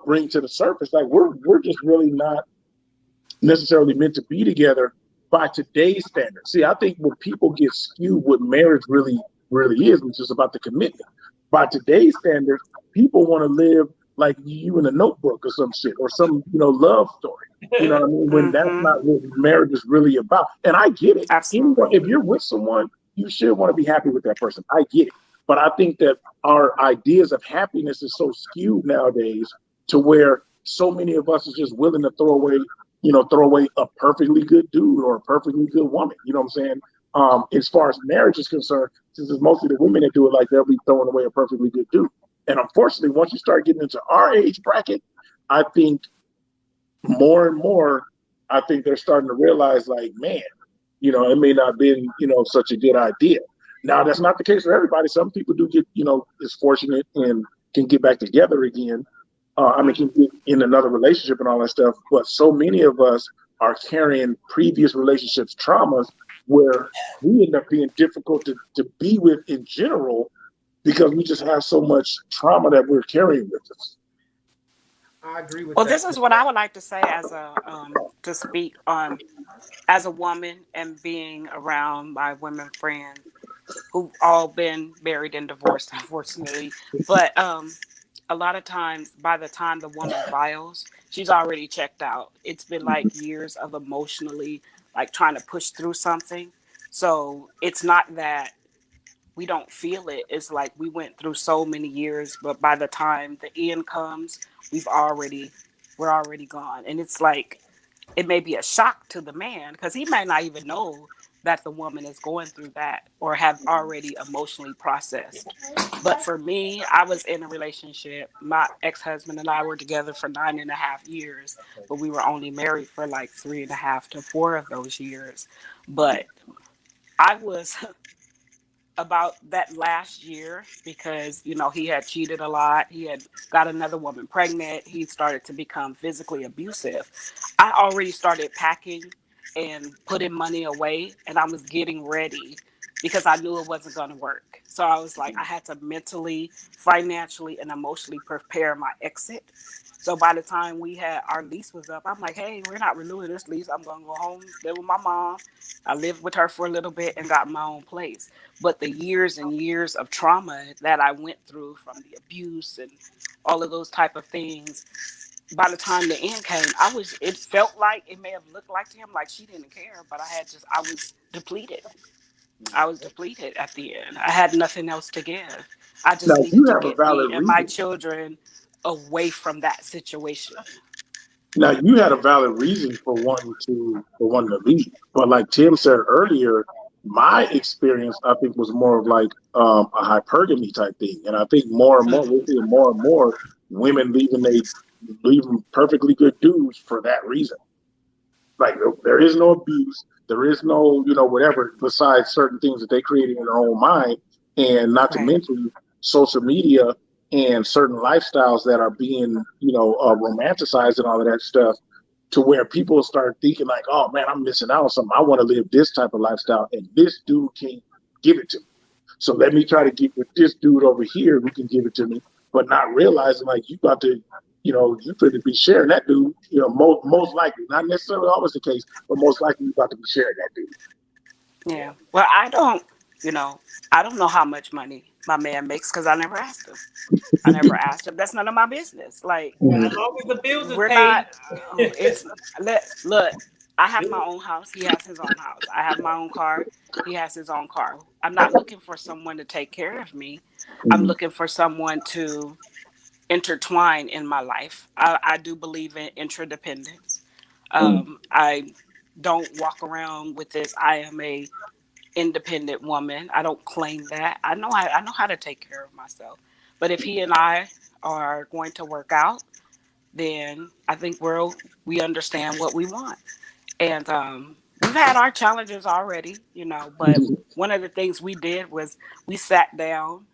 bring to the surface. Like we're just really not necessarily meant to be together by today's standards. See, I think when people get skewed what marriage really is, which is about the commitment. By today's standards, people want to live like you in a notebook or some shit or some, love story. You know what I mean? When that's Mm-hmm. not what marriage is really about. And I get it. Anyone, Absolutely. if you're with someone, you should want to be happy with that person. I get it. But I think that our ideas of happiness is so skewed nowadays to where so many of us is just willing to throw away a perfectly good dude or a perfectly good woman. You know what I'm saying? As far as marriage is concerned, since it's mostly the women that do it, like they'll be throwing away a perfectly good dude. And unfortunately, once you start getting into our age bracket, I think more and more, I think they're starting to realize, like, man, it may not have been, such a good idea. Now, that's not the case for everybody. Some people do get, is fortunate and can get back together again. Can get in another relationship and all that stuff. But so many of us are carrying previous relationships traumas where we end up being difficult to be with in general because we just have so much trauma that we're carrying with us. I agree with Well, that. this is what I would like to say as a to speak on as a woman and being around my women friends who've all been married and divorced, unfortunately. But a lot of times, by the time the woman files, she's already checked out. It's been like years of emotionally like trying to push through something. So it's not that we don't feel it. It's like we went through so many years, but by the time the end comes, we're already gone. And it's like it may be a shock to the man because he might not even know that the woman is going through that or have already emotionally processed. But for me, I was in a relationship. My ex-husband and I were together for 9.5 years, but we were only married for like 3.5 to 4 of those years. But I was about that last year because he had cheated a lot. He had got another woman pregnant. He started to become physically abusive. I already started packing and putting money away, and I was getting ready because I knew it wasn't going to work. So I was like, I had to mentally, financially, and emotionally prepare my exit. So by the time we had our lease was up, I'm like, hey, we're not renewing this lease. I'm going to go home, live with my mom. I lived with her for a little bit and got my own place. But the years and years of trauma that I went through from the abuse and all of those type of things, by the time the end came, it felt like it may have looked like to him like she didn't care, but I was depleted. I was depleted at the end. I had nothing else to give. I just Now, needed you to have a get me valid and my reason. children away from that situation. Now, you had a valid reason for wanting to leave. But like Tim said earlier, my experience, I think, was more of like a hypergamy type thing. And I think more and more, we're Mm-hmm. seeing more and more women leaving perfectly good dudes for that reason. Like there is no abuse, there is no whatever besides certain things that they created in their own mind, and not to Right. mention social media and certain lifestyles that are being romanticized and all of that stuff, to where people start thinking like, oh man, I'm missing out on something. I want to live this type of lifestyle, and this dude can't give it to me. So let me try to Right. get with this dude over here who can give it to me, but not realizing like you got to, you could be sharing that dude. Most likely, not necessarily always the case, but most likely you about to be sharing that dude. Yeah. Well, you know, I don't know how much money my man makes because I never asked him. I never asked him. That's none of my business. Like, As Mhm. long as the bills is we're not, paid. it's, look, I have my own house. He has his own house. I have my own car. He has his own car. I'm not looking for someone to take care of me. I'm Mhm. looking for someone to intertwine in my life. I do believe in interdependence. Mhm. I don't walk around with this. I am a independent woman. I don't claim that. I know how to take care of myself. But if he and I are going to work out, then I think we understand what we want. And we've had our challenges already, but one of the things we did was we sat down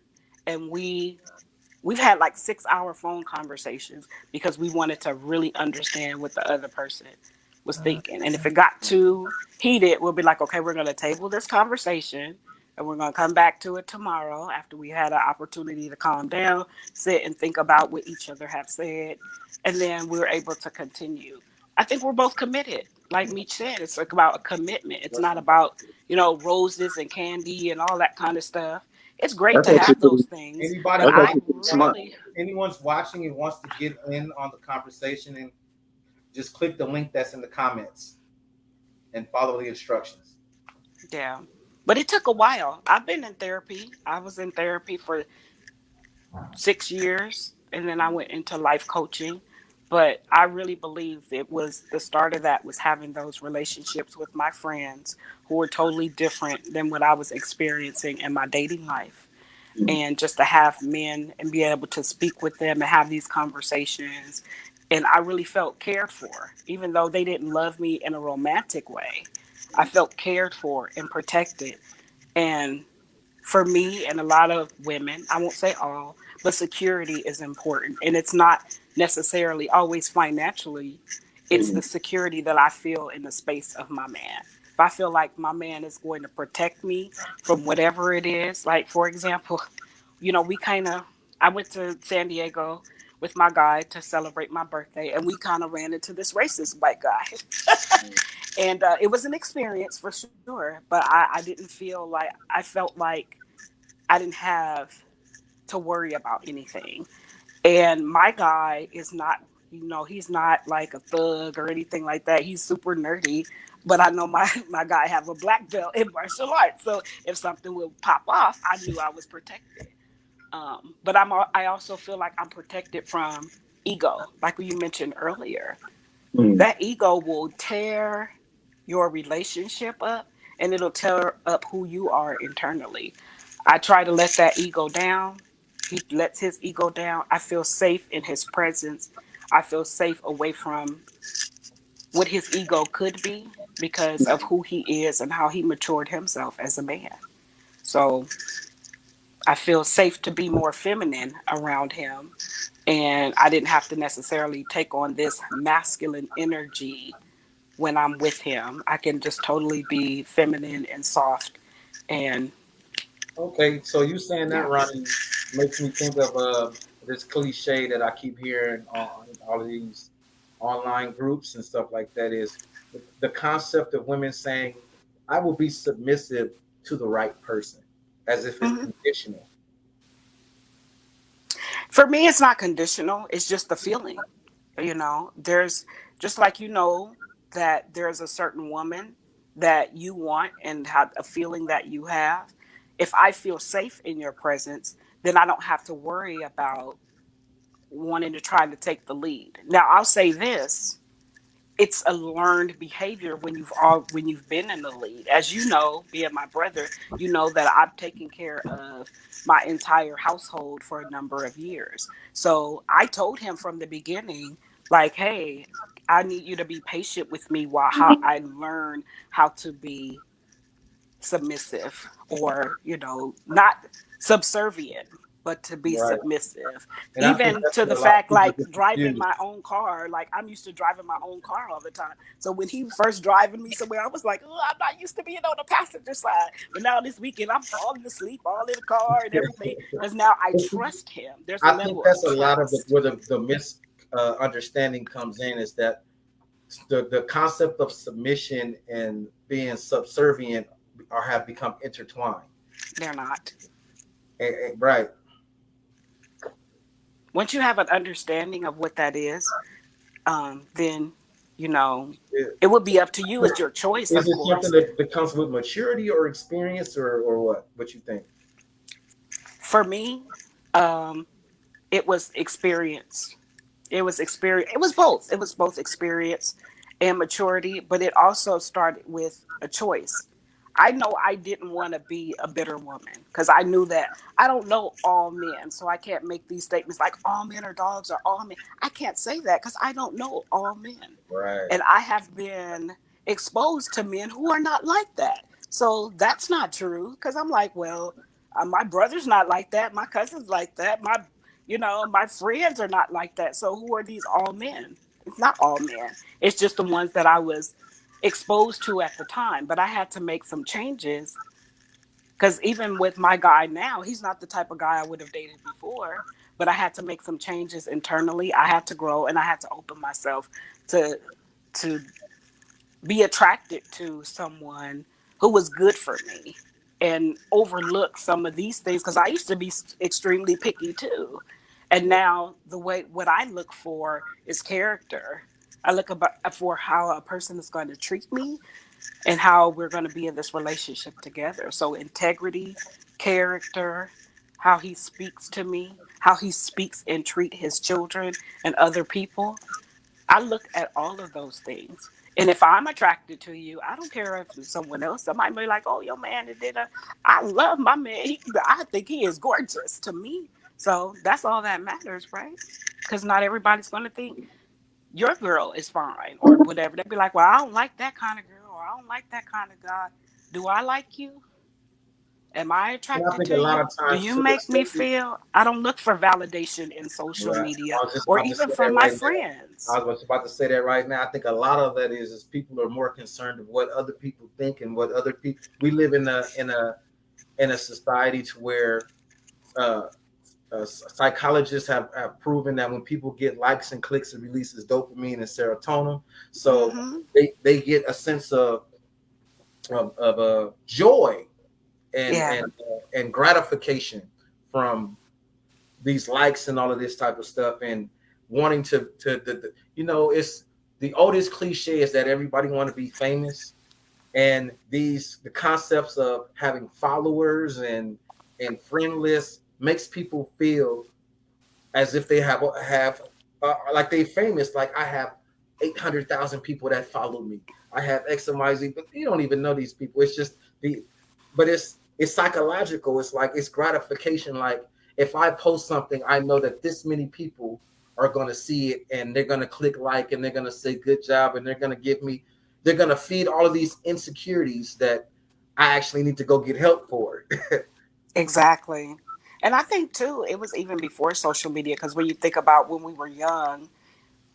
and we've had like 6 hour phone conversations because we wanted to really understand what the other person was thinking. And if it got too heated, we'll be like, okay, we're going to table this conversation. And we're going to come back to it tomorrow after we had an opportunity to calm down, sit and think about what each other have said, and then we're able to continue. I think we're both committed. Like Meech said, it's like about a commitment. It's not about, roses and candy and all that kind of stuff. It's great That's to have actually those pretty. things, Anybody but That's who I actually wants pretty to smart. really, anyone's watching and wants to get in on the conversation, and just click the link that's in the comments and follow the instructions. yeah. But it took a while. I've been in therapy. I was in therapy for 6 years, and then I went into life coaching. But I really believe it was the start of that was having those relationships with my friends who were totally different than what I was experiencing in my dating life. Mm. And just to have men and be able to speak with them and have these conversations. And I really felt cared for, even though they didn't love me in a romantic way. I felt cared for and protected. And for me and a lot of women, I won't say all, but security is important. And it's not necessarily always financially, it's the Amen. security that I feel in the space of my man. If I feel like my man is going to protect me from whatever it is, like for example, we kind of, I went to San Diego with my guy to celebrate my birthday, and we kind of ran into this racist white guy. And it was an experience for sure, but I didn't feel like, I felt like I didn't have to worry about anything. And my guy is not, he's not like a thug or anything like that. He's super nerdy, but I know my my guy have a black belt in martial arts, so if something would pop off, I knew I was protected. But I also feel like I'm protected from ego, like you mentioned earlier. Mm. That ego will tear your relationship up, and it'll tear up who you are internally. I try to let that ego down. He lets his ego down. I feel safe in his presence. I feel safe away from what his ego could be because of who he is and how he matured himself as a man. So I feel safe to be more feminine around him. And I didn't have to necessarily take on this masculine energy when I'm with him. I can just totally be feminine and soft. And Okay, so you saying that, yeah. Ronnie, makes me think of this cliche that I keep hearing on all of these online groups and stuff like that, is the concept of women saying, "I will be submissive to the right person," as if it's Mhm. conditional. For me, it's not conditional. It's just the feeling. There's just like that there's a certain woman that you want and have a feeling that you have. If I feel safe in your presence, then I don't have to worry about wanting to try to take the lead. Now, I'll say this: it's a learned behavior when you've been in the lead. As you know, being my brother, you know that I've taken care of my entire household for a number of years. So I told him from the beginning, like, hey, I need you to be patient with me while how I learn how to be submissive, or not subservient, but to be Right. submissive, And I think even that's to what the a lot of fact people like get driving confused. my own car. Like, I'm used to driving my own car all the time, so when he first driving me somewhere, I was like, oh, I'm not used to being on the passenger side. But now this weekend I'm falling asleep all in the car and everything, because now I trust him. There's a I think level of that's a lot of trust. where the misunderstanding comes in, is that the concept of submission and being subservient are have become intertwined. They're not. Right. Once you have an understanding of what that is, then you know it would be up to you. It's your choice, Is of it something course. that comes with maturity or experience, or what? What you think? For me, um, it was experience. It was experience. It was both. It was both experience and maturity, but it also started with a choice. I know I didn't want to be a bitter woman because I knew that I don't know all men, so I can't make these statements like all men are dogs or all men. I can't say that because I don't know all men, Right. and I have been exposed to men who are not like that. So that's not true because I'm like, well, my brother's not like that. My cousin's like that. My friends are not like that. So who are these all men? It's not all men. It's just the ones that I was exposed to at the time. But I had to make some changes Because even with my guy now, he's not the type of guy I would have dated before. But I had to make some changes internally. I had to grow, and I had to open myself to to be attracted to someone who was good for me and overlook some of these things, because I used to be extremely picky too. And now the way what I look for is character. I look about for how a person is going to treat me and how we're going to be in this relationship together. So integrity, character, how he speaks to me, how he speaks and treat his children and other people. I look at all of those things. And if I'm attracted to you, I don't care if it's someone else. I might be like, oh, your man did a. I love my man. I think he is gorgeous to me. So that's all that matters, right? Because not everybody's going to think your girl is fine or whatever. They'll be like, well, I don't like that kind of girl, or I don't like that kind of guy. Do I like you? Am I And I attracted think a to lot of you? Do times you too, make me especially feel? I don't look for validation in social right. media or I was just even say from that my right now. friends. I was about to say that right now. I think a lot of that is people are more concerned of what other people think and what other people. We live in a society to where uh, psychologists have proven that when people get likes and clicks, it releases dopamine and serotonin. So Mm-hmm. they get a sense of joy Yeah, and gratification from these likes and all of this type of stuff and wanting it's the oldest cliche is that everybody want to be famous, and the concepts of having followers and friend lists makes people feel as if they have like they famous. Like I have 800,000 people that follow me. I have X and Y Z, but you don't even know these people. It's just but it's psychological. It's like it's gratification. Like if I post something, I know that this many people are going to see it and they're going to click like and they're going to say good job and they're going to feed all of these insecurities that I actually need to go get help for. exactly. And I think too, it was even before social media, because when you think about when we were young,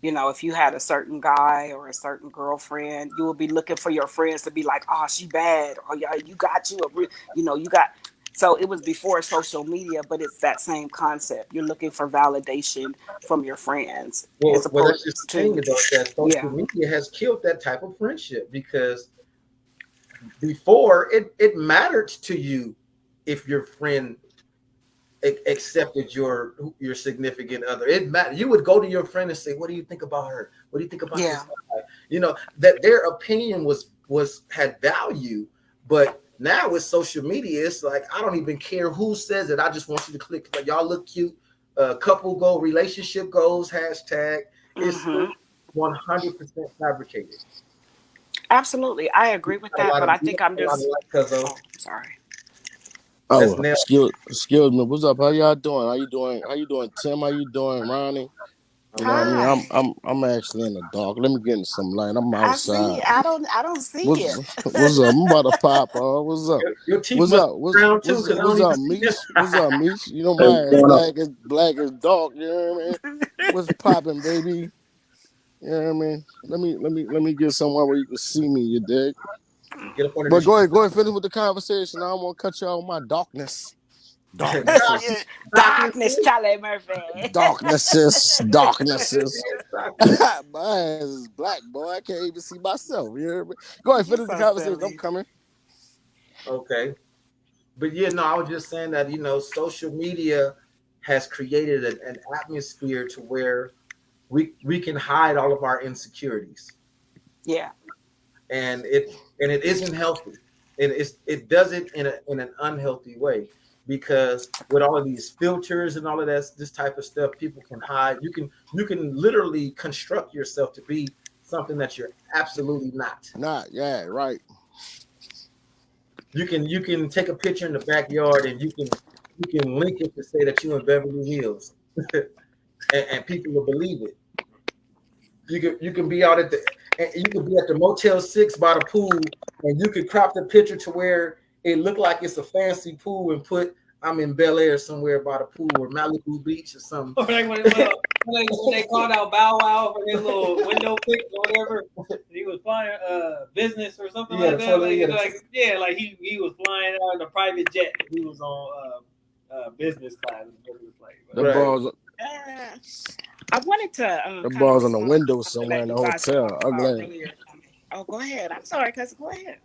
if you had a certain guy or a certain girlfriend, you would be looking for your friends to be like, "Oh, she bad," or "Yeah, you got you a, you got." So it was before social media, but it's that same concept. You're looking for validation from your friends, as Well, that's opposed just the thing to, though, that social yeah, media has killed that type of friendship because before it mattered to you if your friend accepted your significant other. It mattered. You would go to your friend and say, "What do you think about her? What do you think about this yeah, guy?" That their opinion was had value, but now with social media, it's like I don't even care who says it. I just want you to click. Like y'all look cute. Couple goal, relationship goals. Hashtag. It's hmm 100% fabricated. absolutely, I agree with A that. lot But of I think I'm a lot of just, like because of oh, sorry, that's Oh, now. excuse me. What's up? How y'all doing? How you doing? How you doing, Tim? How you doing, Ronnie? You I'm know what I all mean? right. hi. I'm actually in the dark. Let me get in some light. I'm I see. outside. I don't see What's it. what's up? I'm about to pop. What's up? Your teeth What's must up? be brown too, because I don't What's even up, see them. Meech? What's up, Meech? You know Hey, my what's ass going on? black as dark. You know what I mean? What's popping, baby? You know what I mean? Let me get somewhere where you can see me. You dig? Get up under But this tree. go ahead, finish with the conversation. I don't want to cut you out with my darkness. Darkness, Darknesses. darkness, Darkness, Charlie Murphy. Darknesses. darkness. My ass is black, boy. I can't even see myself. You hear me? Go ahead, You're finish the so conversation. I'm silly. coming. Okay, but yeah, no, I was just saying that social media has created an atmosphere to where we can hide all of our insecurities, Yeah. and it isn't healthy. It does it in an unhealthy way because with all of these filters and all of that this type of stuff, people can hide. You can literally construct yourself to be something that you're absolutely not. Not, yeah, right. You can take a picture in the backyard and you can link it to say that you're in Beverly Hills, and people will believe it. You can be out at the and you can be at the Motel 6 by the pool, and you could crop the picture to where it looked like it's a fancy pool and put I'm in Bel Air somewhere by the pool or Malibu Beach or something. Or like when they called out Bow Wow for his little window pick or whatever. He was flying business or something Yeah, like that. Like, yeah, like he was flying out in a private jet. He was on business class. The right. balls, Uh, I wanted to the kind of balls on the respond to window something somewhere that in the you guys hotel. talked about Ugly. earlier. Oh, go ahead. I'm sorry, cousin. Go ahead.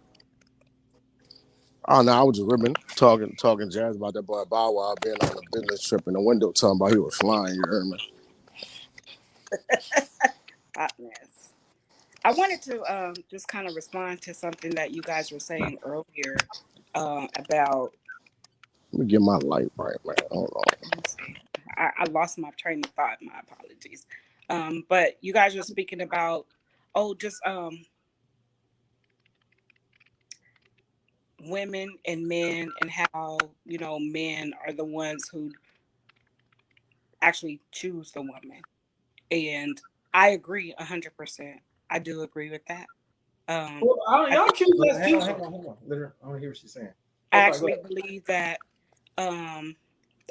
Oh no, I was just ribbing, talking jazz about that boy Bow Wow being on a business trip in the window, talking about he was flying. You heard me? Hot mess. I wanted to just kind of respond to something that you guys were saying earlier about. Let me get my light right, man. Hold on. Let me see. I lost my train of thought. My apologies. But you guys were speaking about, oh, just women and men, and how men are the ones who actually choose the woman. And I agree 100%. I do agree with that. Well, I y'all think choose Hang us hang too. on, hang on, hang on. Let her. I want to hear what she's saying. I Oh, sorry. Go actually ahead. believe that um,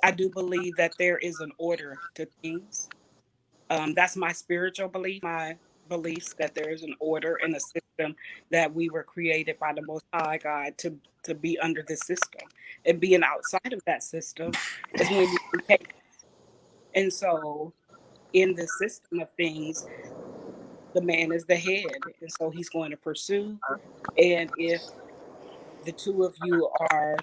I do believe that there is an order to things. That's my spiritual belief, my beliefs that there is an order and a system, that we were created by the Most High God to be under this system. And being outside of that system is when you see chaos. And so, in the system of things, the man is the head, and so he's going to pursue. And if the two of you are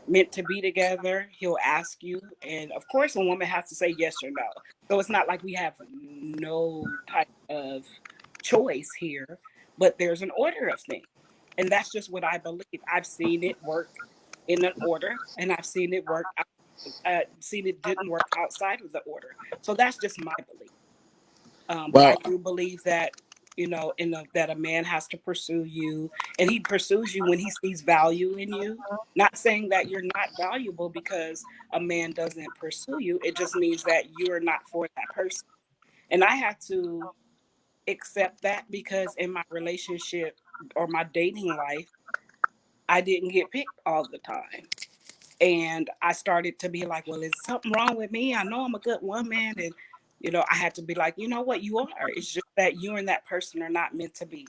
meant to be together, he'll ask you. And of course, a woman has to say yes or no. So it's not like we have no type of choice here, but there's an order of things. And that's just what I believe. I've seen it work in an order, and I've seen it work. Seen it didn't work outside of the order. So that's just my belief. But I Well, do believe that that a man has to pursue you, and he pursues you when he sees value in you. Not saying that you're not valuable because a man doesn't pursue you. It just means that you're not for that person. And I had to accept that because in my relationship or my dating life, I didn't get picked all the time. And I started to be like, well, is something wrong with me? I know I'm a good woman. And, I had to be like, you know what, you are. It's just that you and that person are not meant to be.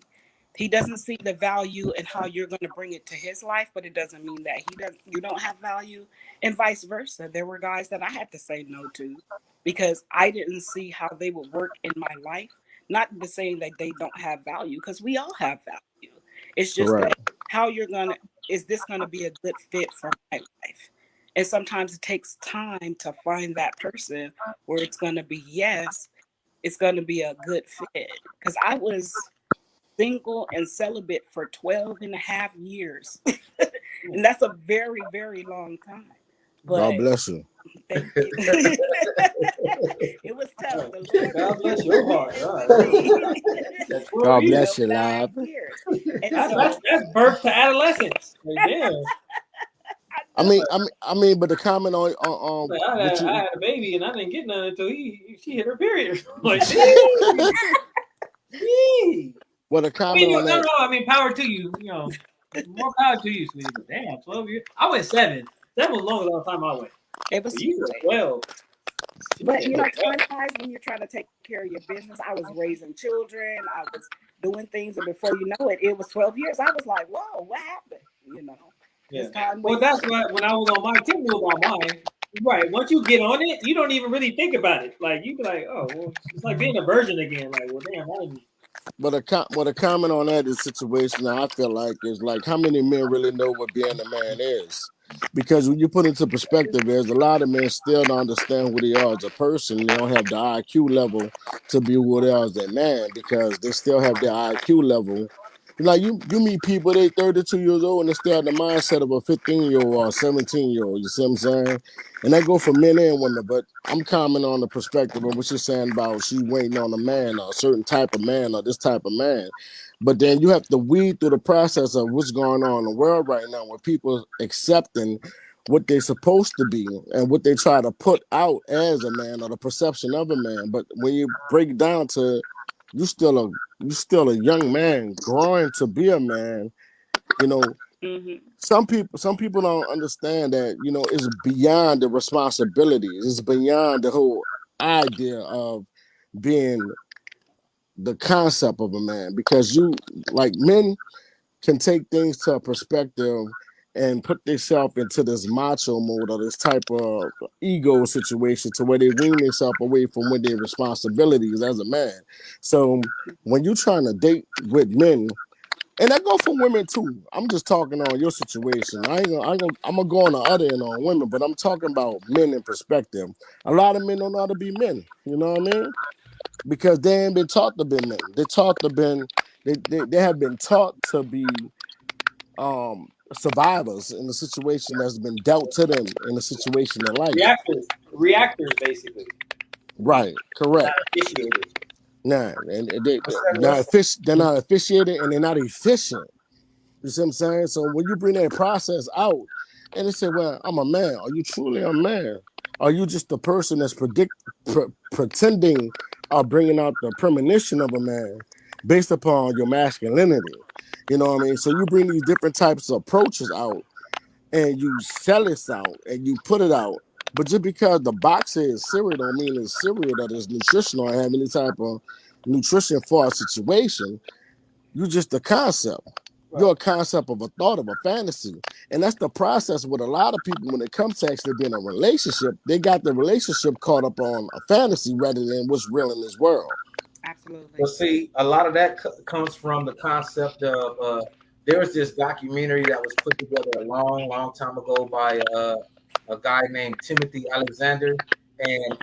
He doesn't see the value in how you're going to bring it to his life, but it doesn't mean that you don't have value, and vice versa. There were guys that I had to say no to because I didn't see how they would work in my life. Not to say that they don't have value, because we all have value. It's just correct. that how you're going to, is this going to be a good fit for my life? And sometimes it takes time to find that person where it's going to be, yes, it's going to be a good fit. Because I was single and celibate for 12 and a half years. And that's a very, very long time. God But bless you. thank you. It was tough. The Lord God was bless dealing your with heart. it All with me. right. That's 12 God years. 12 bless you, and a half live. years. And That's so that's birth to adolescence. Like, damn. I I know. mean, but the comment on Like, what I you had a baby and I didn't get none until she hit her period. Like, dang. Gee. well, the I mean, comment no, on no, that. no. I mean, power to you. More power to you, sweetie. But damn, 12 years. I went 7. 7 was longer than the time I went. It But was you were 12. She But said, time wise, when you're trying to take care of your business, I was raising children, I was doing things, and before you know it, it was 12 years. I was like, whoa, what happened? yeah. Because time Well, waits. that's why when I was on mine, Tim knew about mine. Right. Once you get on it, you don't even really think about it. Like, you be like, oh, well, it's like being a virgin again. Like, well, damn, I didn't. But a comment on that is situation that I feel like is like how many men really know what being a man is? Because when you put into perspective, there's a lot of men still don't understand who they are as a person. They don't have the IQ level to be who they are as a man because they still have their IQ level. Like you meet people, they 32 years old and they still have the mindset of a 15-year-old or a 17-year-old. You see what I'm saying? And that go for men and women. But I'm commenting on the perspective of what she's saying about she waiting on a man or a certain type of man or this type of man. But then you have to weed through the process of what's going on in the world right now where people accepting what they're supposed to be and what they try to put out as a man or the perception of a man. But when you break it down to you still a young man growing to be a man, you know, Mm-hmm. some people don't understand that it's beyond the responsibilities. It's beyond the whole idea of being the concept of a man, because you like men can take things to a perspective and put themselves into this macho mode or this type of ego situation to where they wean themselves away from with their responsibilities as a man. So when you're trying to date with men, and that go for women too. I'm just talking on your situation. I'm gonna go on the other end on women, but I'm talking about men in perspective. A lot of men don't know how to be men. You know what I mean? Because they ain't been taught to be men. They have been taught to be survivors in the situation that's been dealt to them in a situation in life. Reactors, basically, Right, not correct. initiators. Nah, and Let's they're not officiated and they're not efficient. You see what I'm saying? So when you bring that process out and they say, well, I'm a man. Are you truly a man? Are you just the person that's pretending or bringing out the premonition of a man based upon your masculinity? You know what I mean? So you bring these different types of approaches out and you sell this out and you put it out. But just because the box is cereal don't mean it's cereal that is nutritional or have any type of nutrition for a situation. You just a concept. You're Right. a concept of a thought of a fantasy. And that's the process with a lot of people when it comes to actually being in a relationship. They got the relationship caught up on a fantasy rather than what's real in this world. Absolutely. Well, see, a lot of that comes from the concept of there was this documentary that was put together a long, long time ago by a guy named Timothy Alexander, and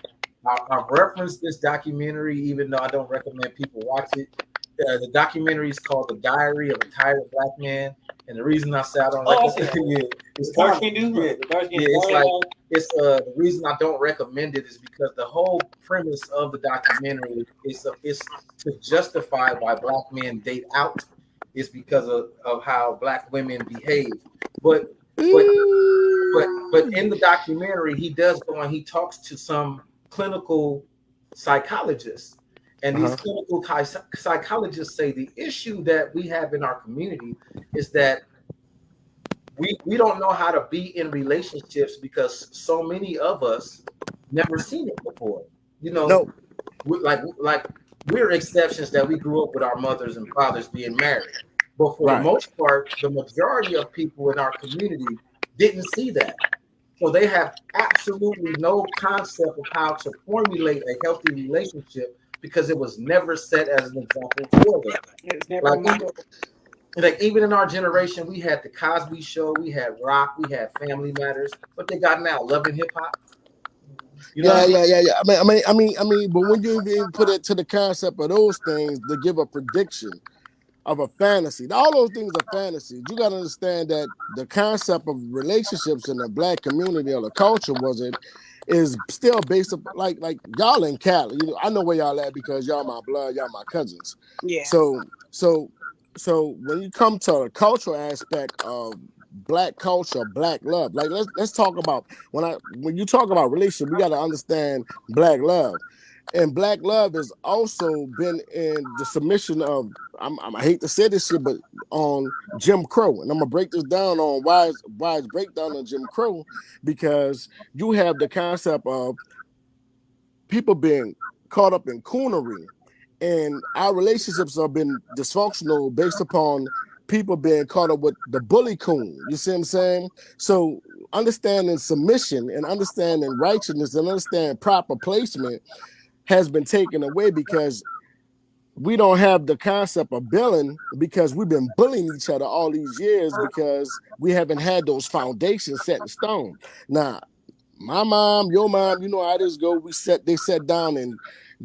I referenced this documentary, even though I don't recommend people watch it. The documentary is called "The Diary of a Tired Black Man," and the reason I say I don't Oh, I recommend see that. it, it's The dark kind of skin dude. yeah, The dark skin. yeah, it's like it's the reason I don't recommend it is because the whole premise of the documentary is to justify why black men date out is because of how black women behave. But but but in the documentary, he does go and he talks to some clinical psychologists. And these Uh-huh. clinical psychologists say the issue that we have in our community is that we don't know how to be in relationships because so many of us never seen it before. You know, No, like we're exceptions that we grew up with our mothers and fathers being married. But for the right. most part, the majority of people in our community didn't see that. So they have absolutely no concept of how to formulate a healthy relationship because it was never set as an example for them. It's never Like my. even in our generation, we had the Cosby Show, we had rock, we had Family Matters. What they got now, Love and Hip Hop. You know what Yeah, I mean? yeah, yeah, yeah. But when you even put it to the concept of those things to give a prediction of a fantasy. All those things are fantasies. You got to understand that the concept of relationships in the black community or the culture was it is still based up like y'all in Cali. You know, I know where y'all at because y'all my blood, y'all my cousins. Yeah. So so so when you come to the cultural aspect of black culture, black love, like let's talk about when you talk about relationship, we got to understand black love. And black love has also been in the submission of I hate to say this shit, but on Jim Crow, and I'm gonna break this down on why it's breakdown on Jim Crow, because you have the concept of people being caught up in coonery, and our relationships have been dysfunctional based upon people being caught up with the bully coon. You see what I'm saying? So understanding submission and understanding righteousness and understanding proper placement has been taken away because we don't have the concept of billing because we've been bullying each other all these years because we haven't had those foundations set in stone. Now, my mom, your mom, you know how this go. They sat down and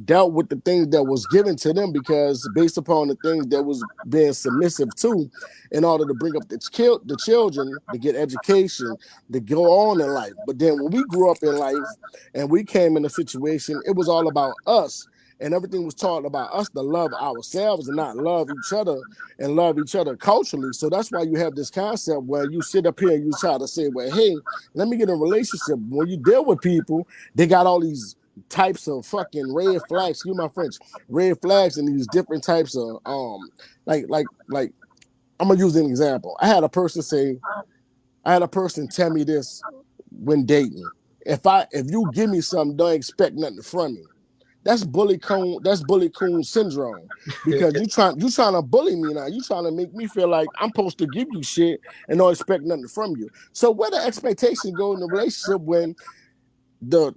dealt with the things that was given to them because based upon the things that was being submissive to in order to bring up the children to get education to go on in life. But then when we grew up in life and we came in a situation, it was all about us. And everything was taught about us to love ourselves and not love each other and love each other culturally. So that's why you have this concept where you sit up here and you try to say, well, hey, let me get in a relationship. When you deal with people, they got all these types of fucking red flags. Excuse my French, red flags, and these different types of like. I'm gonna use an example. I had a person tell me this when dating. If you give me something, don't expect nothing from me. That's bully coon syndrome. Because you trying to bully me now. You trying to make me feel like I'm supposed to give you shit and don't expect nothing from you. So where the expectations go in the relationship when the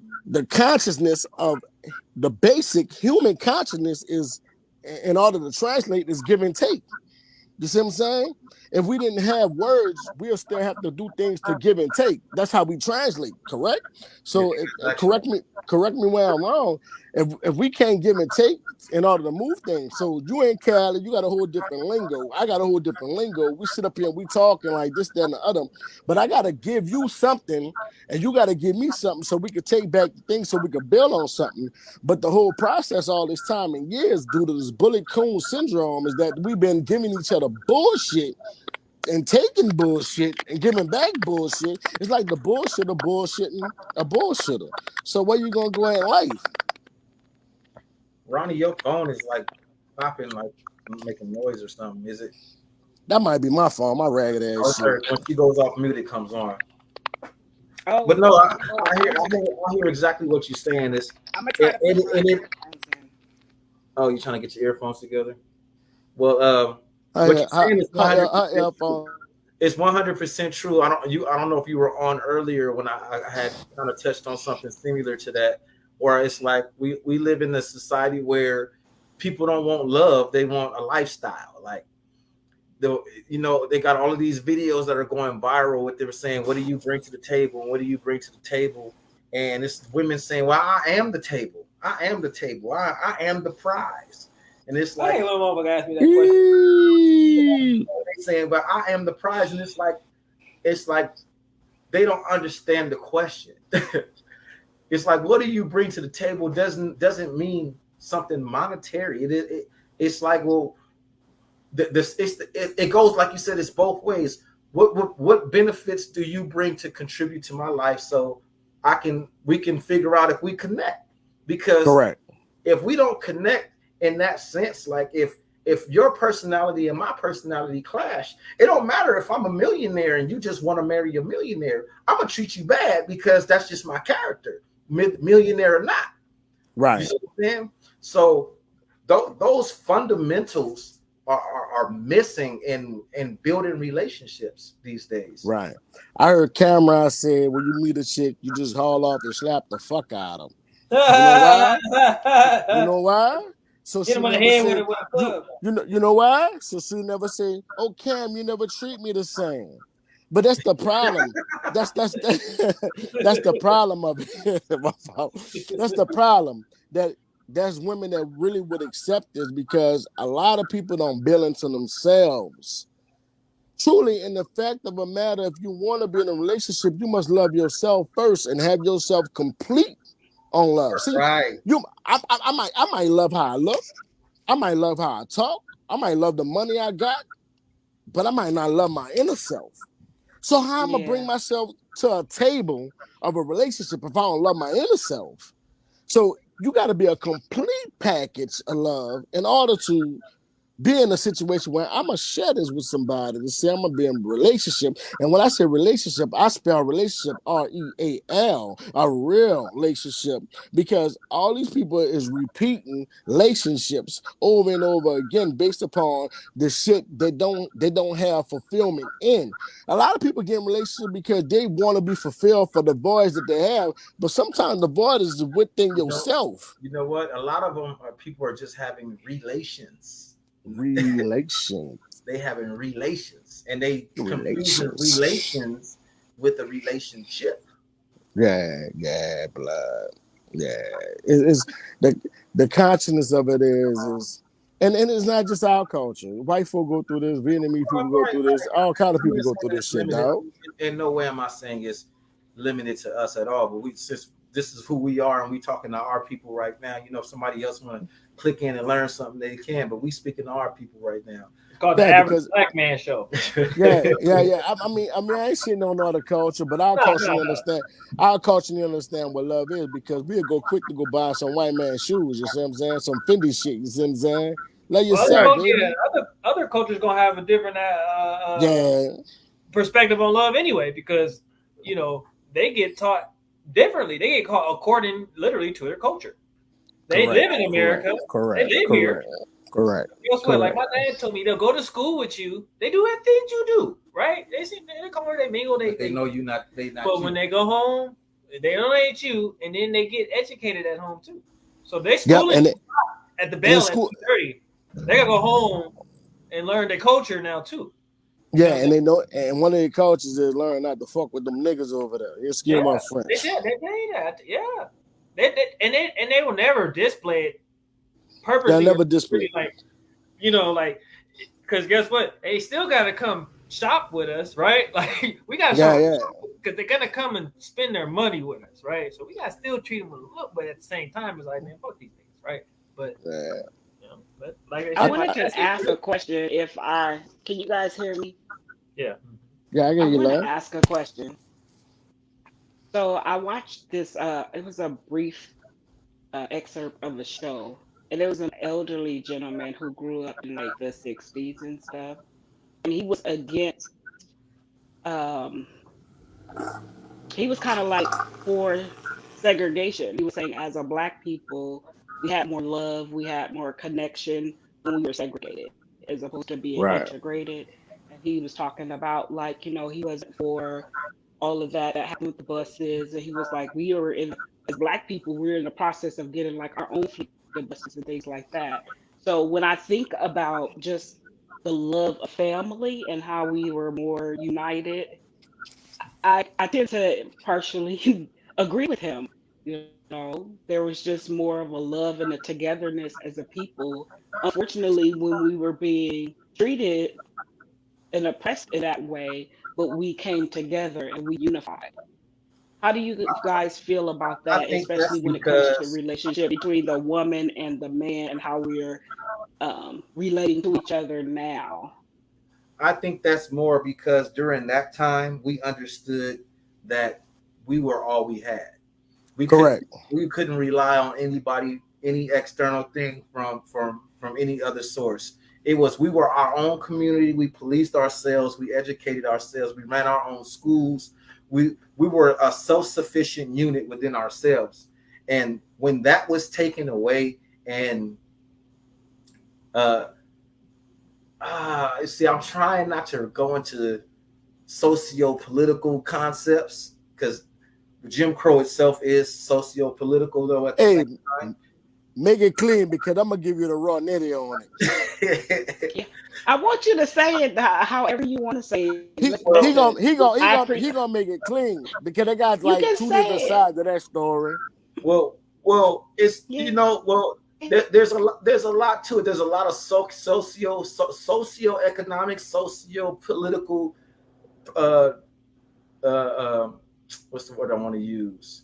consciousness of the basic human consciousness is, in order to translate, is give and take. You see what I'm saying? If we didn't have words, we'll still have to do things to give and take. That's how we translate, correct? Yeah, So transactional. correct me where I'm wrong. If we can't give and take in order to move things, so you in Cali, you got a whole different lingo. I got a whole different lingo. We sit up here and we talking like this, that, and the other. But I gotta give you something, and you gotta give me something so we could take back the things so we could build on something. But the whole process, all this time and years, due to this bullet coon syndrome, is that we've been giving each other bullshit and taking bullshit and giving back bullshit. It's like the bullshitter bullshitting a bullshitter. So where you gonna go in life? Ronnie, your phone is like popping, like making noise or something. Is it? That might be my fault, my ragged ass Oh, shit. sir. When she goes off mute, it comes on. Oh, But no, oh, I hear exactly what you're saying. Is I'm gonna try and, to put my and it. earphones in. Oh, you're trying to get your earphones together. Well, what Hi, you're saying is 100% true. phone. It's 100% true. I don't know if you were on earlier when I had kind of touched on something similar to that, or it's like we live in a society where people don't want love; they want a lifestyle. Like they got all of these videos that are going viral. What they were saying, what do you bring to the table, and what do you bring to the table? And it's women saying, "Well, I am the table. I am the table. I am the prize." And it's I like ain't little motherfucker asked me that question. they saying, "But I am the prize," and it's like they don't understand the question. It's like, what do you bring to the table doesn't mean something monetary. It's like, well, it goes like you said. It's both ways. What benefits do you bring to contribute to my life so we can figure out if we connect? Because Correct. if we don't connect in that sense, like if your personality and my personality clash, it don't matter if I'm a millionaire and you just want to marry a millionaire. I'm gonna treat you bad because that's just my character, millionaire or not. You Right. see what I'm saying? So those fundamentals are missing in building relationships these days. Right. I heard Cameron say when you meet a chick, you just haul off and slap the fuck out of them. You know why? You know why? So Hit she him on the never head with say a club. you know why? So she never say, "Oh Cam, you never treat me the same." But that's the problem. That's the problem of it. My fault. That's the problem. That there's women that really would accept this because a lot of people don't build into themselves. Truly, in the fact of a matter, if you want to be in a relationship, you must love yourself first and have yourself complete on love. See, Right. I might love how I look. I might love how I talk. I might love the money I got, but I might not love my inner self. So how am I gonna bring Yeah. myself to a table of a relationship if I don't love my inner self? So you got to be a complete package of love in order to be in a situation where I'm gonna share this with somebody to say I'm gonna be in a relationship. And when I say relationship, I spell relationship REAL, a real relationship, because all these people is repeating relationships over and over again based upon the shit they don't have fulfillment in. A lot of people get in relationships because they want to be fulfilled for the voids that they have, but sometimes the void is within You know, yourself. you know what? A lot of them are people are just having relations. Relation. They having relations, and they confusing Relations. relations with a relationship. Yeah, blood. Yeah, it's the consciousness of it and it's not just our culture. White folk go through this, Vietnamese people go Right, through this, right. all kind of I'm people not go saying through this it's shit, limited. dog. In no way am I saying it's limited to us at all. But we since this is who we are, and we talking to our people right now. If somebody else want to click in and learn something, they can. But we speaking to our people right now. It's called the Yeah, average because black man show. yeah. I ain't shitting on other culture, but our No, culture no, no. understand. Our culture understand what love is because we'll go quick to go buy some white man shoes. You see what I'm saying? Some Fendi shit. You see what I'm saying? Love Well, yourself, yeah, baby. other cultures gonna have a different Yeah, perspective on love anyway, because they get taught differently. They get caught according literally to their culture. They Correct. live in America. They Correct. live here. Correct. Correct. Guess what? Like Correct. my dad told me, they'll go to school with you. They do everything you do, right? They come over, they mingle, But they know you not. They not. But you. when they go home, they don't ain't you, and then they get educated at home too. So they Yep. schooling at the And in bell at school, 2:30. They gotta go home and learn their culture now too. You know yeah, what I'm and saying? they know, and one of the coaches is learn not to fuck with them niggas over there. Excuse Yeah, my they French. did. They say that. Yeah, they will never display it They'll purposely or never display. like like because guess what? They still gotta come shop with us, right? Like we gotta show Yeah, them yeah. because they're gonna come and spend their money with us, right? So we gotta still treat them with a look, but at the same time, it's like, man, fuck these things, right? But Yeah. but like I I said, wanted that's to ask a question. If I can, you guys hear me? yeah. Yeah, I I get you, want to love. ask a question. So I watched this. It was a brief excerpt of a show, and there was an elderly gentleman who grew up in like the '60s and stuff, and he was against. Um, he was kind of like for segregation. He was saying, as a black people, we had more love, we had more connection when we were segregated, as opposed to being Right. integrated. And he was talking about like, he wasn't for all of that happened with the buses. And he was like, we were in as black people, we're in the process of getting like our own fleet of buses and things like that. So when I think about just the love of family and how we were more united, I tend to partially agree with him. There was just more of a love and a togetherness as a people. Unfortunately, when we were being treated and oppressed in that way, but we came together and we unified. How do you guys feel about I that, think that's especially when it comes to the because relationship between the woman and the man and how we're relating to each other now? I think that's more because during that time we understood that we were all we had. We couldn't Correct. we couldn't rely on anybody, any external thing from any other source. It was we were our own community. We policed ourselves. We educated ourselves. We ran our own schools. We were a self sufficient unit within ourselves. And when that was taken away, and uh, see, I'm trying not to go into socio-political concepts because Jim Crow itself is socio-political, though. At the Hey, same time, make it clean because I'm gonna give you the raw nitty on it. Yeah, I want you to say it however you want to say it. He well, he gonna he gonna he I gonna pre- he gonna make it clean because they got you like can two different say it. sides of that story. well, it's Yeah. there's a lot to it. There's a lot of socio-economic, socio-political uh, what's the word I want to use?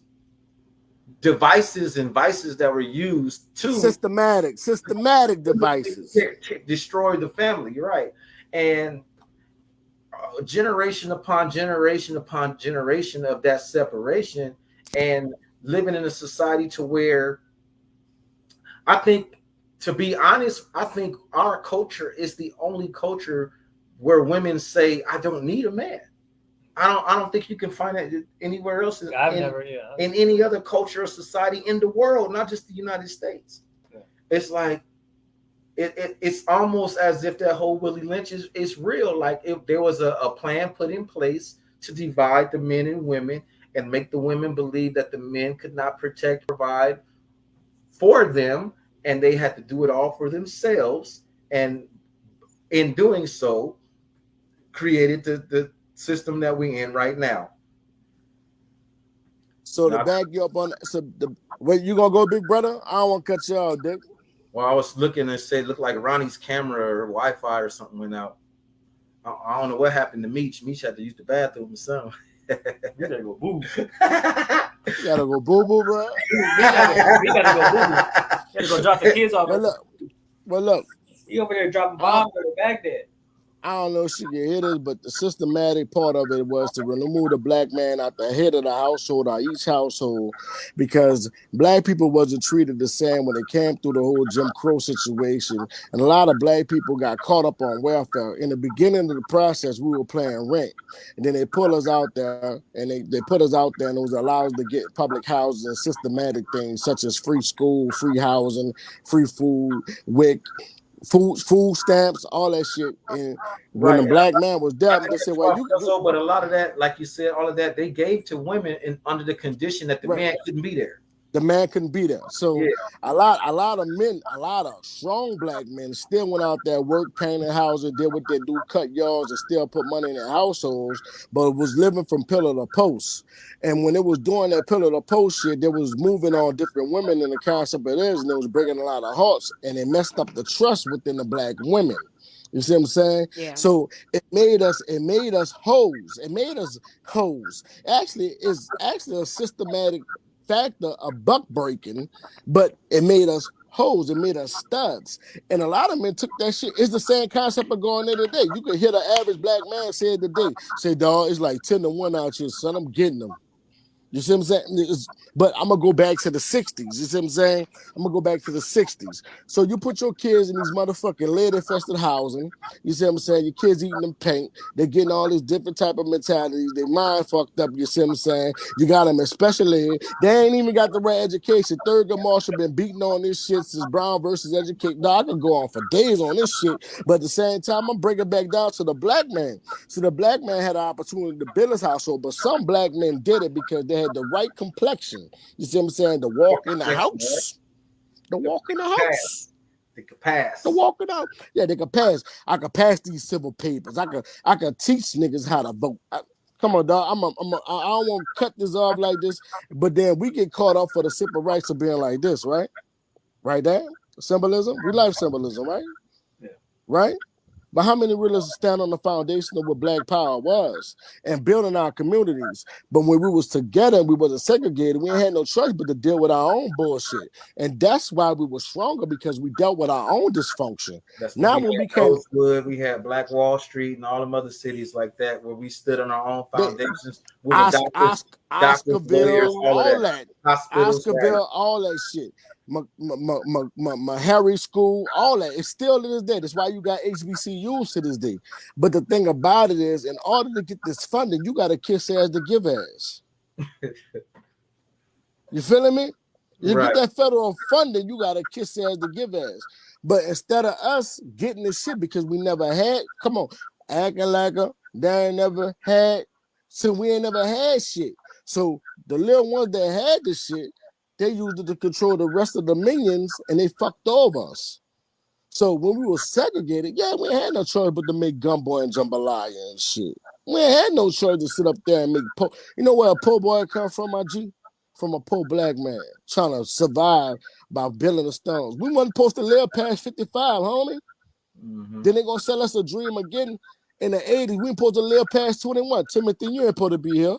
Devices and vices that were used to Systematic devices. destroy the family. You're right, and generation upon generation upon generation of that separation, and living in a society to where I think, to be honest, I think our culture is the only culture where women say, "I don't need a man." I don't think you can find that anywhere else I've never, yeah. in any other culture or society in the world, not just the United States. Yeah. It's like it's almost as if that whole Willie Lynch is real. Like if there was a plan put in place to divide the men and women and make the women believe that the men could not protect, provide for them, and they had to do it all for themselves. And in doing so, created the system that we're in right now. So to Now, back you up on where you gonna go, big brother? I don't want to cut you off, Dick. well, I was looking and said, looked like Ronnie's camera or Wi-Fi or something went out. I don't know what happened to Meech. Meech had to use the bathroom or something. We gotta go boo. You gotta go boo boo, bro. We gotta go boo. We gotta go drop the kids off. Well, look. He over there dropping bombs in the Baghdad. I don't know if she can hear this, but the systematic part of it was to remove the black man out the head of the household or each household, because black people wasn't treated the same when it came through the whole Jim Crow situation. And a lot of black people got caught up on welfare. In the beginning of the process, we were paying rent. And then they pull us out there and they put us out there, and it was allowed us to get public housing and systematic things such as free school, free housing, free food, WIC, food stamps, all that shit. And when the Right. black man was I there, think they said, that's "Well, why I you, feel you so, but a lot of that, like you said, all of that they gave to women and under the condition that the right." man couldn't be there. The man couldn't be there. Yeah. So a lot of men, a lot of strong black men still went out there, worked, painted houses, did what they do, cut yards, and still put money in their households, but was living from pillar to post. And when it was doing that pillar to post shit, they was moving on different women in the concept of this, and it was breaking a lot of hearts, and it messed up the trust within the black women. You see what I'm saying? Yeah. So it made us hoes. It made us hoes. Actually, it's actually a systematic factor of buck breaking, but it made us hoes. It made us studs. And a lot of men took that shit. It's the same concept of going there today. You could hear the average black man say it today. Say, dog, it's like 10-1 out here, son. I'm getting them. You see what I'm saying? But I'm gonna go back to the 60s. You see what I'm saying? I'm gonna go back to the 60s. So you put your kids in these motherfucking lead infested housing. You see what I'm saying? Your kids eating them paint. They're getting all these different type of mentalities. They mind fucked up. You see what I'm saying? You got them especially. They ain't even got the right education. Thurgood Marshall been beating on this shit since Brown versus Educate. Dog, I could go on for days on this shit. But at the same time, I'm bringing back down to the black man. So the black man had an opportunity to build his household, but some black men did it because they had the right complexion. You see what I'm saying? To walk in the Right. house. To The walk in the pass. house. The To pass. walk it out. Yeah, they could pass. I could pass these civil papers. I could teach niggas how to vote. Come on, dog. I don't want to cut this off like this, but then we get caught up for the simple rights of being like this, right? Right there. Symbolism. We like symbolism, right? Yeah. Right? But how many really stand on the foundation of what Black Power was and building our communities? But when we was together and we wasn't segregated, we ain't had no choice but to deal with our own bullshit. And that's why we were stronger, because we dealt with our own dysfunction. That's when Now we when we had came, Rosewood, we had Black Wall Street, and all them other cities like that, where we stood on our own they foundations. We were doctors, lawyers, Oscarville, all of all that. that, Hospitals, right? Oscarville, all that shit. My Harry School, all that. It's still to this day. That's why you got HBCUs to this day. But the thing about it is, in order to get this funding, you got to kiss ass to give ass. You feeling me? You Right. get that federal funding, you got to kiss ass to give ass. But instead of us getting this shit because we never had, come on, acting like they ain't never had, so we ain't never had shit. So the little ones that had this shit, they used it to control the rest of the minions, and they fucked over us. So when we were segregated, yeah, we ain't had no choice but to make gumbo and jambalaya and shit. We ain't had no choice to sit up there and make You know where a poor boy come from, my G? From a poor black man trying to survive by building the stones. We wasn't supposed to live past 55, homie. Mm-hmm. Then they gonna sell us a dream again in the 80s. We ain't supposed to live past 21. Timothy, you ain't supposed to be here.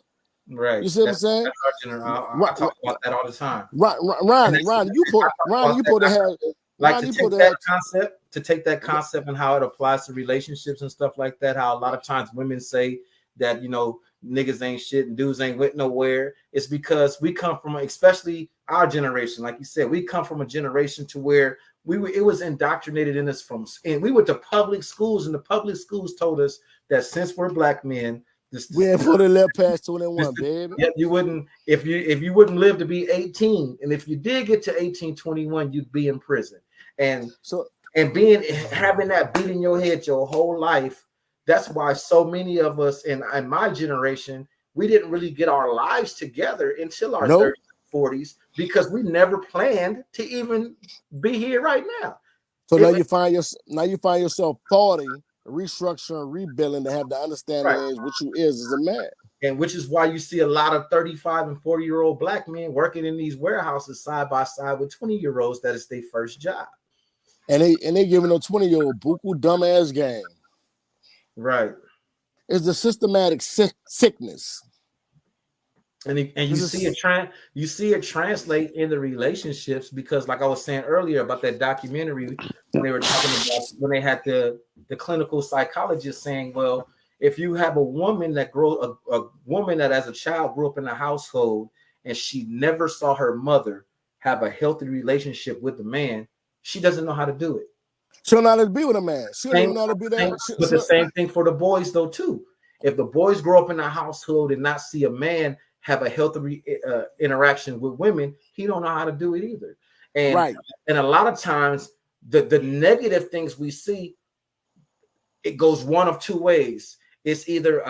Right. You see what I'm That's saying? our general. I Right, talk about that all the time. right, And Ronnie, you I put talk about that. to have Like Ronnie, to you put take to that have concept and how it applies to relationships and stuff like that. How a lot of times women say that niggas ain't shit and dudes ain't went nowhere. It's because we come from, especially our generation, like you said, we come from a generation to where it was indoctrinated in us and we went to public schools, and the public schools told us that since we're black men, we ain't put to live past 21, baby. yeah, you wouldn't if you wouldn't live to be 18, and if you did get to 18, 21, you'd be in prison. And So having that beat in your head your whole life. That's why so many of us in my generation, we didn't really get our lives together until our nope. 30s, 40s, because we never planned to even be here right now. So It, now you find yourself 40, restructuring, rebuilding to have the understanding right. is what you is as a man. And which is why you see a lot of 35 and 40-year-old black men working in these warehouses side by side with 20-year-olds that is their first job. And they giving a 20-year-old buku dumbass game. Right. It's the systematic sickness. And you see it translate in the relationships, because like I was saying earlier about that documentary, when they were talking about when they had the the clinical psychologist saying, well, if you have a woman that a woman that as a child grew up in a household and she never saw her mother have a healthy relationship with the man, she doesn't know how to do it. She don't know how to be with a man. She don't Same, even know how to be same, there. but the same thing for the boys though too. If the boys grow up in a household and not see a man have a healthy interaction with women, he don't know how to do it either. And right. and a lot of times the negative things we see, it goes one of two ways. It's either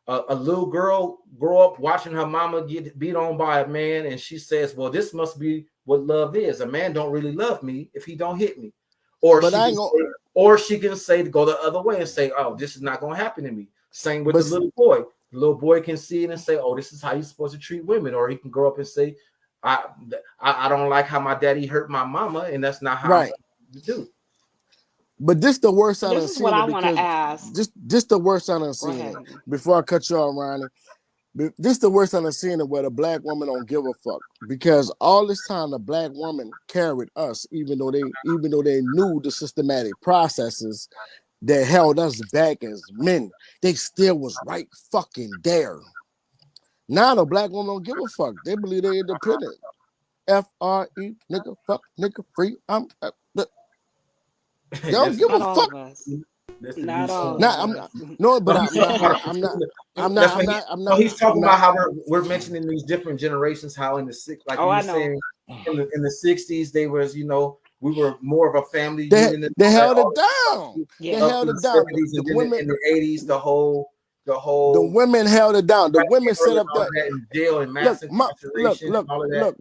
a little girl grow up watching her mama get beat on by a man, and she says, "Well, this must be what love is. A man don't really love me if he don't hit me," or But I ain't gonna. she can say to go the other way and say, "Oh, this is not going to happen to me." Same with the But little boy. The little boy can see it and say, "Oh, this is how you're supposed to treat women," or he can grow up and say, "I I don't like how my daddy hurt my mama, and that's not how I'm right. to do." But this the worst I This done is what seen I it want to because ask. this the worst I done Go seen it. ahead. Before I cut you off, Ronnie, this the worst I done seen it where the black woman don't give a fuck because all this time the black woman carried us, even though they knew the systematic processes that held us back as men, they still was right fucking there. Now the black woman don't give a fuck. They believe they independent. FRE, nigga, fuck, nigga, free. They don't that's give Not a all fuck. of us. that's the new Not song. all Nah, of I'm us. not. No, No, but he's talking about that's what he. No, he's I'm talking about not. how we're mentioning these different generations. How in the six, like Oh, you were I know. saying, in the '60s, they was we were more of a family They unit and they all that. held All it down. They Yeah. up held to it the down. '70s, and then in the '80s, the The whole women held it down. The women set and up all that. that in jail and Look, mass incarceration and all of that. look.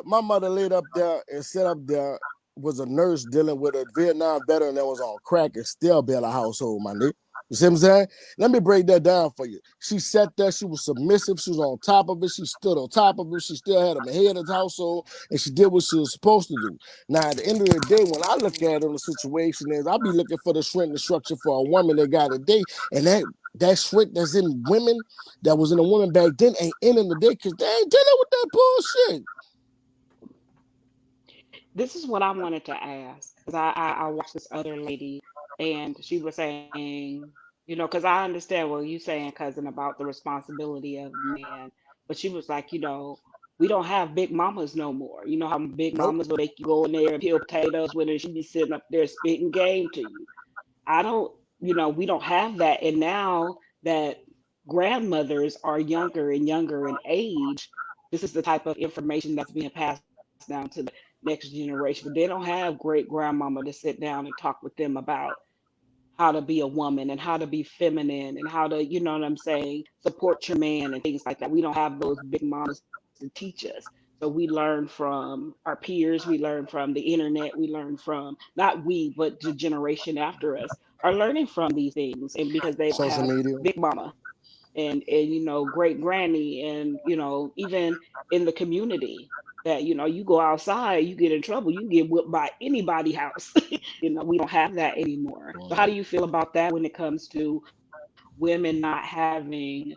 My mother laid up there and set up there was a nurse dealing with a Vietnam veteran that was on crack and still built a household, my nigga. You see what I'm saying? Let me break that down for you. She sat there, she was submissive, she was on top of it, she stood on top of it, she still had a head of the household, and she did what she was supposed to do. Now, at the end of the day, when I look at it, the situation is I be looking for the strength and structure for a woman that got a day, and that strength that's in women that was in a woman back then ain't in the day because they ain't dealing with that bullshit. This is what I wanted to ask because I watched this other lady and she was saying, because I understand what you saying, cousin, about the responsibility of man. But she was like, we don't have big mamas no more. You know how big Nope. mamas will make you go in there and peel potatoes with her. She be sitting up there spitting game to you. I don't, we don't have that. And now that grandmothers are younger and younger in age, this is the type of information that's being passed down to the next generation. But they don't have great grandmama to sit down and talk with them about how to be a woman and how to be feminine and how to, you know what I'm saying, support your man and things like that. We don't have those big mamas to teach us. So we learn from our peers, we learn from the internet, we learn from not we, but the generation after us are learning from these things. And because they don't Social have media. big mama and great granny and even in the community that you go outside, you get in trouble, you can get whipped by anybody house. We don't have that anymore. So how do you feel about that when it comes to women not having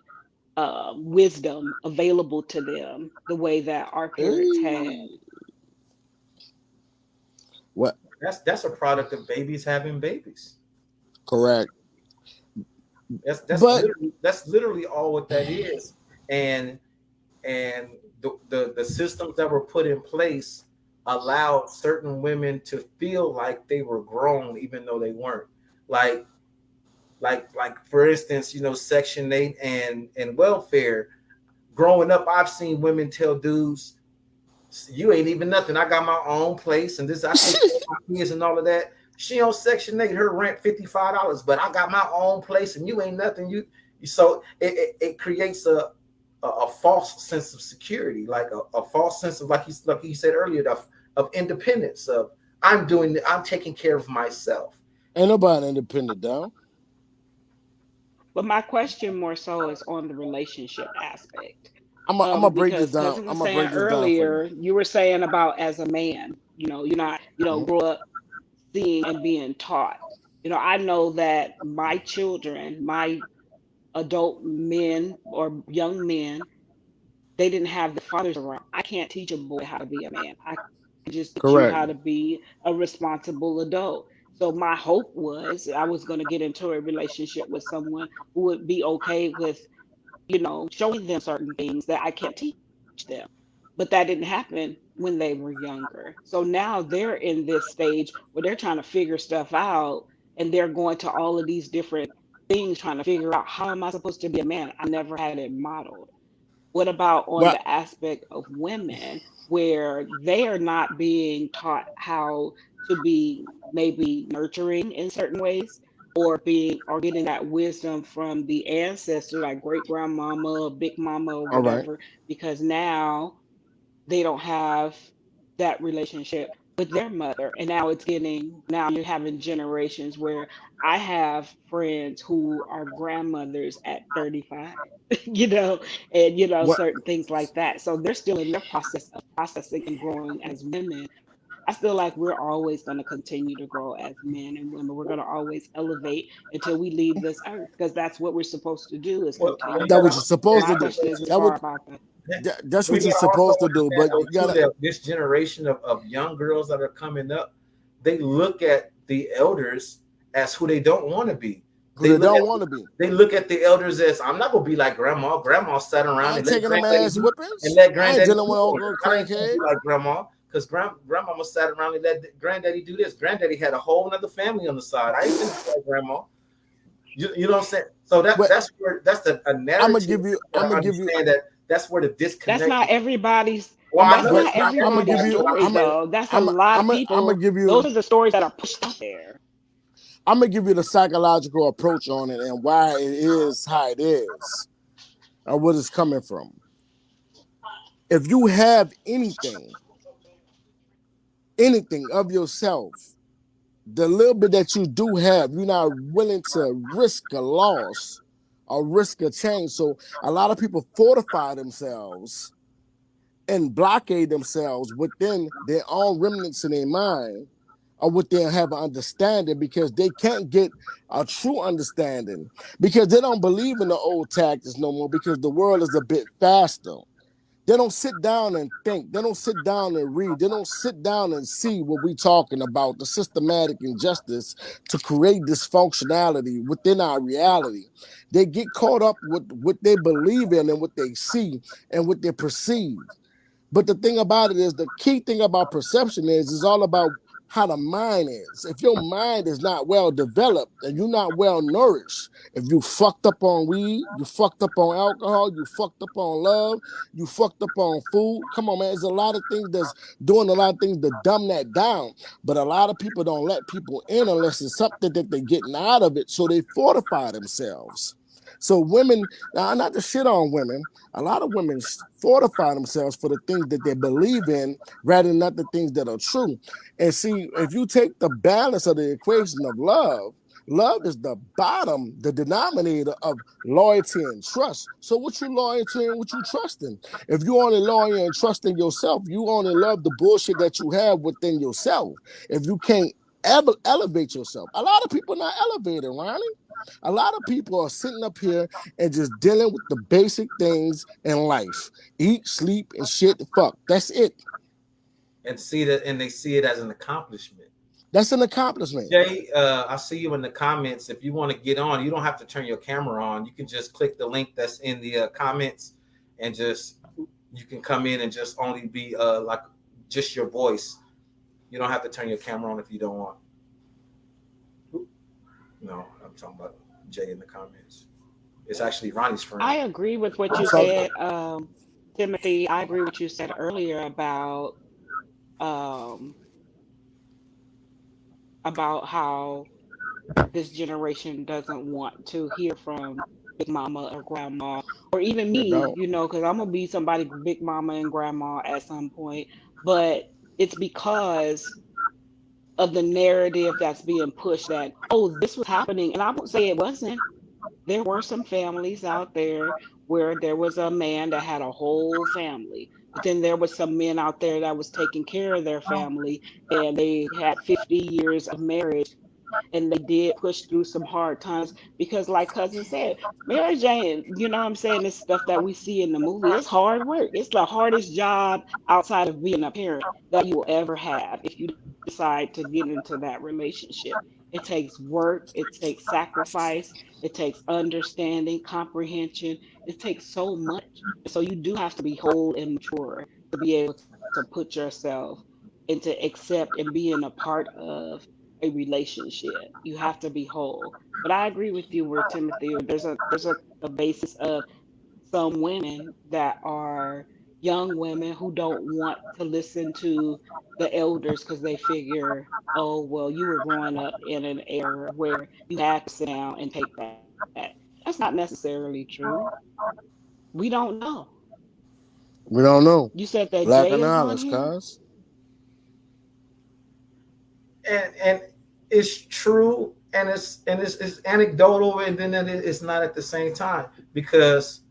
wisdom available to them the way that our parents had? Hey. What? That's a product of babies having babies. Correct. That's But literally all what that is. And the systems that were put in place allowed certain women to feel like they were grown even though they weren't. Like for instance, Section 8 and welfare. Growing up, I've seen women tell dudes, "You ain't even nothing. I got my own place, and this I take care of my kids and all of that." She on Section 8, her rent $55, but I got my own place, and you ain't nothing. So it creates a false sense of security, like a false sense of like he said earlier of independence. Of I'm taking care of myself. ain't nobody independent down. But my question more so is on the relationship aspect. I'm gonna break this Because down. cousin I'm was gonna saying break this down for you. earlier, you were saying about as a man, you're not, Mhm. grow up seeing and being taught. I know that my children, my adult men or young men, they didn't have their fathers around. I can't teach a boy how to be a man. I can just teach you Correct. how to be a responsible adult. So my hope was I was going to get into a relationship with someone who would be okay with, showing them certain things that I can't teach them. But that didn't happen when they were younger. So now they're in this stage where they're trying to figure stuff out, and they're going to all of these different things trying to figure out, how am I supposed to be a man? I never had it modeled. What about on Well, the aspect of women where they are not being taught how to be maybe nurturing in certain ways, or getting that wisdom from the ancestor, like great grandmama, big mama, or all right. whatever, because now they don't have that relationship with their mother. And now you're having generations where I have friends who are grandmothers at 35, you know, and, What certain things like that. So they're still in their process of processing and growing as women. I feel like we're always going to continue to grow as men and women. We're going to always elevate until we leave this earth, because that's what we're supposed to do, is Well, continue you that to what gotta you're grow. supposed My to do. question is That far would about that. that's we what you're gotta also supposed to do. understand But though you too gotta that this generation of young girls that are coming up, they look at the elders as who they don't want to be. who They they look don't at want to be. they look at the elders as, I'm not gonna be like grandma. Grandma sat I around ain't and let taking them granddaddy ass do and whippings. let I ain't granddaddy dealing do with old more. girl I ain't gonna crackhead. be like grandma because grandmama sat around and let granddaddy do this. Granddaddy had a whole other family on the side. I ain't finna be like grandma. You know what I'm saying? So But that's where that's a I'm gonna narrative give you. that I'm I gonna give you. understand that that's where the That's disconnect. not everybody's Well, I that's know But it's not not I'm gonna everybody's give everybody, you. but I'm story I'm. saying though. That's a I'm. lot of I'm gonna people. give Those you. are the stories that are pushed out there. I'm gonna give you the psychological approach on it and why it is how it is, or what it's coming from. If you have anything of yourself, the little bit that you do have, you're not willing to risk a loss or risk a change. So a lot of people fortify themselves and blockade themselves within their own remnants in their mind, or what they have an understanding, because they can't get a true understanding, because they don't believe in the old tactics no more, because the world is a bit faster. They don't sit down and think. They don't sit down and read. They don't sit down and see what we're talking about, the systematic injustice to create dysfunctionality within our reality. They get caught up with what they believe in and what they see and what they perceive. But the thing about it is, the key thing about perception is all about how the mind is. If your mind is not well developed and you're not well nourished, if you fucked up on weed, you fucked up on alcohol, you fucked up on love, you fucked up on food. Come on, man. There's a lot of things that's doing a lot of things to dumb that down. But a lot of people don't let people in unless it's something that they're getting out of it. So they fortify themselves. So women, now not to shit on women, a lot of women fortify themselves for the things that they believe in rather than not the things that are true. And see, if you take the balance of the equation of love, love is the bottom, the denominator of loyalty and trust. So what you loyal to and what you trusting? If you only loyal and trusting yourself, you only love the bullshit that you have within yourself. If you can't ever elevate yourself, a lot of people not elevated, Ronnie. A lot of people are sitting up here and just dealing with the basic things in life: eat, sleep, and shit. Fuck. That's it. and see that, and they see it as an accomplishment. That's an accomplishment. Jay, I see you in the comments. If you want to get on, you don't have to turn your camera on. You can just click the link that's in the comments, and just you can come in and just only be like just your voice. You don't have to turn your camera on if you don't want. No, I'm talking about Jay in the comments. It's actually Ronnie's friend. I agree with what you So said, Timothy. I agree with what you said earlier um, about how this generation doesn't want to hear from big mama or grandma, or even they me, don't. because I'm gonna be somebody big mama and grandma at some point. But it's because of the narrative that's being pushed that, oh, this was happening. And I won't say it wasn't. There were some families out there where there was a man that had a whole family, but then there was some men out there that was taking care of their family, and they had 50 years of marriage, and they did push through some hard times because, like cousin said, Mary Jane, what I'm saying, this stuff that we see in the movie, it's hard work. It's the hardest job outside of being a parent that you will ever have if you decide to get into that relationship. It takes work, it takes sacrifice, it takes understanding, comprehension. It takes so much. So you do have to be whole and mature to be able to put yourself and to accept and be in a part of a relationship. You have to be whole. But I agree with you where Timothy, there's a basis of some women that are young women who don't want to listen to the elders because they figure, oh, well, you were growing up in an era where you had to sit down and take that. That's not necessarily true. We don't know. We don't know. You said that Lack of Jay is on knowledge, here? cuz. And it's true, and it's anecdotal, and then it's not at the same time, because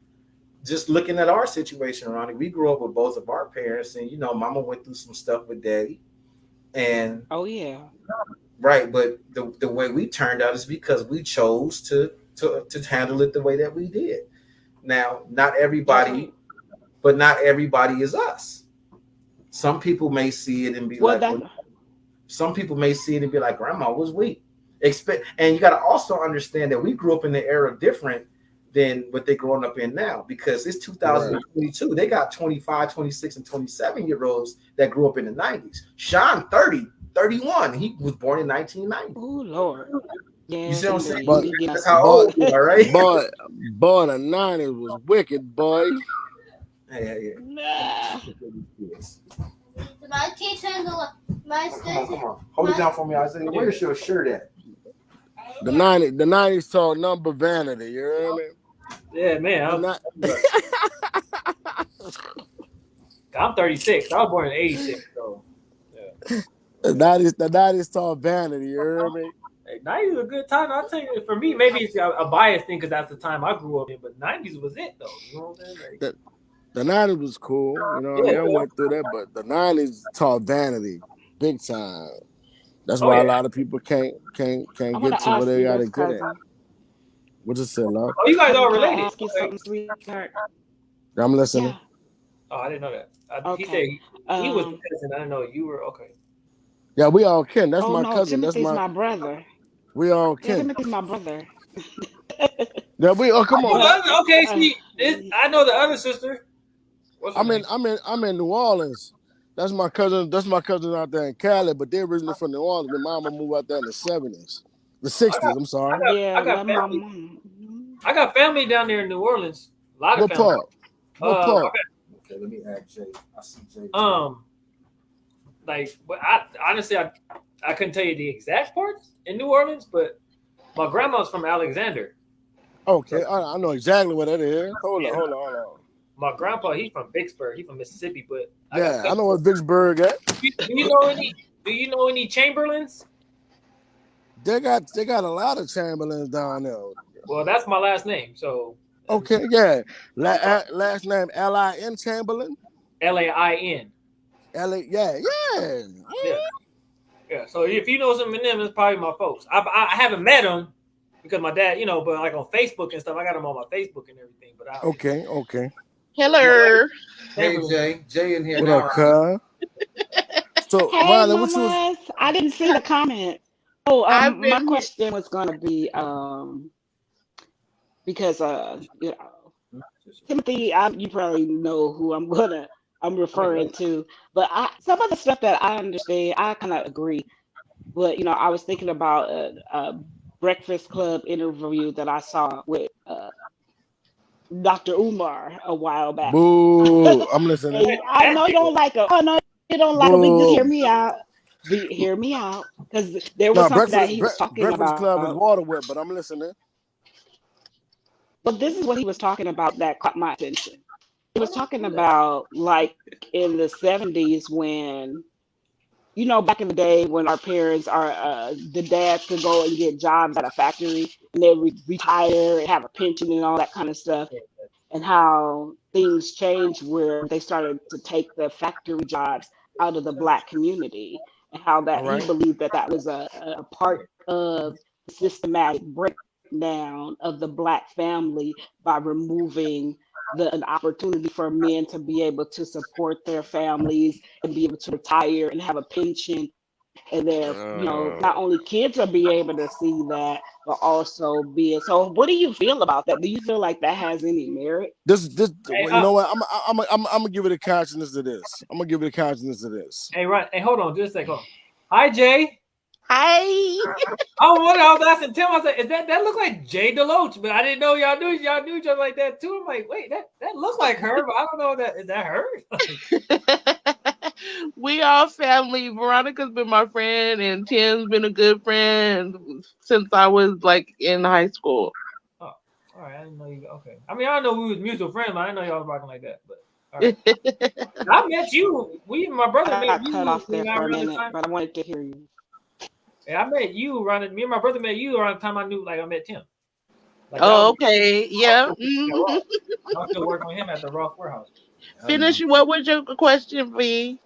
just looking at our situation, Ronnie, we grew up with both of our parents, and Mama went through some stuff with Daddy, and Oh, yeah. right, but the way we turned out is because we chose to handle it the way that we did. Now, not That's everybody, right. but not everybody is us. Some people may see it and be Well, like, that, well, some people may see it and be like, Grandma was weak. And you got to also understand that we grew up in the era different than what they're growing up in now, because it's Right. 2022. They got 25, 26, and 27-year-olds that grew up in the 90s. Sean, 30, 31. He was born in 1990. oh, Lord. You Yes, see what I'm indeed. saying? You But be getting That's messy. how but old you are, right? but but the 90s was wicked, boy. Hey, Nah. my teacher my come on. Hold it down for me, Isaiah. Where's your shirt at? The 90s taught number vanity, you hear me? Yeah, man. The not I'm 36. I was born in '86, so yeah. the 90s taught vanity, you hear me? Hey, '90s was a good time. I'll tell you, for me, maybe it's a biased thing because that's the time I grew up in. But '90s was it though. You know what I'm saying? Like, The, the 90s was cool, you know what I yeah. mean? I went through that, but the 90s taught vanity big time. That's Oh why a yeah. lot of people can't I want get to to where ask they you gotta this, get at. cousin. What you say, love? Oh, you guys Cousin, all can I related. ask you Okay. something, sweetheart? I'm listening. Yeah. Oh, I didn't know that. He said Okay. he was the Um. cousin. I didn't know you were. Okay. Yeah, we all kin. That's Oh my no, cousin. Timothy's my brother. We all Yeah, kin. Timothy's my brother. Yeah, I come know on. the But other. Okay, uh, see, I know the other sister. What's her I'm in name? I'm in I'm in New Orleans. That's my cousin out there in Cali, but they're originally from New Orleans. The mama moved out there in the 70s. The I 60s, got, I'm sorry. yeah, I got let my family. mom. Mhm. I got family down there in New Orleans. A lot of What family. part? What part? Okay, let me add Jay. I see Jay. Like, but I honestly, I couldn't tell you the exact parts in New Orleans, but my grandma's from Alexander. So Okay, I know exactly what that is. yeah, Hold on. my grandpa, he's from Vicksburg. He's from Mississippi, but I got Yeah, I cousins. know what Vicksburg at. Do you know any? Do you know any Chamberlains? They got a lot of Chamberlains down there. Well, that's my last name. So Okay, yeah. Last name Lin Chamberlain. Lain. Yeah, yeah. Yeah, yeah. So if you know some of them, it's probably my folks. I haven't met them because my dad, but like on Facebook and stuff, I got them on my Facebook and everything. But Okay. my Hello. Hey Chamberlain. Jay in here What now, up, Ronnie. cuz? So, Hey, Riley, what you was mamas. I didn't see the comment. Oh, I've my been here. question was gonna be because Timothy, you probably know who I'm I mean, referring to, but some of the stuff that I understand, I kind of agree. But I was thinking about a Breakfast Club interview that I saw with Dr. Umar a while back. boo? I'm listening. And I know you don't like him. Oh no, you don't like him. But just hear Boo. me out. Hear me out, because there was No, something that he was talking Breakfast Club about. is water wet, but I'm listening. But this is what he was talking about that caught my attention. He was talking about like in the 70s when back in the day when our parents are the dads could go and get jobs at a factory and they retire and have a pension and all that kind of stuff, and how things changed where they started to take the factory jobs out of the black community, and how All that he right. believed that was a part of the systematic breakdown of the black family by removing an opportunity for men to be able to support their families and be able to retire and have a pension And then, Uh, not only kids will be able to see that, but also be it. So, what do you feel about that? Do you feel like that has any merit? this, Hey, you know what? I'm gonna give it a consciousness of this. I'm gonna give it a consciousness of this. hey, right. Hey, hold on, just a second. Hold on. Hi, Jay. Hi. I was asking Tim. I said, "Is that look like Jay Deloach?" But I didn't know y'all knew each other like that too. I'm like, wait, that looks like her, but I don't know that is that her. We all family. Veronica's been my friend, and Tim's been a good friend since I was like in high school. Oh, all right. I didn't know you. Okay. I mean, I know we was mutual friends, but I didn't know y'all was rocking like that. But all right. I met you. My brother I met got cut you off there for a around the minute, time. but I wanted to hear you. Yeah, I met you around. Me and my brother met you around the time I knew, like I met Tim. Like that Oh, was okay. I was Yeah. still working at Mhm. Ross. I was still working with him at the Ross warehouse. I know. Finish. What was your question, V?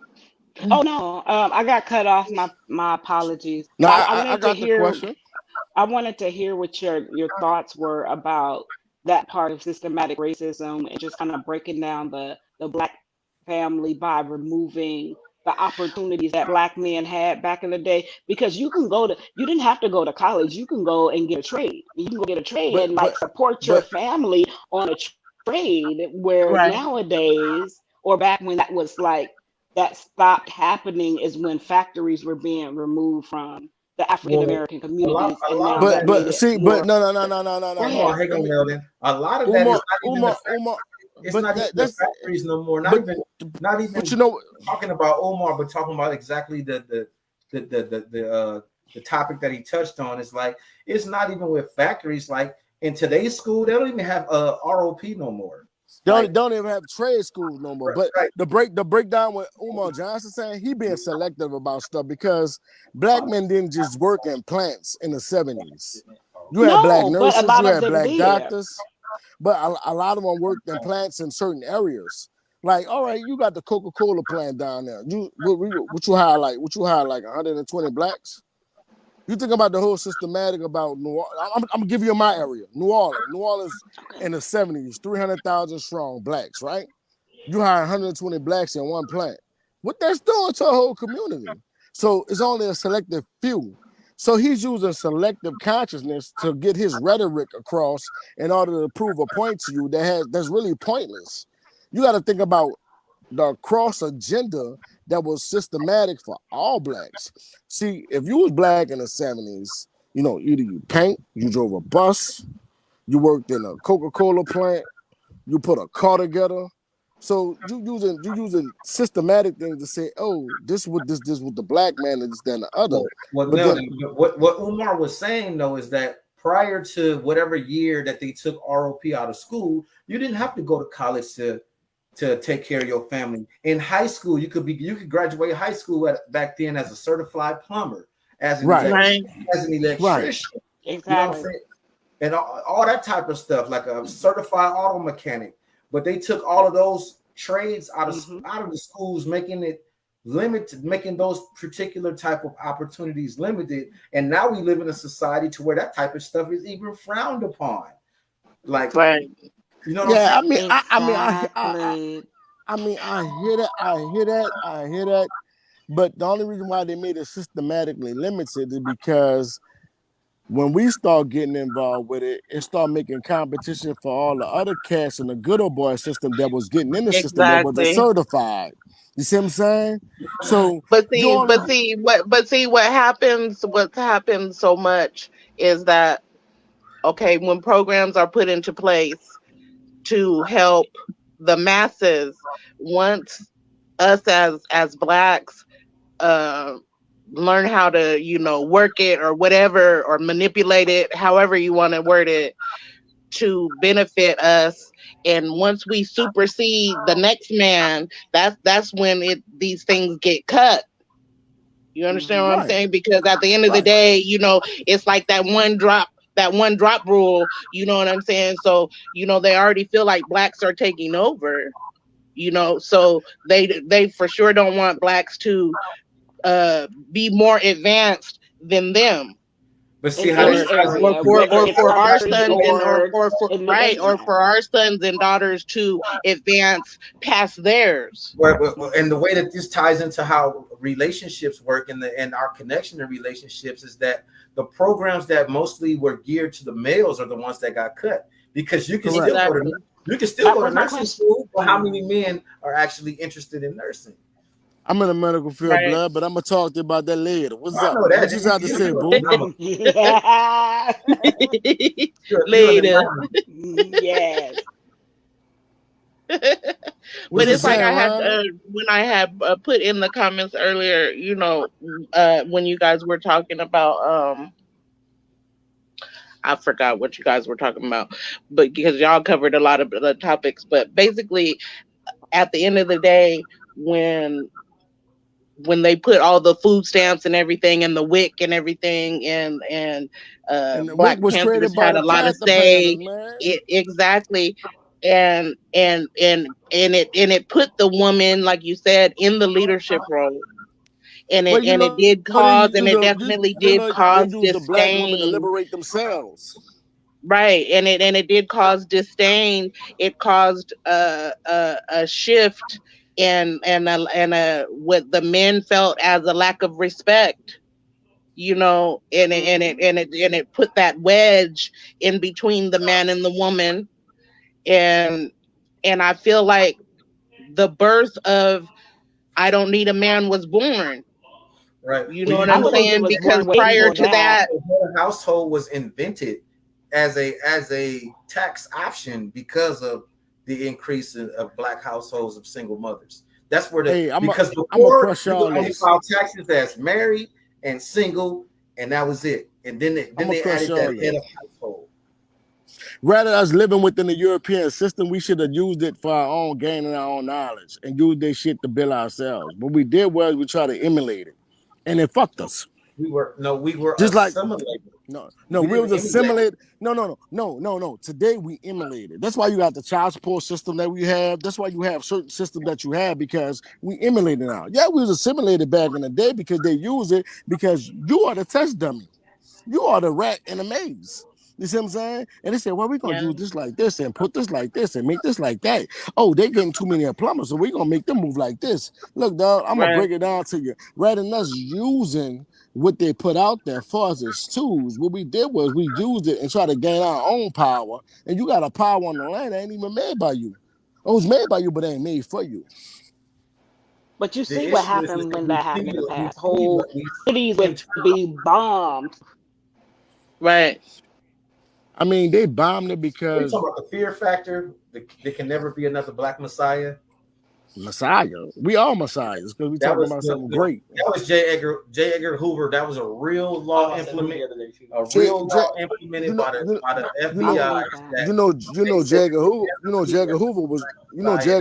Oh no, I got cut off. My apologies. Now But I I wanted to got the hear. question. I wanted to hear what your thoughts were about that part of systematic racism and just kind of breaking down the black family by removing the opportunities that black men had back in the day. Because you didn't have to go to college. You can go and get a trade. You can go get a trade But and but like support your but family on a trade. Where Right. nowadays, or back when that was like that stopped happening, is when factories were being removed from the African Well, American communities, a and lot now of that that made but it see, but more. no, Go Hang no. on, ahead. hang Let on, me Melvin. A lot of that is Uma not even the Uma fact. Uma. It's But not even the that's factories no more. but Not but even you know talking about Omar, but talking about exactly the topic that he touched on. Is like it's not even with factories. Like in today's school, they don't even have ROP no more. Like don't even have trade schools no more. But right, the breakdown with Umar Johnson saying he being selective about stuff because black men didn't just work in plants in the 70s. You had black No, but a nurses, you lot of had them black did. doctors, but a lot of them worked in plants in certain areas. Like, all right, you got the Coca-Cola plant down there. What you hire like? What you hire like 120 blacks? You think about the whole systematic about New Orleans. I'm gonna give you my area, New Orleans. New Orleans Okay. in the 70s, 300,000 strong blacks, right? You hire 120 blacks in one plant. What that's doing to a whole community. So it's only a selective few. So he's using selective consciousness to get his rhetoric across in order to prove a point to you that's really pointless. You got to think about the cross agenda that was systematic for all blacks. See, if you was black in the 70s, either you paint, you drove a bus, you worked in a Coca-Cola plant, you put a car together. So you using systematic things to say, oh, this what the black man is than the other. what But then Melvin, what Umar was saying though is that prior to whatever year that they took ROP out of school, you didn't have to go to college to take care of your family. In high school, you could graduate high school back then as a certified plumber, as an right, Right. as an right, electrician. You know what I'm Exactly. saying? And all that type of stuff, like a certified auto mechanic. But they took all of those trades Hmm. out of the schools, making it limited, making those particular type of opportunities limited. And now we live in a society to where that type of stuff is even frowned upon. Like, Right. you know what I'm saying? yeah. Exactly. I hear that, I hear that. But the only reason why they made it systematically limited is because when we start getting involved with it, it start making competition for all the other cats in the good old boy system that was getting in the system that wasn't Exactly. certified. You see what I'm saying? So you But only see, what happens? What happens so much is that okay, when programs are put into place to help the masses, once us as blacks uh, learn how to work it or whatever or manipulate it, however you want to word it, to benefit us. And once we supersede the next man, that's when these things get cut. You understand what Hmm. I'm right, saying? Because at the end of the right, day, it's like that one drop rule, you know what I'm saying? So, they already feel like blacks are taking over, so they for sure don't want blacks to be more advanced than them. But see in how this any or ties in. area, for whether or it's for our country sons and or for in the right or daytime. for our sons and daughters to advance past theirs. And the way that this ties into how relationships work and our connection to relationships is that the programs that mostly were geared to the males are the ones that got cut because Correct. Exactly. you can still That go to was my nursing question. school, but how many men are actually interested in nursing? I'm in the medical field, Right. blood, but I'm gonna talk to you about that later. What's I up? know that. What you got to say, boo? Yeah. You're an Later. Yes. What But you it's like saying, I had Ronnie? when I had put in the comments earlier, when you guys were talking about I forgot what you guys were talking about, but because y'all covered a lot of the topics, but basically at the end of the day, when they put all the food stamps and everything and the WIC and everything and And the WIC Black was Panthers created by had a the lot of Panther Panthers, say. man. Exactly. And it put the woman, like you said, in the leadership role, and Well, it did cause, and it definitely did they cause used the black woman to disdain. liberate themselves. Right, and it did cause disdain. It caused a shift and what the men felt as a lack of respect, and it put that wedge in between the man and the woman, and I feel like the birth of I don't need a man was born. Right. You Well, know you what I I'm do believe it saying? was Because born way prior before to that. that, the household was invented as a tax option because of the increase of black households of single mothers. That's where Hey, because I'm gonna before crush you could all only this. file taxes as married and single, and that was it. And then I'm gonna they crush added all that head this. of household. Rather us living within the European system, we should have used it for our own gain and our own knowledge and used this shit to build ourselves. What we did was we tried to emulate it, and it fucked us. We were Just like assimilated. no, We we didn't was emulate. assimilated. No. Today we emulated. That's why you got the child support system that we have. That's why you have certain systems that you have because we emulated now. Yeah, we was assimilated back in the day because they use it because you are the test dummy. You are the rat in the maze. You see what I'm saying? And they said, well, we're gonna yeah, use this like this and put this like this and make this like that. Oh, they're getting too many plumbers, so we're gonna make them move like this. Look, dog, I'm gonna right, break it down to you. Rather than us using what they put out there for us as tools, what we did was we used it and tried to gain our own power. And you got a power on the land that ain't even made by you. Oh, it's made by you, but it ain't made for you. But you The see what issue is happened that when that happened in the we past. see Whole what we cities see would in terms. be bombed. right, I mean, they bombed it What are you because talking about? The fear factor. There can never be another black Messiah. Messiah. We are messiahs because we That talking was about something great. that was J. Edgar Hoover. That was a real law a J, real J, law implemented you know, by the you I know, FBI believe that. that said Jagger there can Hoover, never be another Messiah.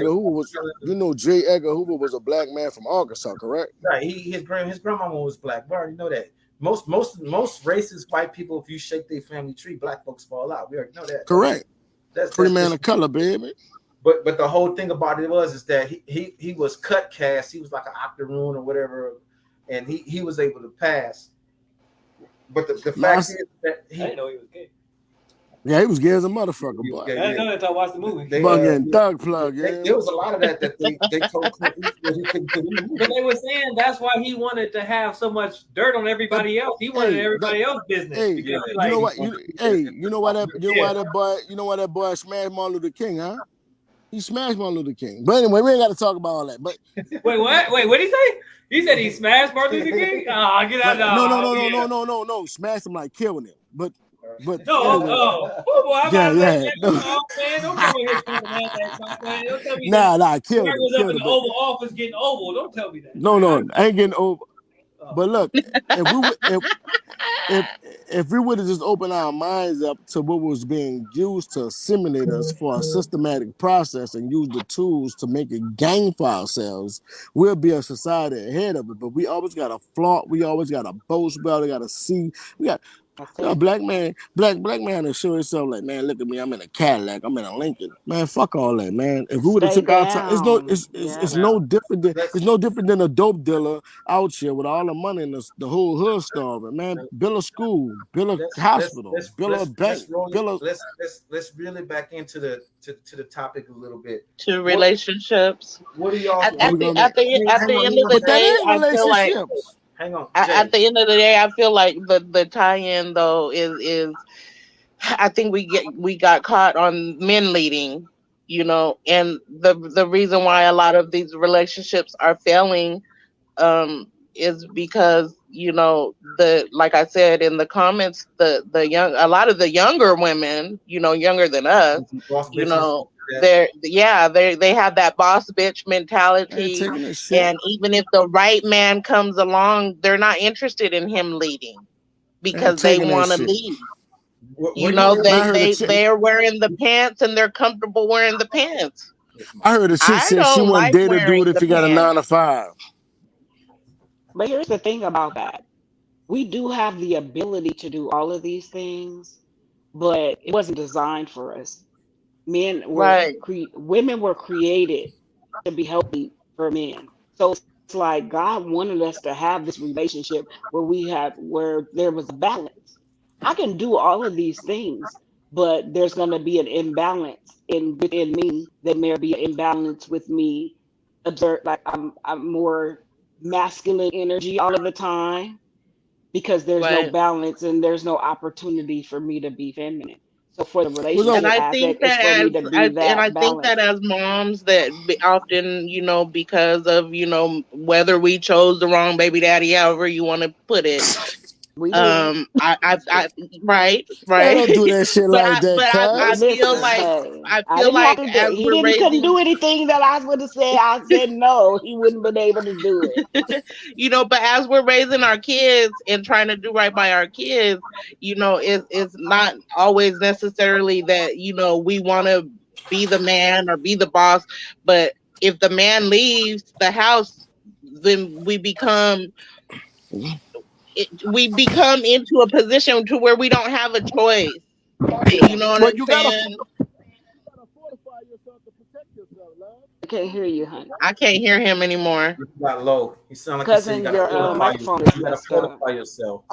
They J. Edgar Hoover was a black man from Arkansas, correct? right. His grandmama was black. We already know that. Most racist white people, if you shake their family tree, black folks fall out. We already know that. Correct. Free That's man just of color, baby. but the whole thing about it was is that he was cut cast. He was like an octoroon or whatever, and he was able to pass. But the fact Mas- is that I didn't know he was gay. yeah, he was gay as a motherfucker, he was boy. gay. I didn't know that until I watched the movie. Bugging thug plug, yeah. There was a lot of that they told Clint Eastwood he couldn't put in the But movie. they were saying that's why he wanted to have so much dirt on That, everybody else. He wanted hey, that, everybody else's business hey, because he you know like, what? You know why yeah. that boy smashed Martin Luther King, huh? He smashed Martin Luther King. But anyway, we ain't got to talk about all that. But Wait, what? Wait, what did he say? He said he smashed Martin Luther King. Ah, get out! no, no, Oh, no, no, yeah. no, no, no, no. Smashed him like killing him. But No, anyway, oh boy, I'm yeah, about to say, yeah. No. oh man, don't tell me his son had that stuff, man. Don't tell me that. Nah, Mark killed him, was up killed in him. the But Oval Office getting oval. Don't tell me that, no, man. no, I ain't getting over. Oh. But look, if we would, if if we would have just opened our minds up to what was being used to assimilate us for a systematic process and use the tools to make a gain for ourselves, we'll be a society ahead of it. But we always got to flaunt, we always got to boast, we always got to see. We got That's You know, it. black man to show himself like, man, look at me, I'm in a Cadillac, I'm in a Lincoln. Man, fuck all that, man. If we would have Stay took our time, down. Yeah. it's no Now different than let's it's no different than a dope dealer out here with all the money and the whole hood starving. Man, build a school, build a hospital, build a bank, roll it. build a Let's reel it back into the topic a little bit. To What relationships. what do y'all At, how at we think? the gonna at make the at Hang the on, end hang of on, the but that Jay. day, is I feel like relationships. Hang on, at Jay. the end of the day, I feel like the tie-in though is I think we got caught on men leading, and the reason why a lot of these relationships are failing is because the like I said in the comments, the young a lot of the younger women, younger than us, Boss you bitches. know That they have that boss bitch I ain't mentality, taking this shit. and even if the right man comes along, they're not interested in him leading I ain't because they taking that want to shit. lead. what do you think? Man, I heard a chick. They're wearing the pants and they're comfortable wearing the pants. Yes, I mom. heard a chick I say she don't wouldn't like date a dude wearing if the he got a pants. 9 to 5. But here's the thing about that. We do have the ability to do all of these things, but it wasn't designed for us. Right, Women were created to be healthy for men. So it's like God wanted us to have this relationship where there was a balance. I can do all of these things, but there's going to be an imbalance within me. There may be an imbalance with me. Observe like I'm more masculine energy all of the time because there's no right. balance and there's no opportunity for me to be feminine. So for the What's up? And relationship aspect, it's for me to be I that think that balance. as moms that often, because of, whether we chose the wrong baby daddy, however you want to put it. We did. I right, Man, right. don't do that shit like that, I cuz. feel Listen, like hey, I I feel didn't have like to do. as He we're didn't couldn't raising do anything that I would have said. I said no. He wouldn't been able to do it. but as we're raising our kids and trying to do right by our kids, it's not always necessarily that, we want to be the man or be the boss. But if the man leaves the house, then we become into a position to where we don't have a choice. You know what But I'm you gotta saying? fortify yourself to protect yourself, love. I can't hear you, honey. I can't hear him anymore. You got low. You sound like you said you Cousin, gotta your fortify microphone yourself. is You gotta messed up. fortify yourself.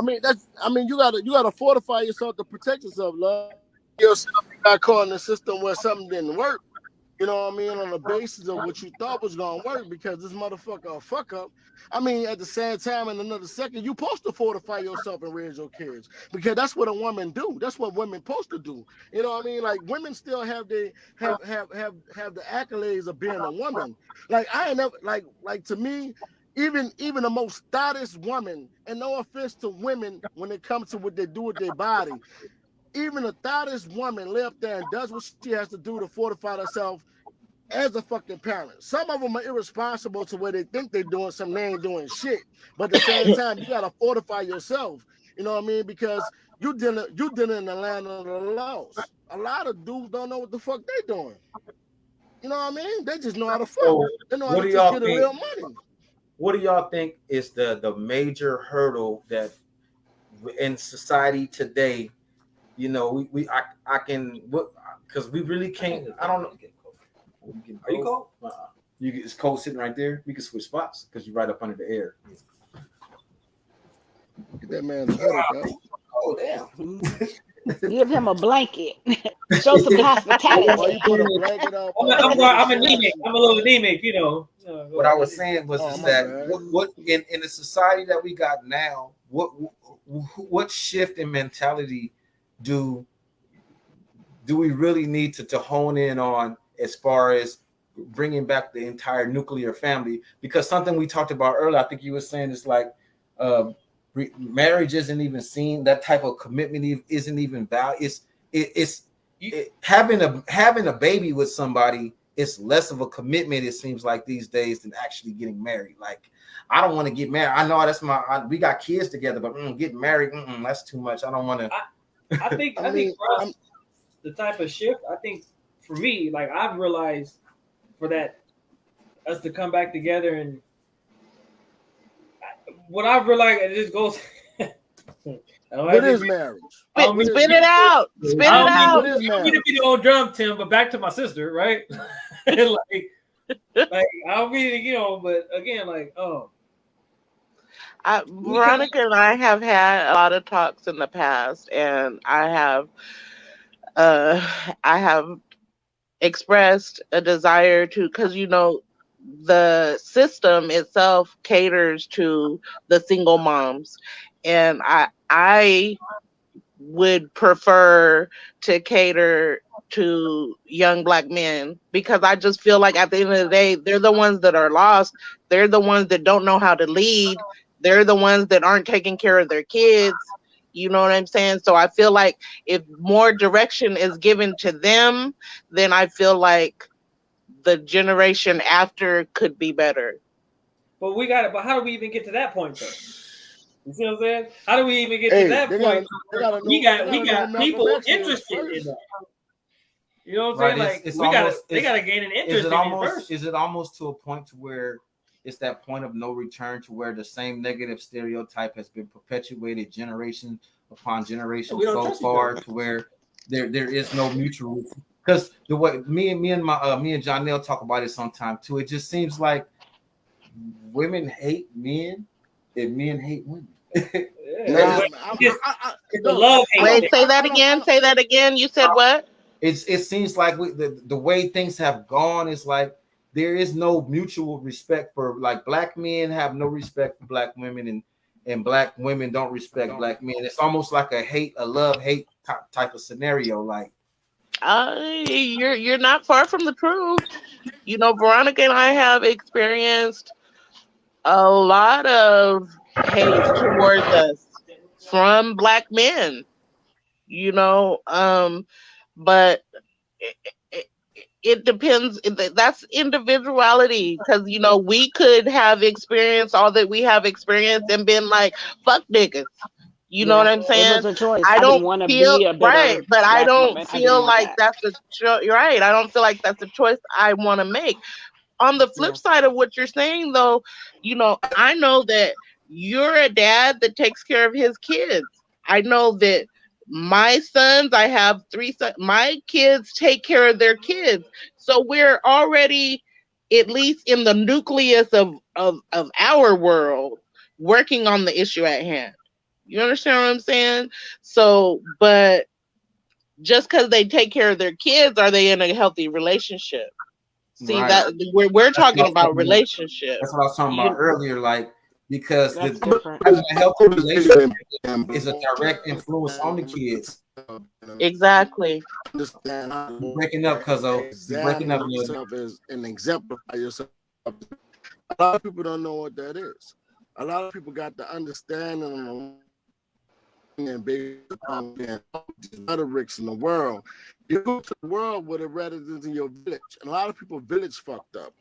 You gotta fortify yourself to protect yourself, love. Yourself, you got caught in the system where something didn't work. You know what I mean? On the basis of what you thought was gonna work because this motherfucker a fuck up. I mean, at the same time, in another second, you supposed to fortify yourself and raise your kids because that's what a woman do. That's what women supposed to do. You know what I mean? Like women still have the accolades of being a woman. Like I ain't never like to me, even the most stoutest woman, and no offense to women when it comes to what they do with their body, even the stoutest woman lay up there and does what she has to do to fortify herself as a fucking parent. Some of them are irresponsible to where they think they're doing something, they ain't doing shit. But at the same time, you gotta fortify yourself. You know what I mean? Because you dealing in the land of the lost. A lot of dudes don't know what the fuck they doing. You know what I mean? They just know how to fuck. So They know how what to do just y'all get a think? real money. What do y'all think is the major hurdle that in society today? I can what because we really can't. I don't know. Are you cold? It's cold sitting right there. We can switch spots because you're right up under the air. Get that man a headache, huh? Oh damn! Give him a blanket. Show some Boy, you hospitality. put a blanket up, nigga, I'm shit. anemic. I'm a little anemic, you know. What I was saying was Oh is my that bad. what in the society that we got now, what shift in mentality do do we really need to hone in on as far as bringing back the entire nuclear family? Because something we talked about earlier, I think you were saying is like uh, marriage isn't even seen. That type of commitment isn't even valid. Having a baby with somebody. It's less of a commitment. It seems like these days than actually getting married. Like I don't want to get married. I know we got kids together, but getting married, that's too much. I don't want to. I I think mean, for I'm us, the type of shift, I think for me, like I've realized for that us to come back together and what I've realized, and this goes Oh, I What did. is marriage? I don't mean What is Spit it marriage? out. Spit I it don't mean out. What is I don't mean to marriage? be the old drum, Tim, but back to my sister, right? like I don't mean, but again, we can't. Veronica and I have had a lot of talks in the past, and uh, I have expressed a desire to, because the system itself caters to the single moms, and I would prefer to cater to young black men, because I just feel like at the end of the day, they're the ones that are lost. They're the ones that don't know how to lead. They're the ones that aren't taking care of their kids. You know what I'm saying? So I feel like if more direction is given to them, then I feel like the generation after could be better. But we got it. But how do we even get to that point, though? You see what I'm saying? How do we even get to Hey, that point? they We gotta know got who Malcolm people X is interested in first. that. You know what I'm saying? Right. Like It's they gotta gain an interest in it first. is it almost to a point to where it's that point of no return, to where the same negative stereotype has been perpetuated generation upon generation We don't so trust each far, other. to where there is no mutual, because the way me and John Neal talk about it sometime too, it just seems like women hate men and men hate women. Yeah, Nah, but man, it's a no, love hate Wait, thing. say that again. Say that again. You said what? It seems like the way things have gone is like there is no mutual respect for, like, black men have no respect for black women, and black women don't respect black men. It's almost like a love hate type of scenario. Like, You're not far from the truth. Veronica and I have experienced a lot of hate towards us from black men. You know, but it, it, it depends. That's individuality, because we could have experienced all that we have experienced and been like, fuck niggas. You know what Yeah, I'm it saying? was a choice. I I didn't don't want to feel be a right, bitter but I black don't woman. I didn't feel want like that. you're right. I don't feel like that's a choice I want to make. On the Yeah. flip side of what you're saying, though, I know that you're a dad that takes care of his kids. I know that my sons, I have three sons, my kids take care of their kids. So we're already, at least in the nucleus of our world, working on the issue at hand. You understand what I'm saying? So, but just because they take care of their kids, are they in a healthy relationship? See, right. that we're That's what I talking was about talking about. relationship. That's what I was talking about You earlier. Like, because That's the different. having a healthy it's bigger relationship than being is a direct influence on the born kids. exactly. understand how You're to breaking up, Cuzzo. You're breaking up, examine man. yourself as and exemplify yourself. A lot of people don't know what that is. A lot of people got the understanding and based upon being rhetorics in the world. You go to the world with it rather than in your village. And a lot of people village fucked up.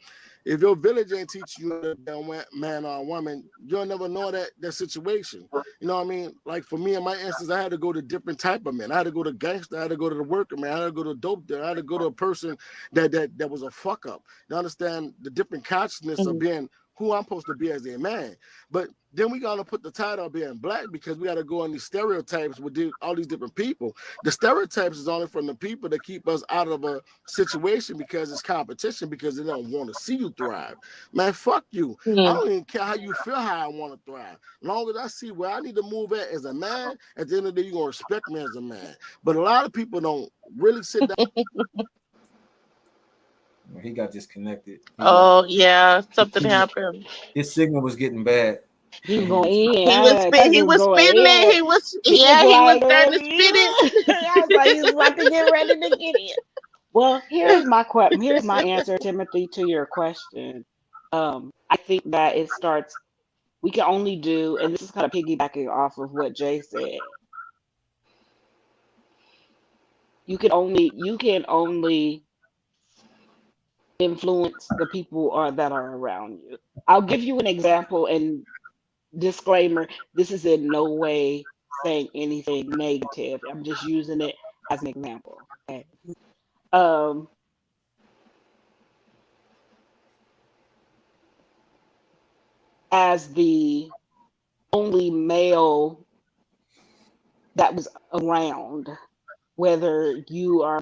If your village ain't teach you a damn man or a woman, you'll never know that situation. You know what I mean? Like for me, in my instance, I had to go to different type of men. I had to go to gangster. I had to go to the worker man. I had to go to dope dealer. I had to go to a person that was a fuck up. You understand the different consciousness of Mhm. being who I'm supposed to be as a man. But then we gotta put the title of being black because we gotta go on these stereotypes with all these different people. The stereotypes is only from the people that keep us out of a situation because it's competition because they don't want to see you thrive. Man, fuck you. I Mhm. don't even care how you feel how I want to thrive. As long as I see where I need to move at as a man, at the end of the day, you're gonna respect me as a man. But a lot of people don't really sit down. He got disconnected. Oh yeah, something He- happened. his signal was getting bad. He was going in. He was he Cousin was was going spitting it. in. He was He was like starting to ready. spit it. I was like, he's about to get ready to get in. Well, here's my answer, Timothy, to your question. I think that it starts. We can only do, and this is kind of piggybacking off of what Jay said. You can only influence the people that are around you. I'll give you an example and disclaimer: this is in no way saying anything negative. I'm just using it as an example. Okay. Um, as the only male that was around, whether you are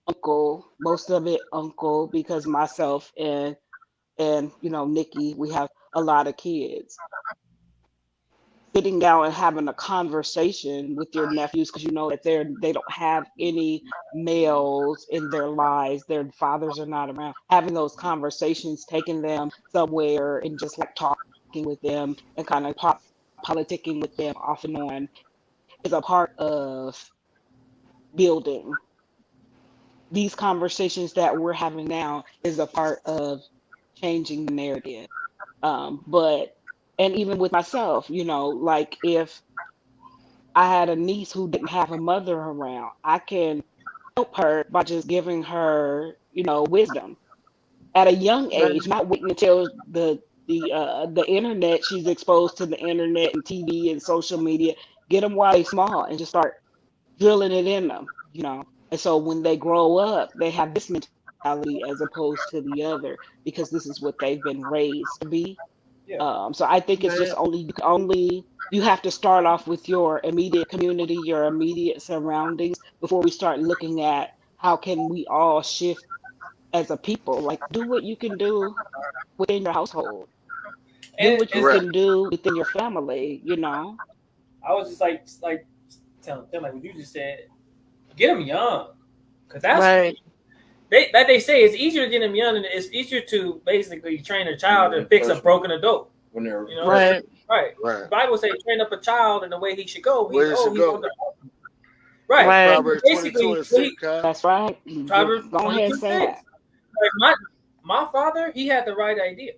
uncle, most of it uncle, because myself and Nikki, we have a lot of kids. Sitting down and having a conversation with your nephews because you know that they don't have any males in their lives, their fathers are not around. Having those conversations, taking them somewhere and just like talking with them and kind of politicking with them off and on is a part of building. These conversations that we're having now is a part of changing the narrative. But and even with myself, like if I had a niece who didn't have a mother around, I can help her by just giving her, wisdom at a young Right. age, not waiting until the internet, she's exposed to the internet and TV and social media. Get them while they're small and just start drilling it in them. And so when they grow up, they have this mentality as opposed to the other because this is what they've been raised to be. Yeah. So I think it's just Right. only you have to start off with your immediate community, your immediate surroundings before we start looking at how can we all shift as a people. Like do what you can do within your household, do And what you it's Right. can do within your family. I was just like telling them like what you just said. Get them young, because that's Right. they say it's easier to get them young, and it's easier to basically train a child to fix a broken adult. when they're You know, Right. right? Right. The Bible says train up a child in the way he should go. Where it should go. Right. Right. Proverbs Basically, 22:6, Kyle. That's right. Proverbs Go ahead and say 22:6. that. Like my father, he had the right idea.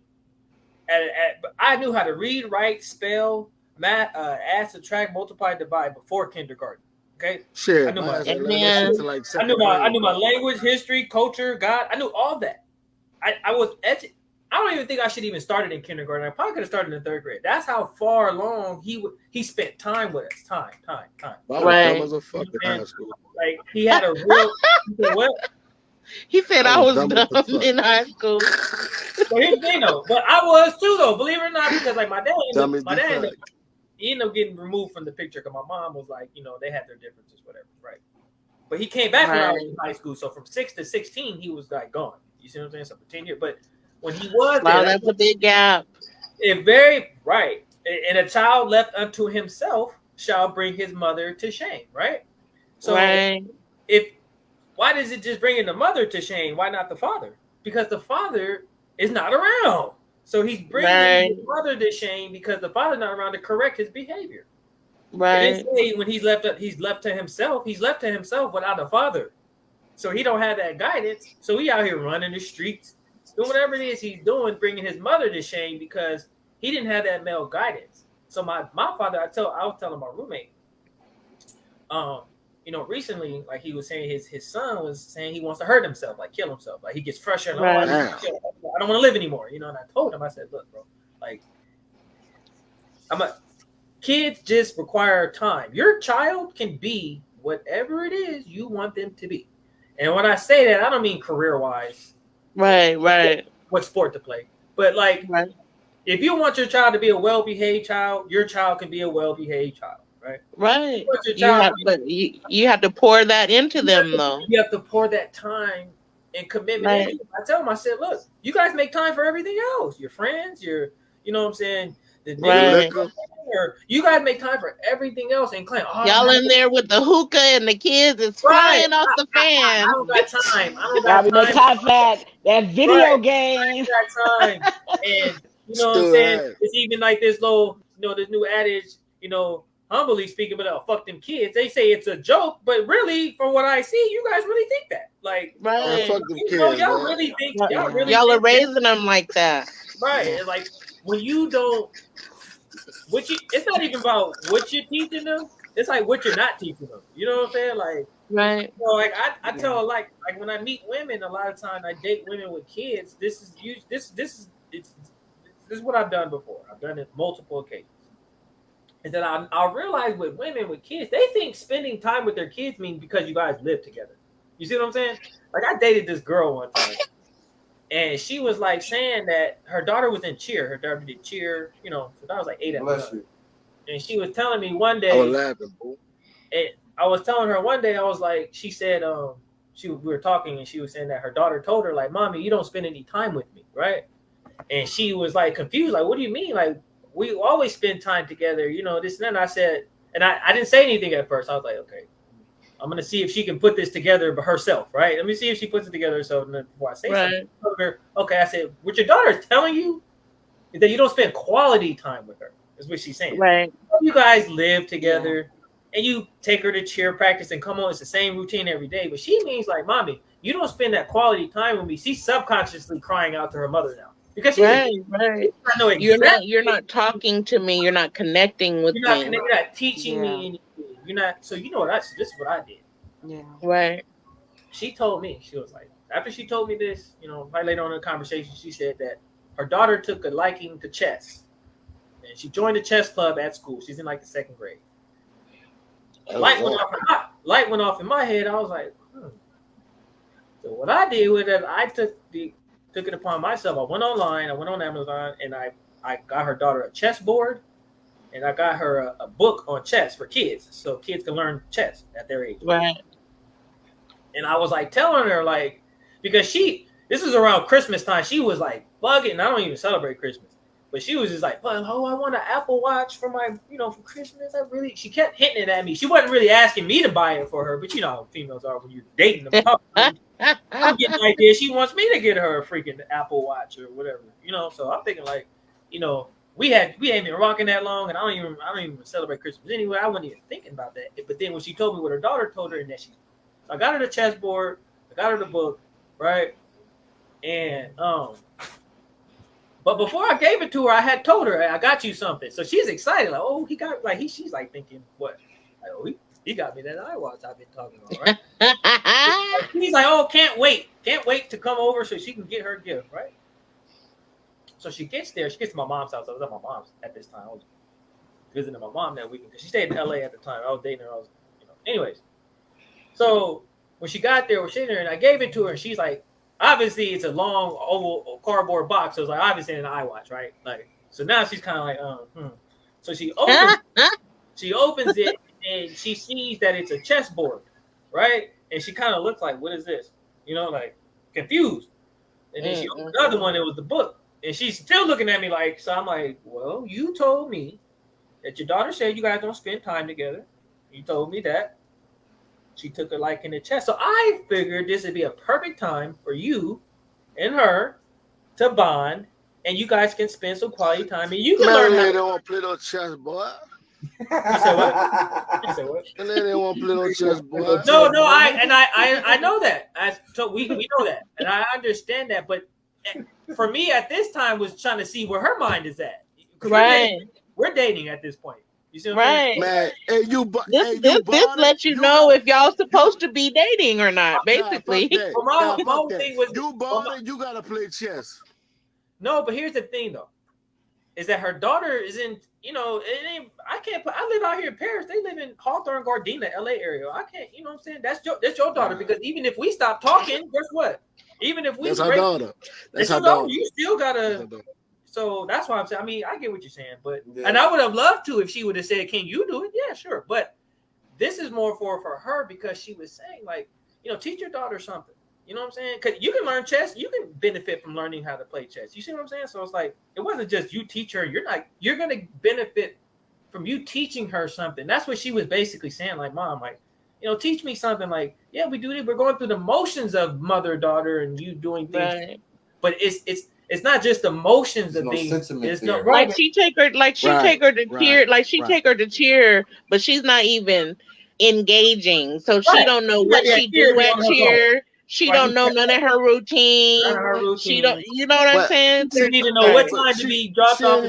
But I knew how to read, write, spell, math, add, subtract, multiply, divide before kindergarten. Okay, Shit, I knew my my ass ain't learned that shit Amen. till like I second knew my grade. language, history, culture, God. I knew all that. I was I don't even think I should even started in kindergarten. I probably could have started in third grade. That's how far along he spent time with us. Time. I was dumb Right. as a fuck in high school. Like he had a real what? He said I I was was dumb as dumb fuck. in high school. But here's the thing though. But I was too though. Believe it or not, because like Dumb as my dad ended, fuck. he ended up getting removed from the picture because my mom was like, they had their differences, whatever, right? But he came back when I was Right. in high school. So from 6 to 16, he was like gone. You see what I'm saying? So for 10 years. But when he was Wow, there, that's a big gap. it very right. And a child left unto himself shall bring his mother to shame, right? So Right. why does it just bring the mother to shame? Why not the father? Because the father is not around. So he's bringing Right. his mother to shame because the father's not around to correct his behavior. It Right. didn't say when he's left to himself. He's left to himself without a father. So he don't have that guidance. So he out here running the streets, doing whatever it is he's doing, bringing his mother to shame because he didn't have that male guidance. So my father, I was telling my roommate, recently, like he was saying, his son was saying he wants to hurt himself, like kill himself, like he gets frustrated. Right. I don't want to live anymore, And I told him, I said, look, bro, like kids just require time. Your child can be whatever it is you want them to be. And when I say that, I don't mean career-wise, Right. Right. what sport to play. But like, Right. if you want your child to be a well-behaved child, your child can be a well-behaved child, right? Right. You want your You child have, but you have to pour that into them, though. you have to pour that time and commitment Right. into them. I tell them, I said, look, you guys make time for everything else. Your friends, you know what I'm saying? The The Right. liquor. you guys make time for everything else and claim, oh, Y'all in there with the hookah and the kids is right. flying off the I fan. don't got time. I don't Y'all got be making time. time for that video Right. game. That time. And you know what I'm Still saying? ass. It's even like this little, this new adage, humbly speaking, but fuck them kids. They say it's a joke, but really, from what I see, you guys really think that. Like, Man, Right. fuck them kids, y'all man. really think Yeah. Y'all are think that, raising them like that. right? Yeah. It's like when you don't, it's not even about what you're teaching them. It's like what you're not teaching them. You know what I'm saying? Like, Right. like I Yeah. tell like when I meet women, a lot of times I date women with kids. This is what I've done before. I've done it multiple occasions. And then I realize with women with kids, they think spending time with their kids means because you guys live together. You see what I'm saying? Like I dated this girl one time, and she was like saying that her daughter was in cheer. Her daughter did cheer, so that was like 8 at Bless the you. And she was telling me one I was day, laughing, boo. and was telling her one day, I was like, she said, we were talking and she was saying that her daughter told her, like, Mommy, you don't spend any time with me, right? And she was like confused, like, what do you mean? Like, we always spend time together, you know, this and that. And I said, and I didn't say anything at first. I was like, okay, I'm gonna see if she can put this together herself, right? Let me see if she puts it together herself. And then before I say something, okay, I said, what your daughter is telling you is that you don't spend quality time with her. Is what she's saying. Right. You guys live together, and you take her to cheer practice and come on. It's the same routine every day. But she means like, Mommy, you don't spend that quality time with me. She's subconsciously crying out to her mother now because she's Right. I know exactly. You're not talking to me. You're not connecting with me. You're not teaching me anything. You're not. So you know what? This is what I did. Yeah. Right. She told me, she was like, after she told me this, you know, right later on in the conversation, she said that her daughter took a liking to chess. And she joined the chess club at school. She's in like the 2nd grade. Light went off in my head. I was like, So what I did was that I took it upon myself. I went online, I went on Amazon, and I got her daughter a chess board, and I got her a book on chess for kids, so kids can learn chess at their age. Right. And I was like telling her, like, because this was around Christmas time, she was like bugging. I don't even celebrate Christmas. But she was just like, but I want an Apple Watch for my, for Christmas. She kept hitting it at me. She wasn't really asking me to buy it for her, but you know how females are when you're dating them. I'm getting the idea she wants me to get her a freaking Apple Watch or whatever, So I'm thinking like, we ain't been rocking that long, and I don't even celebrate Christmas anyway. I wasn't even thinking about that. But then when she told me what her daughter told her, and that I got her the chessboard, I got her the book, right, and But before I gave it to her, I had told her, I got you something. So she's excited. Like, oh, he got, like, she's like thinking, what? Like, oh, he got me that iWatch I've been talking about, right? He's like, oh, can't wait to come over so she can get her gift, right? So she gets there. She gets to my mom's house. I was at my mom's at this time. I was visiting my mom that weekend because she stayed in LA at the time. I was dating her. Anyways. So when she got there, we're sitting there, and I gave it to her, and she's like, obviously, it's a long oval cardboard box. So it's like obviously an iWatch, right? Like, so now she's kind of like, So she opens it, and she sees that it's a chessboard, right? And she kind of looks like, what is this? Like confused. And then she opened another one. It was the book, and she's still looking at me like. So I'm like, well, you told me that your daughter said you guys don't spend time together. You told me that. She took a liking to chess. So I figured this would be a perfect time for you and her to bond, and you guys can spend some quality time, and you can learn how to... don't want to play no chess, boy. You said what? You said what? And they didn't want to play no chess, boy. No, I know that. So we know that, and I understand that. But for me, at this time, was trying to see where her mind is at. Right. We're dating at this point. You see what right. I'm Man, this lets you know if y'all supposed to be dating or not, basically. My whole thing was you bought it, you gotta play chess. No, but here's the thing though, is that her daughter isn't, I can't put, I live out here in Paris. They live in Hawthorne, Gardena, LA area. I can't, what I'm saying? That's your daughter, because even if we stop talking, guess what? Even if we That's her daughter. That's her daughter. You still gotta. So that's why I'm saying. I mean, I get what you're saying, but and I would have loved to if she would have said, "Can you do it?" Yeah, sure. But this is more for her because she was saying, like, teach your daughter something. You know what I'm saying? Because you can learn chess. You can benefit from learning how to play chess. You see what I'm saying? So it's like it wasn't just you teach her. You're gonna benefit from you teaching her something. That's what she was basically saying. Like, Mom, like, teach me something. Like, yeah, we do it. We're going through the motions of mother daughter and you doing things, right. But it's not just emotions of things. There's no like she take her to cheer, but she's not even engaging. So she don't know what she do at cheer. She don't know none of her routine. She don't. You know what I'm saying? She need to know what time to be dropped off.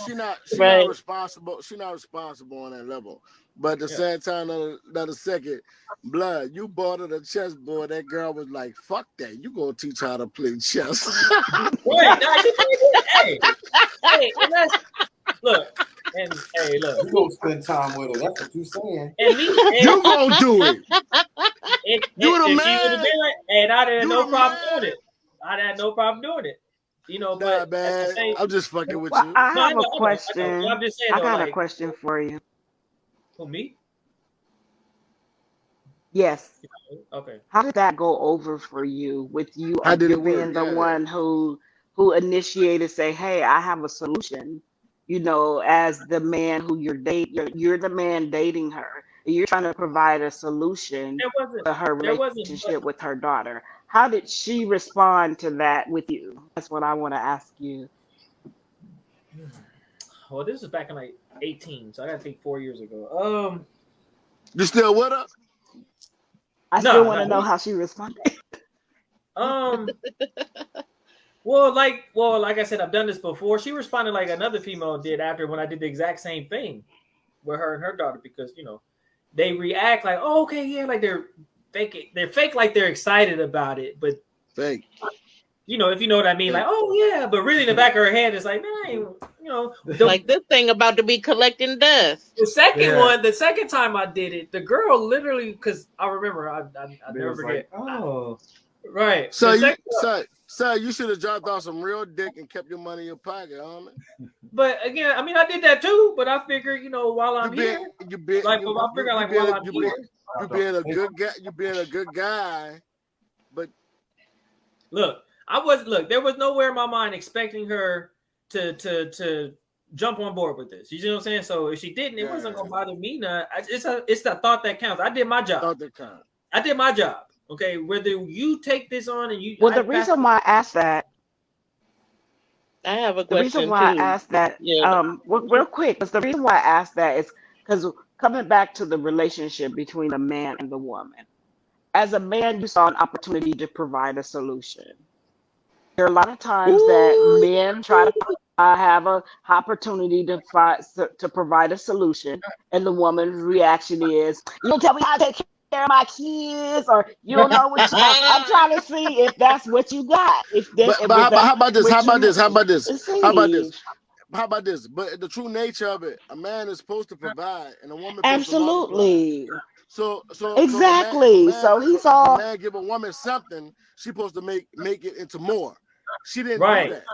She's not responsible. She's not responsible on that level. But at the same time, another second, blood, you bought her the chessboard. That girl was like, fuck that. You gonna teach her how to play chess. Hey, and that's, look. You gonna spend time with her. That's what you saying. You gonna do it. You the man. And I had no problem doing it. I had no problem doing it. But man, I'm just fucking with you. I have a question. I'm just saying, I got a question for you. For me? Yes. Okay. How did that go over for you with you How did it work? being the Yeah. one who initiated say, "Hey, I have a solution." As the man who you're the man dating her. You're trying to provide a solution There wasn't. to her There wasn't. relationship with her daughter. How did she respond to that with you? That's what I want to ask you. Well, this was back in like 18, so I got to think 4 years ago. You still with her? I still No, want no. to know how she responded. Um, like I said, I've done this before. She responded like another female did after when I did the exact same thing with her and her daughter because they react like, oh, okay, yeah, like they're fake. They're fake like they're excited about it, but Fake. if you know what I mean, like, oh yeah, but really in the back of her head, it's like, man, I ain't, Like this thing about to be collecting dust. the second Yeah. one, the second time I did it, the girl literally, because I remember, I never was forget. like, oh, Right. So The you, second- you should have dropped off some real dick and kept your money in your pocket, homie. but again, I mean, I did that too, but I figured, while I'm You here, being like, but I figure, like, while I'm here, you being a good guy. You being a good guy, but look, there was nowhere in my mind expecting her to jump on board with this. You see what I'm saying? So if she didn't, it wasn't gonna bother me none. It's the thought that counts. I did my job. thought that kind. I did my job. Okay, whether you take this on and you, Well, the reason why I asked that, I have a the reason question why I too. asked that, Yeah. real quick, because the reason why I asked that is because coming back to the relationship between the man and the woman. As a man, you saw an opportunity to provide a solution. There are a lot of times that Ooh. men try to have an opportunity to provide a solution, and the woman's reaction is, "You don't tell me how to take care of my kids, or you don't know what I'm trying to see if that's what you got. If that But was that how about this? How what about you this? How about this? How about this? receive." How about this? But the true nature of it, a man is supposed to provide, and a woman is supposed to multiply. Absolutely, So exactly. So he's if a all, man give a woman something, she's supposed to make it into more. She didn't do right, that.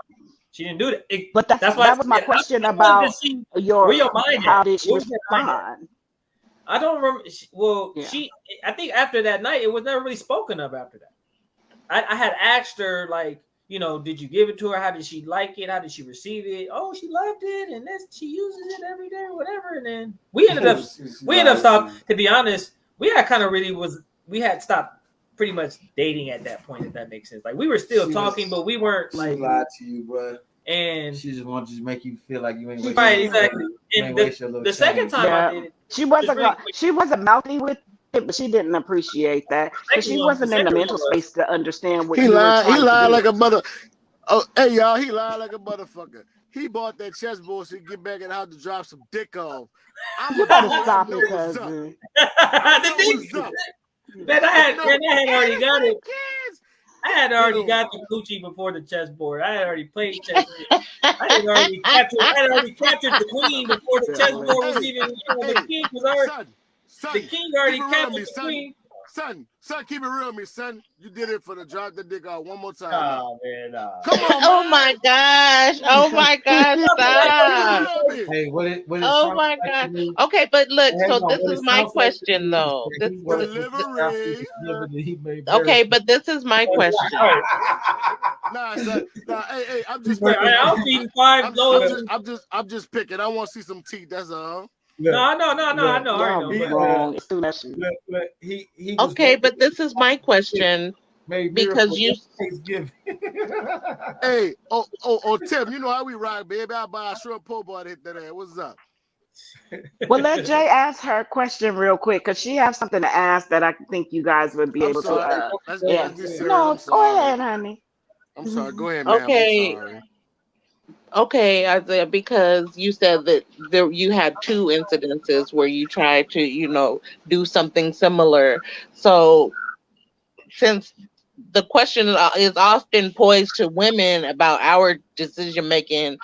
she didn't do that. but That's why I that was my said, question I wanted to about see where your mind at. how did she Where was your mind at? respond? I don't remember. Well, Yeah. I think after that night, it was never really spoken of after that. I had asked her, like, did you give it to her? How did she like it? How did she receive it? Oh, she loved it, and she uses it every day, or whatever. And then we ended up stopping. To be honest, we had stopped pretty much dating at that point. If that makes sense, like we were still talking, but we weren't like lied to you, bro. And she just wanted to make you feel like you ain't wasting right, exactly. And the second time I did it, she wasn't mouthy with it, but she didn't appreciate that because she wasn't in the mental space to understand what He you were lied. He trying to lied do. like a mother. Oh, hey y'all, he lied like a motherfucker. He bought that chessboard so he get back in the house to drop some dick off. You better stop it, cousin. Man, I had already got it. I had already got the coochie before the chessboard. I had already played chess. I had already captured the queen before the chessboard was even. The king was already. The king already captured the queen. Son, keep it real with me, son. You did it for the drop the dick out one more time. Oh man, come on, man. Oh my gosh! Oh my gosh! Stop! Hey, what it oh my god! Okay, but look. So this is my question, though. Okay, but this is my question. Nah, son. Nah, hey, I'm just. I'm feeding 5 loaves. I'm just picking. I want to see some teeth. That's all. No, I know. Okay, but this is my question because you. Hey, Tim, you know how we rock, baby. I buy a short pole bar to hit that ass. What's up? Well, let Jay ask her question real quick because she has something to ask that I think you guys would be able to. No, go ahead, honey. I'm sorry. Go ahead, ma'am. Okay. I'm sorry. Okay, Isaiah, because you said that you had 2 incidences where you tried to, do something similar. So, since the question is often posed to women about our decision making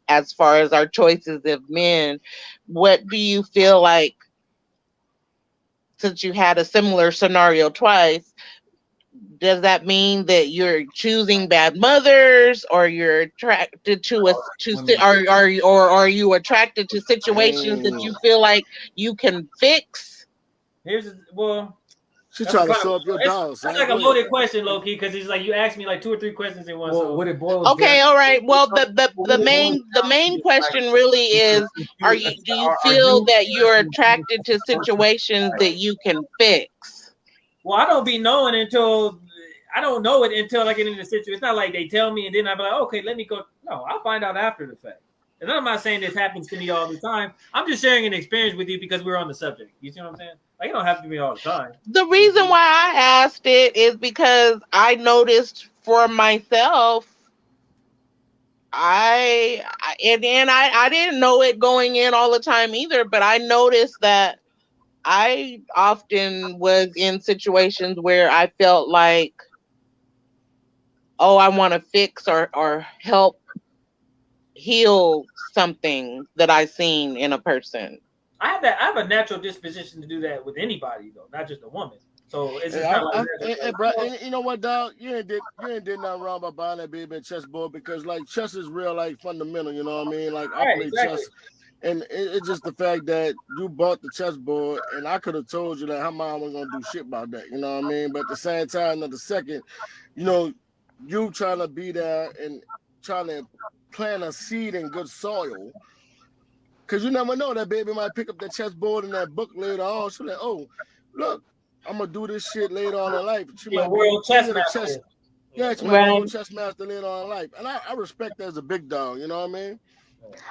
as far as our choices of men, what do you feel like, since you had a similar scenario twice, does that mean that you're choosing bad mothers, or you're attracted to or are you attracted to situations that you feel like you can fix? Well, She That's trying to kind of sew up your it's dog, that's son. like a Go ahead. loaded question, low key, because it's like you asked me like 2 or 3 questions in one. Well, So what it boils down, Okay, all right. Well, the what it boils main the down to main is like, question really is: if Are you you do you are feel you that you're interested in attracted to a person situations that that you can fix? well, I don't be knowing until I don't know it until I get into the situation. It's not like they tell me and then I'm like, okay, let me go. No, I'll find out after the fact. And I'm not saying this happens to me all the time. I'm just sharing an experience with you because we're on the subject. You see what I'm saying? Like it don't have to be all the time. The reason why I asked it is because I noticed for myself. And I didn't know it going in all the time either, but I noticed that I often was in situations where I felt like, oh, I want to fix or help heal something that I seen in a person. I have that. I have a natural disposition to do that with anybody though, not just a woman. So it's Hey, just kind of like, bro, and you know what, dog? You ain't did nothing wrong by buying that baby a chessboard because like chess is real like fundamental. You know what I mean? Like I right, play exactly. chess, and it's just the fact that you bought the chessboard, and I could have told you that her mom was gonna do shit about that. You know what I mean? But at the same time, at the second, you know, you trying to be there and trying to plant a seed in good soil. Cause you never know, that baby might pick up that chessboard and that book later on. So like, oh, look, I'm gonna do this shit later on in life. She Be a might be world chess king of the chess. master. Yeah. Yeah, she might be Right. world chess master later on in life. And I respect that as a big dog, you know what I mean?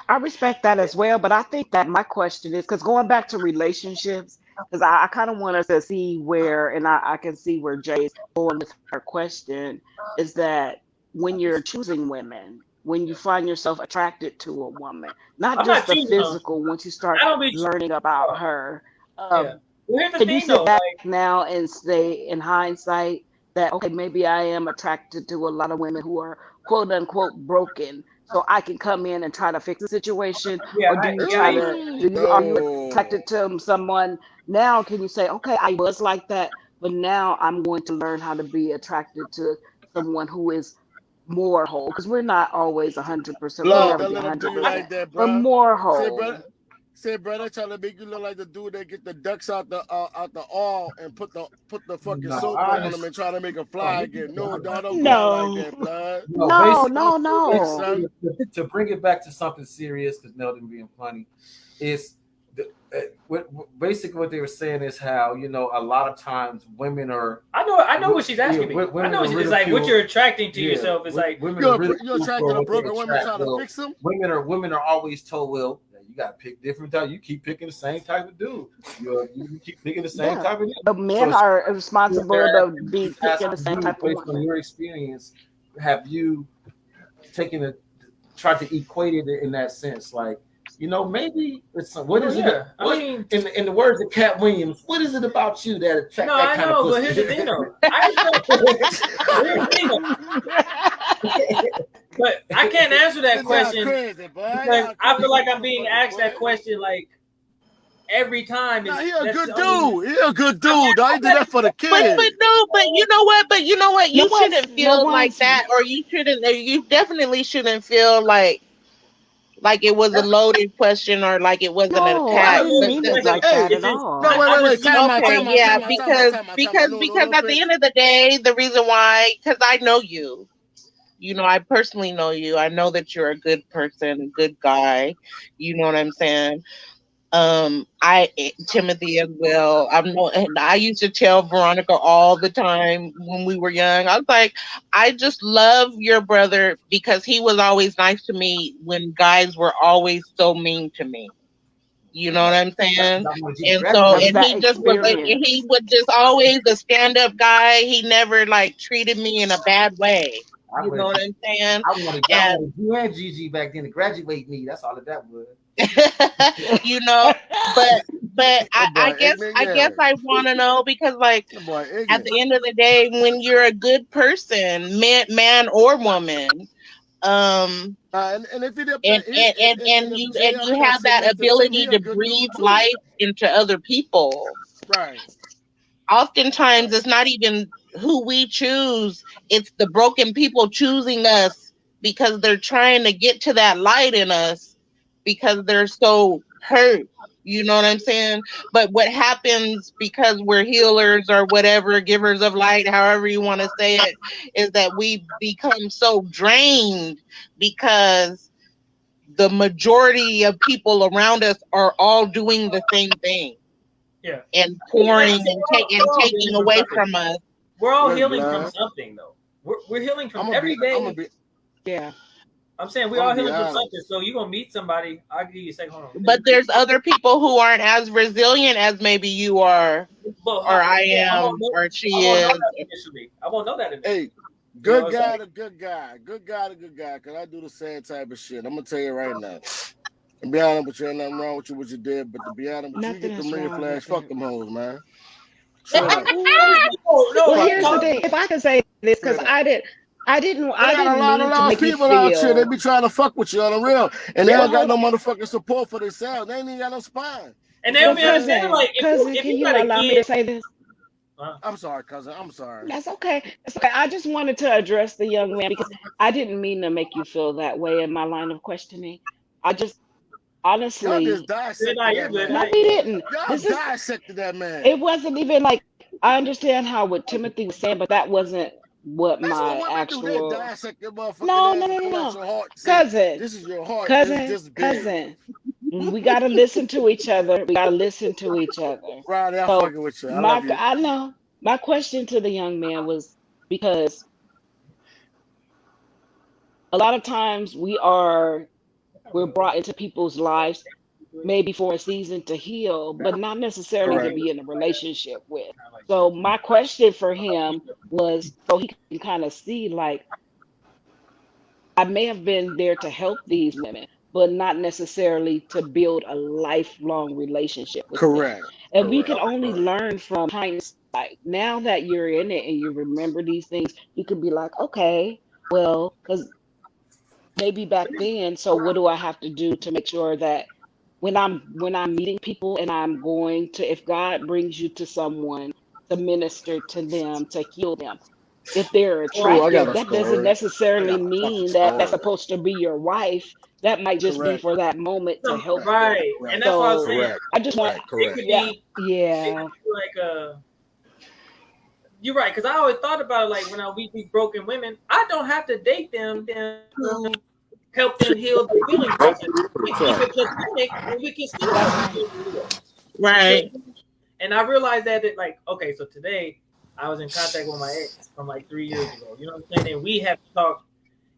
I respect that as well, but I think that my question is because going back to relationships, because I kind of want us to see where, and I can see where Jay's going with her question, is that when you're choosing women, when you find yourself attracted to a woman, not I'm not just the choosing them. physical, once you start I don't be. learning about her, Yeah. um, Well, here's the can you thing sit though. back Like, now and say in hindsight that okay, maybe I am attracted to a lot of women who are quote unquote broken, so I can come in and try to fix the situation? yeah, Or do you yeah. I try used to to. do you are you No. attracted to someone now? Can you say, okay, I was like that, but now I'm going to learn how to be attracted to someone who is more whole? Because we're not always 100%. We'll Blood, never don't be let them do you like 100%. that, We're bruh. more Say, brother. whole. Say, brother, trying to make you look like the dude that get the ducks out the oil and put the fucking no, soap I on them understand. and try to make a No, fly again. No, dog, don't go out like No, that, blood. no, no, basically, no, no. Son. to bring it back to something serious, because Nelson being funny, is basically what they were saying is how a lot of times women are I know what she's yeah, asking me. I women know are what she's like. What you're ridiculed. attracting to Yeah, yourself is like. women are You're ridiculed attracted for to what they broken women attract. trying to Well, fix them? women are always told, well, you got to pick different type. You keep picking the same type of dude. You keep picking the same Yeah, type of dude. the So men are responsible they're to asking, be she's picking the asking same you type of based on woman. your experience. Have you taken a tried to equate it in that sense? Like, maybe it's what Well, is it? yeah. I What mean, in the words of Cat Williams? What is it about you that attract no, that I kind of know, but pussy? here's the thing, though. I here's the thing, though. But I can't answer that Y'all question crazy, boy. because Y'all I feel crazy like I'm being motherfuckers, asked that boy. question like every time. Nah, Is he a that's good the only? dude. He a good I dude. Dog. He did got that for the But kid. no, but you know what? no You one's shouldn't no feel like one's that, or you definitely shouldn't feel like it was a loaded question or like it wasn't an no, I not attack. a didn't little But mean it question. like Hey, that It's at just no, all. wait, I wait, wait. just Time out, okay, time out, yeah, time out, time out, time out. No, because no, at the Prince. end of the day, the reason why, because I know you. You know, I personally know you. I know that you're a good person, a good guy. You know what I'm saying? Timothy as well. And I used to tell Veronica all the time when we were young. I was like, I just love your brother because he was always nice to me when guys were always so mean to me. You know what I'm That's saying? because I want you to And so, That's graduate. and that he just was, and experience. he was just always a stand up guy. He never like treated me in a bad way. I You know wanted what I'm saying? I wanted you and Gigi back then to graduate me. That's all that was. you know, but That I boy guess ignorant, yeah. I want to know because like That boy at ignorant. the end of the day, when you're a good person, man or woman, um, And if he up there, and if Jay and up you there have sitting that next to Tim, he ability a to good breathe dude too. life into other people. Right, Oftentimes, right. it's not even who we choose; it's the broken people choosing us because they're trying to get to that light in us because they're so hurt. You know what I'm saying? But what happens because we're healers or whatever, givers of light, however you want to say it, is that we become so drained because the majority of people around us are all doing the same thing Yeah. and Like I pouring said, and, we're all taking healing from away something. from us. We're all Look, healing from blood. something, though. We're healing from I'm every day. gonna be, Yeah. I'm saying we're I'm all gonna be healing from something. honest. So you're gonna meet somebody. I'll give you a second. Hold on. But there's other people who aren't as resilient as maybe you are, But or I yeah, am, or I she won't know is. that initially. I won't know that initially. Hey, You know good what I'm guy saying? to good guy, good guy to good guy. Cause I do the same type of shit. I'm gonna tell you right now. To be honest with you, ain't nothing wrong with you what you did, but to be honest with you, you Nothing get them is red wrong with flags. Fuck it. them hoes, man. No, Straight up. no, Well, real Fuck here's them the talk. thing. hoes. If I can say this, because Straight up. They I got a didn't lot of mean to lost make you people out here. They feel. be trying to fuck with you on the real, and they Yeah, don't got Hold no on. motherfucking support for themselves. They ain't even got no spine. and You they see what don't I'm be But saying? understanding cousin, like cousin, if can you you got a allow me to kid. say this? I'm sorry, cousin. I'm sorry. That's okay. It's okay. I just wanted to address the young man because I didn't mean to make you feel that way in my line of questioning. I just Y'all just honestly, Nah, dissected you're that good. no, man. we Yeah. didn't. Y'all This is, dissected that man. it wasn't even like, I understand how what Timothy was saying, but that wasn't what That's what my women do. They actual. dissect your motherfucking No, no, ass and no, no, pull out no. your heart and say, Cousin, "This is your heart. This cousin, this big." cousin. We got to listen to each other. We got to listen to each other. Riley, I'm So fucking with you. I love you. I know my question to the young man was because a lot of times we're brought into people's lives maybe for a season to heal, but not necessarily to Correct. be in a relationship with. So my question for him was so he can kind of see like I may have been there to help these women, but not necessarily to build a lifelong relationship with them. Correct. And we can Correct. only Correct. learn from hindsight. Now that you're in it and you remember these things, you can be like, okay, well, because maybe back then, so what do I have to do to make sure that when I'm meeting people and I'm going to if God brings you to someone to minister to them, to heal them, if they're Oh, I got attractive, a that doesn't story. I necessarily got a fucking mean that that's story. supposed to be your wife. That might just be Correct. for that moment to help Correct. them. Right, and Correct. that's what I was So saying. Correct. I just want, Correct. It Correct. could yeah, be, it yeah, could be like a. You're right, because I always thought about it like when I meet these broken women, I don't have to date them to help them heal the healing process. We can keep Correct. it platonic, and we can still that's help them right. heal. You see what Right. I'm saying? And I realized that it like okay, so today I was in contact with my ex from like 3 years ago. You know what I'm saying? And we have talked,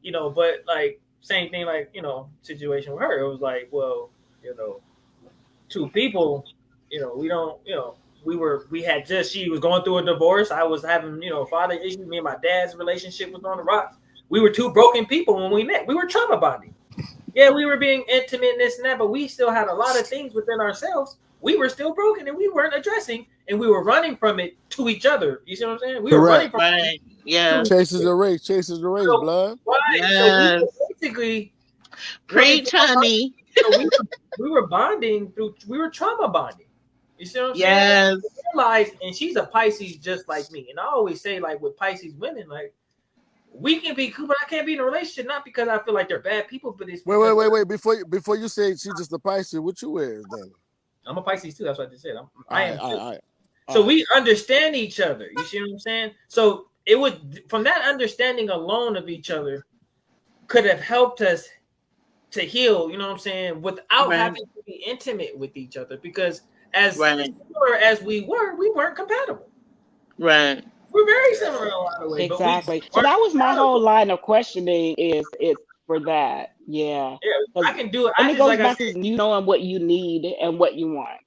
but like same thing, like situation with her. It was like, well, you know, two people, we don't, we had just she was going through a divorce. I was having father issues. Me and my dad's relationship was on the rocks. We were two broken people when we met. We were trauma bonding. Yeah, we were being intimate and this and that, but we still had a lot of things within ourselves. We were still broken and we weren't addressing, and we were running from it to each other. You see what I'm saying? We were running Correct. from it Right. to Yes. each Chases other. the race. Chases the race, So, blood. right. So we were Yes. basically running Preach, from our life. honey. So we were bonding we were trauma bonding. You see what I'm saying? And Yes. I realized, and she's a Pisces just like me. And I always say, like with Pisces women, like we can be cool, but I can't be in a relationship not because I feel like they're bad people, but it's Wait, because wait, wait, wait. Before you say she just a Pisces, what you is then? I'm a Pisces too. That's what I just said. I All right, am all too. right, all right. So All right. we understand each other. You see what I'm saying? So it would from that understanding alone of each other could have helped us to heal, you know what I'm saying, without Right. having to be intimate with each other because as Right. similar as we weren't compatible. Right. We're very similar in a lot of ways, but we Exactly. So weren't that was my whole compatible. line of questioning is it's for that. Yeah. Yeah, I Because can do it. and I it just goes like I back said, to you knowing what you need and what you want.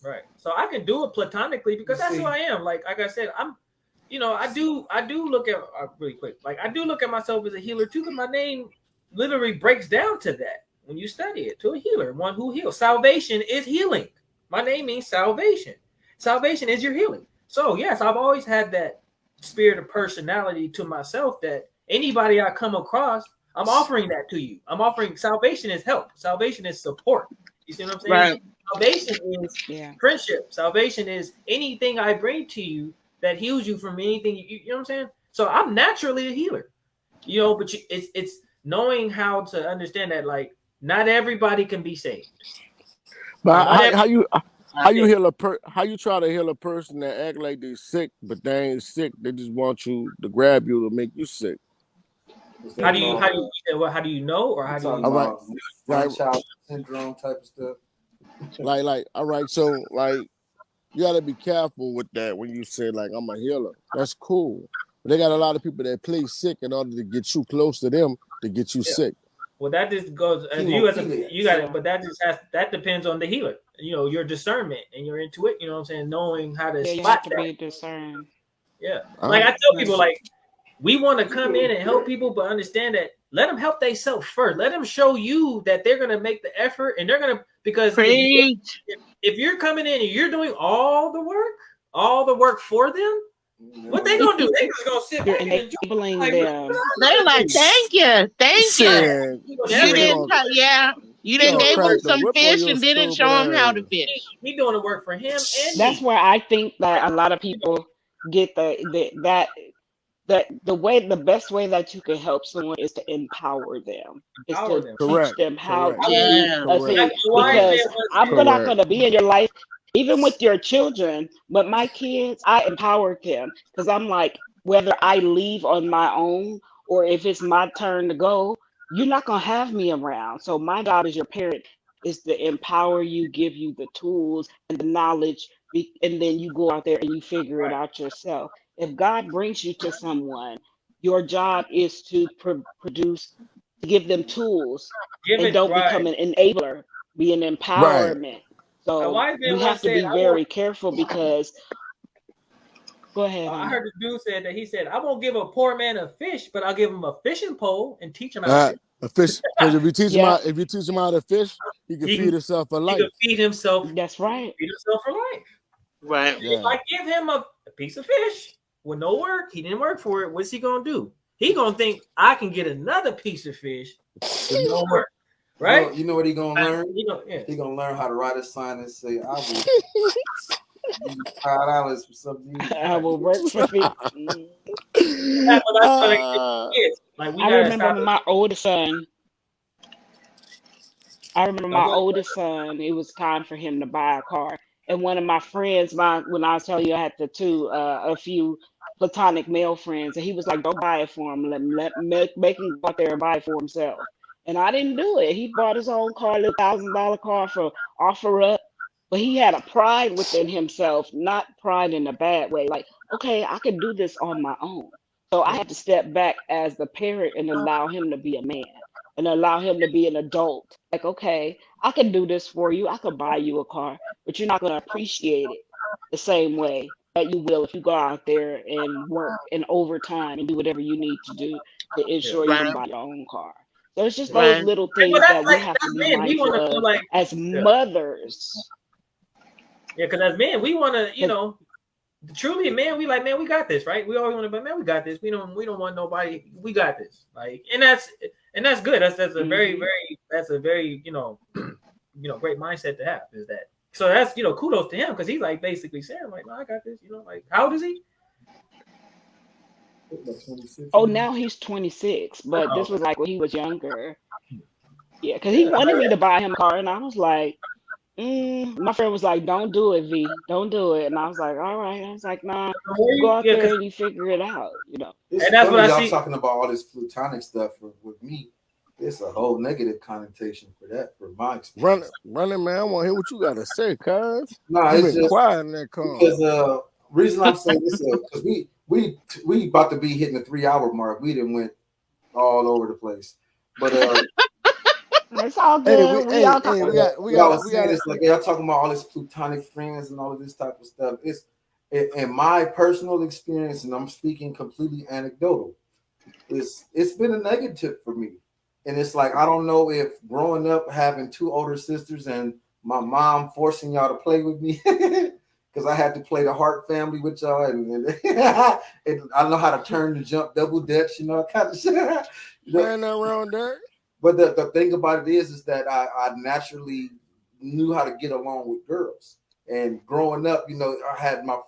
right. So I can do it platonically because that's who I am. Like I said, I do look at really quick. Like I do look at myself as a healer too, because my name literally breaks down to that when you study it. To a healer, one who heals. Salvation is healing. My name means salvation. Salvation is your healing. So yes, I've always had that spirit of personality to myself that anybody I come across, I'm offering that to you. I'm offering salvation is help. Salvation is support. You see what I'm saying? Right. Salvation is Yeah. friendship. Salvation is anything I bring to you that heals you from anything. You know what I'm saying? So I'm naturally a healer. But it's knowing how to understand that like not everybody can be saved. But not how you how you every. heal how you try to heal a person that act like they sick but they ain't sick? They just want you to grab you to make you sick. What's How that do you called? how do you know, or You how do talking All you? right, about like Munchausen syndrome type of stuff? all right. So like you got to be careful with that when you say like I'm a healer. That's cool. But they got a lot of people that play sick in order to get you close to them to get you Yeah. sick. Well, that just goes as you as a you got it, but that just has that depends on the healer. You know, your discernment and your intuition. You know what I'm saying? Knowing how to Yeah, you spot have to that. be discerned. Yeah. Like Uh, I tell people, Because like we want to come in and help people, but understand that let them help themselves first. Let them show you that they're gonna make the effort, and they're gonna because Preach. if you're coming in and you're doing all the work for them, what they gonna do? They just gonna sit you're back and enjoy. enabling Like, what them. you They gonna like, do? thank you, thank you. shit, He gonna You never shit, get. didn't, yeah. You He didn't doing gonna the gave work. him crack the some whip on fish your and didn't stupid show him how to ass. fish. He doing the work for him and That's me. where I think that a lot of people get the best way that you can help someone is to empower them, is Empower to them. teach Correct, them how correct, to Yeah. correct, see, That's a wise man correct, because once I'm said. not correct. going to be in your life, even with your children, but my kids, I empowered them because I'm like, whether I leave on my own or if it's my turn to go, you're not going to have me around. So my job as your parent is to empower you, give you the tools and the knowledge, and then you go out there and you figure it Right. out yourself. If God brings you to someone, your job is to produce, to give them tools, Give and it don't right. become an enabler, be an Right. empowerment. A So wise man we have once to said, be "I won't." very careful because, go ahead, I honey. heard the dude said that he said, "I won't give a poor man a fish, but I'll give him a fishing pole and teach him how to fish. A fish, because Yeah, if you teach him how to fish, he can feed himself for He can life. that's right. feed himself for life. Right. If Yeah. I give him a piece of fish with no work, he didn't work for it. What's he gonna do? He gonna think I can get another piece of fish with no work, right? You know what he gonna learn? You know, yeah. He gonna learn how to write a sign and say, "I will give you $5 for something." I will work for the. That's what I think uh, kids. Like we I gotta remember stop. when my oldest son. I remember No, my go oldest son. It was time for him to buy a car, and one of my friends, my when I was telling you I had a few platonic male friends, and he was like, "Don't buy it for him. Make him go out there and buy it for himself." And I didn't do it. He bought his own car, little $1,000 car for offer up, but he had a pride within himself, not pride in a bad way. Like, okay, I can do this on my own. So I yeah, had to step back as the parent and allow him to be a man and allow him to be an adult. Like, okay, I can do this for you. I could buy you a car, but you're not going to appreciate it the same way that you will if you go out there and work and overtime and do whatever you need to do to yeah. ensure you Right. can buy your own car. So it's just those Right. little But things that's that we like have to that's be men. We mindful want to feel of like as yeah, mothers. yeah. Because as men, we want to, you 'Cause know, truly, man, we like, man, we got this, right? We always want to, but man, we got this. We don't want nobody. We got this, like, and that's good. That's a very, mhm. very, that's a very, great mindset to have. Is that so? That's kudos to him because he's like basically saying like, no, I got this. Like how old is he? About 26 Oh, now. now he's 26, but Oh, this was like when he was younger. Yeah, because he yeah. wanted me to buy him a car, and I was like, my friend was like, "Don't do it, V. Don't do it." And I was like, "All right." I was like, "Nah, you go out Yeah, there because and you figure it out." It's and that's what funny I y'all see. talking about all this plutonic stuff with me. It's a whole negative connotation for that, for my experience. running man, I want to hear what you got to say, cuz. No, You it's been just quiet in that car. because reason I'm saying this is because we about to be hitting the 3 hour mark. We didn't went all over the place, but It's all Hey, good. We all talk. we what I got was we saying got is like y'all talking about all this plutonic friends and all of this type of stuff. In my personal experience, and I'm speaking completely anecdotal. It's been a negative for me, and it's like I don't know if growing up having two older sisters and my mom forcing y'all to play with me because I had to play the Hart family with y'all, and I know how to turn the jump double dutch, kind of shit. man around there. But the thing about it is that I naturally knew how to get along with girls. And growing up, I had my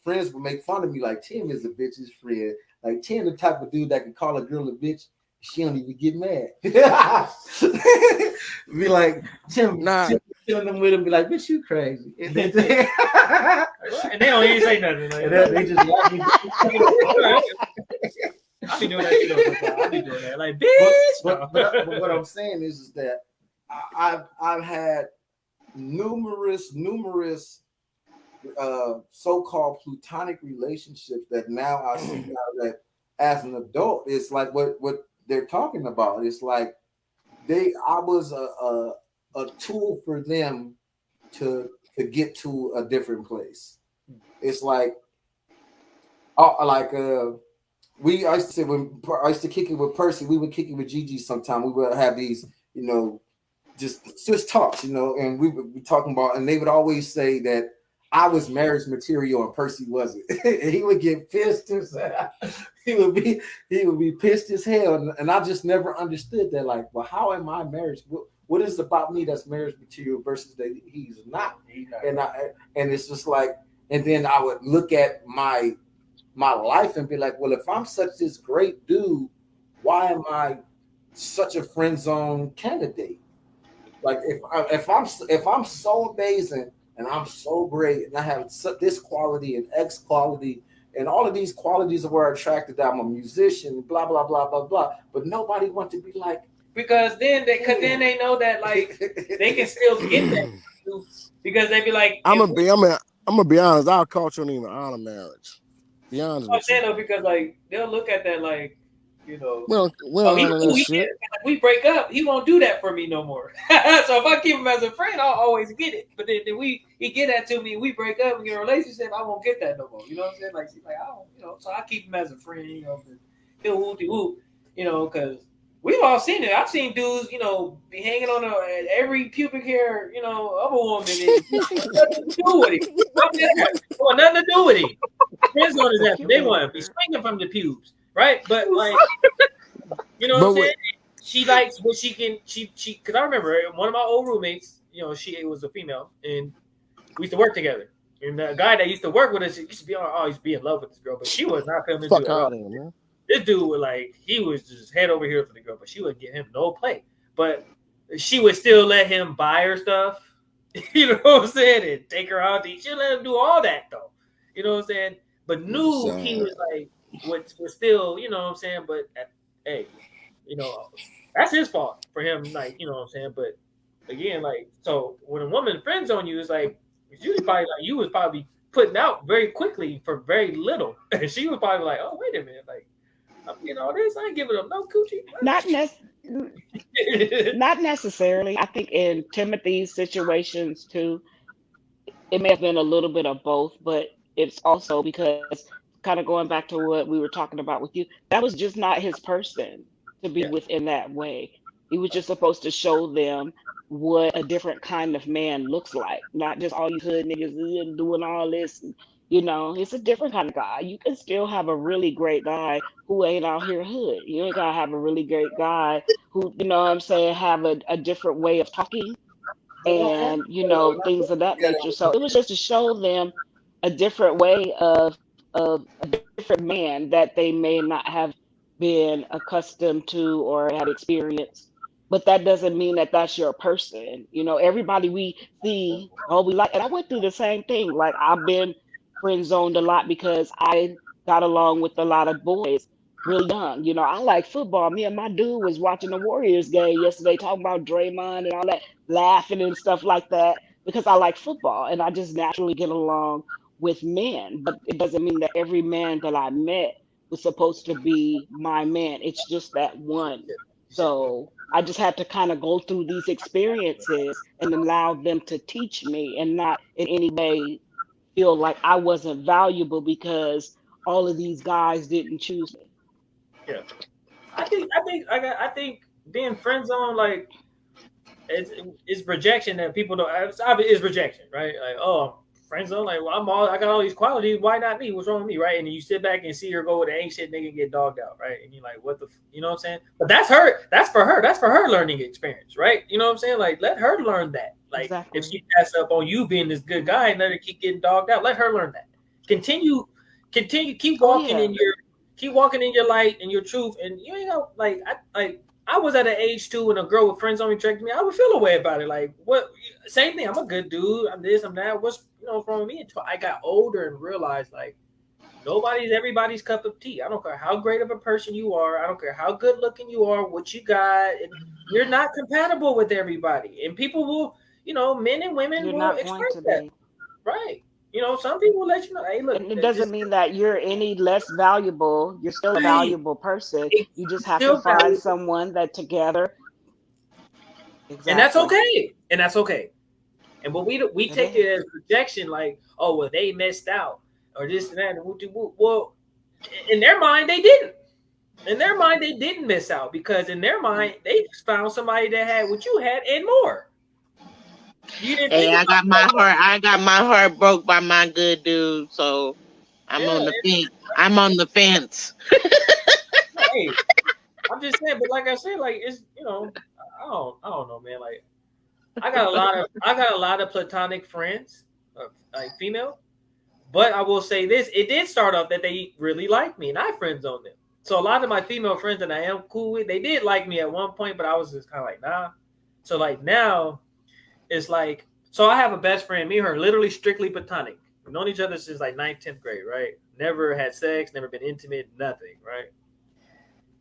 friends would make fun of me like Tim is a bitch's friend. Like Tim, the type of dude that can call a girl a bitch, she don't even get mad. Be like Tim. Nah, Tim Tell them with them be like, bitch, you crazy. And they And they don't even say nothing. Like, they just walk me. I be doing that shit all the time. I be doing that. Like, bitch. But what I'm saying is that I've had numerous so-called platonic relationships that now I see now that as an adult, it's like what they're talking about. It's like I was a tool for them to get to a different place. It's like I used to say when I used to kick it with Percy, we would kick it with Gigi sometime. We would have these, just talks, and we would be talking about, and they would always say that I was marriage material and Percy wasn't. And he would get pissed. He would be pissed as hell, and I just never understood that. Like, well, how am I marriage? What is about me that's marriage material versus that he's not? And it's just like, and then I would look at my life and be like, well, if I'm such this great dude, why am I such a friend zone candidate? Like if I'm so amazing and I'm so great and I have this quality and X quality and all of these qualities were attracted that I'm a musician, blah blah blah blah blah, but nobody wants to be like, because then they know that like they can still get that because they be like, I'm gonna be honest. Our culture don't even honor marriage. Be honest with you. Because like they'll look at that like, we don't honor that shit. If we break up, he won't do that for me no more. So if I keep him as a friend, I'll always get it. But then he get that to me, we break up, we get a relationship, I won't get that no more. You know what I'm saying? Like she's like, I don't, so I keep him as a friend, he'll whoop, because we've all seen it. I've seen dudes, be hanging on every pubic hair, of a woman, and nothing to do with it. Nothing to do with it. Friends on his ass. They want to be swinging from the pubes, right? But like, what I'm saying? She likes what she can. She because I remember one of my old roommates. She was a female, and we used to work together. And the guy that used to work with us used to be always be in love with this girl, but she was not coming to it. Man. This dude was like, he was just head over here for the girl, but she wouldn't give him no play. But she would still let him buy her stuff. You know what I'm saying? And take her out to eat. She let him do all that though. You know what I'm saying? But knew he was like, was still, you know what I'm saying? But hey, that's his fault for him, like, you know what I'm saying? But again, like, so when a woman friends on you, it's like, it's usually probably like you was probably putting out very quickly for very little. And she was probably like, oh, wait a minute, like, I'm getting all this, I ain't giving them no coochie. Not necessarily. I think in Timothy's situations too, it may have been a little bit of both, but it's also because kind of going back to what we were talking about with you, that was just not his person to be with in that way. He was just supposed to show them what a different kind of man looks like, not just all these hood niggas doing all this. It's a different kind of guy. You can still have a really great guy who ain't out here hood. You ain't gotta have a really great guy who, what I'm saying, have a different way of talking and things of that nature. So it was just to show them a different way of a different man that they may not have been accustomed to or had experienced. But that doesn't mean that that's your person. Everybody we see, we like. And I went through the same thing. Like, I've been friend zoned a lot because I got along with a lot of boys really young. I like football. Me and my dude was watching the Warriors game yesterday, talking about Draymond and all that, laughing and stuff like that, because I like football and I just naturally get along with men. But it doesn't mean that every man that I met was supposed to be my man. It's just that one. So I just had to kind of go through these experiences and allow them to teach me, and not in any way feel like I wasn't valuable because all of these guys didn't choose me. Yeah, I think being friend zone, like, it's rejection that people don't. It's rejection, right? Like, oh, friend zone, like, well, I got all these qualities. Why not me? What's wrong with me, right? And then you sit back and see her go with the ain't shit nigga and get dogged out, right? And you're like, what the, you know what I'm saying? But that's her. That's for her. That's for her learning experience, right? You know what I'm saying? Like, let her learn that. Like, exactly. If she pass up on you being this good guy and let her keep getting dogged out, let her learn that. Continue, keep walking in your light and your truth, and you ain't know, like, I was at an age too when a girl with friends only rejected me. I would feel a way about it. Like what? Same thing. I'm a good dude. I'm this. I'm that. What's wrong with me? Until I got older and realized like nobody's everybody's cup of tea. I don't care how great of a person you are. I don't care how good looking you are. What you got. You're not compatible with everybody, and people will. Men and women You're will not going express to that. be. Right. Some people will let you know. Hey, look, And it that doesn't just mean that you're any less valuable. You're still a right. valuable person. It's You just have to still find valuable, someone that together. and that's Exactly. okay. And that's okay. And but we It take is. it as rejection, like, oh well, they missed out or this and that. Well, in their mind, they didn't. In their mind, they didn't miss out because in their Mm. mind, they found somebody that had what you had and more. You didn't Hey, think about it that way. I got my heart broke by my good dude, so I'm Yeah, on the fence. I'm on the fence. hey, I'm just saying. But like I said, like it's I don't know, man. Like I got a lot of platonic friends, like female. But I will say this: it did start off that they really liked me, and I friend zoned them. So a lot of my female friends that I am cool with, they did like me at one point, but I was just kind of like, nah. So like now, it's like, so I have a best friend, me and her, literally strictly platonic. We've known each other since like ninth, 10th grade, right? Never had sex, never been intimate, nothing, right?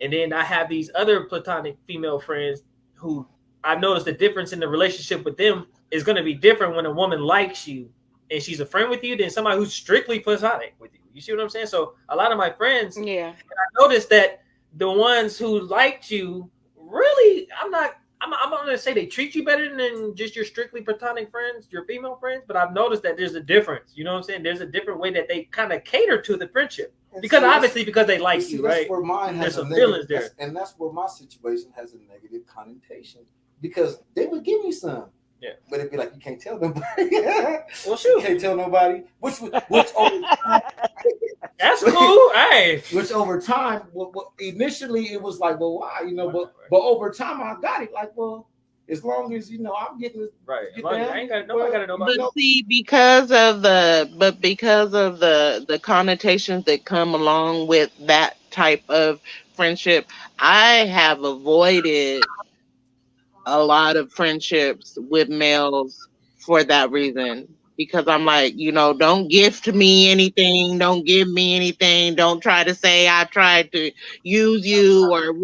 And then I have these other platonic female friends who I've noticed the difference in the relationship with them is going to be different when a woman likes you and she's a friend with you than somebody who's strictly platonic with you. You see what I'm saying? So a lot of my friends, Yeah. I noticed that the ones who liked you really, I'm not going to say they treat you better than just your strictly platonic friends, your female friends, but I've noticed that there's a difference. You know what I'm saying? There's a different way that they kind of cater to the friendship. And Because see, obviously, because they but like see, you, that's right? where mine There's has a some negative, feelings there. and that's where my situation has a negative connotation because they would give me some, Yeah. but it'd be like you can't tell nobody. Well, You shoot. can't tell nobody. Which over That's cool. Hey. which over time, initially it was like, well, why, Right. but over time I got it. Like, well, as long as I'm getting Right. get Like, I down, ain't got nobody got well, to know about But me. see, because of the connotations that come along with that type of friendship, I have avoided a lot of friendships with males for that reason. Because I'm like, don't gift me anything, don't give me anything, don't try to say I tried to use you or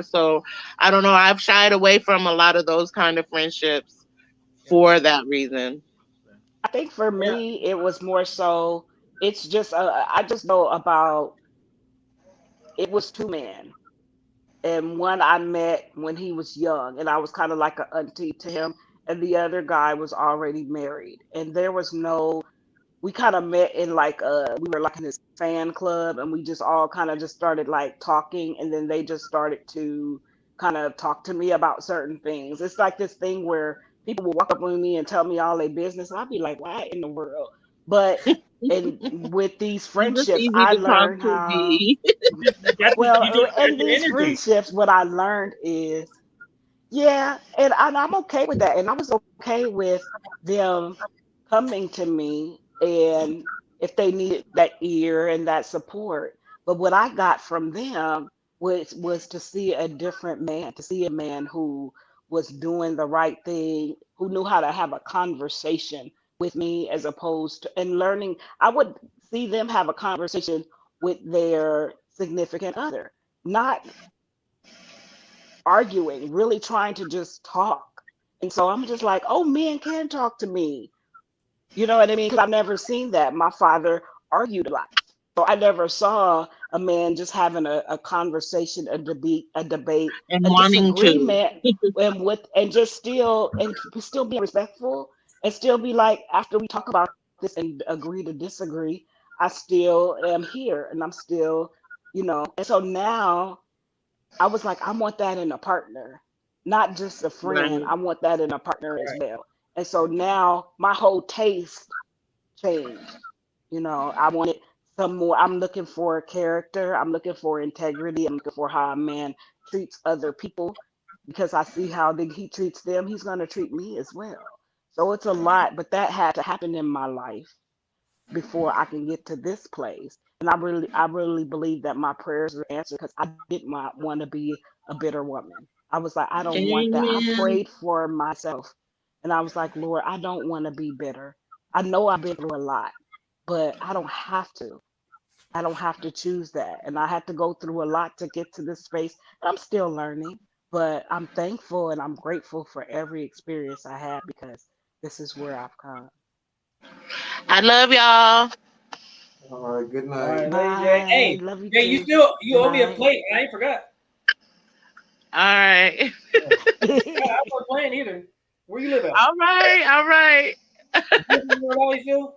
so I don't know. I've shied away from a lot of those kind of friendships Yeah. for that reason. I think for Yeah. me, it was more so. It's just I just know about. It was two men, and one I met when he was young, and I was kind of like an auntie to him, and the other guy was already married, and there was no. We kind of met in like we were like in this fan club, and we just all kind of just started like talking, and then they just started to kind of talk to me about certain things. It's like this thing where people will walk up on me and tell me all their business, and I'd be like, why in the world? But and with these You're just friendships, easy I to talk learned to, how. B. You Well, just got and your these energy. friendships, what I learned is, yeah, and I'm okay with that. And I was okay with them coming to me and if they needed that ear and that support. But what I got from them was to see a different man, to see a man who was doing the right thing, who knew how to have a conversation with me as opposed to and learning. I would see them have a conversation with their significant other, not arguing, really trying to just talk. And so I'm just like, oh, men can talk to me. You know what I mean? Because I've never seen that. My father argued a lot. So I never saw a man just having a conversation, a debate, And a wanting to. disagreement, and just still being respectful and still be like, after we talk about this and agree to disagree, I still am here and I'm still, And so now I was like, I want that in a partner, not just a friend. Right. I want that in a partner as Right. well. And so now my whole taste changed. I wanted some more. I'm looking for character. I'm looking for integrity. I'm looking for how a man treats other people because I see how he treats them. He's going to treat me as well. So it's a lot, but that had to happen in my life before I can get to this place. And I really believe that my prayers were answered because I did not want to be a bitter woman. I was like, I don't want that. I Amen. prayed for myself, and I was like, Lord, I don't want to be bitter. I know I've been through a lot, but I don't have to. I don't have to choose that. And I had to go through a lot to get to this space. I'm still learning, but I'm thankful and I'm grateful for every experience I had because this is where I've come. I love y'all. All right. Good All night. right, love you, Jay. Bye. Hey, Love you Jay, too. you Good owe me a night. plate. I ain't forgot. All right. Yeah. Yeah, I'm not playing either. Where you live at? All right. All right. You live in North Valley still?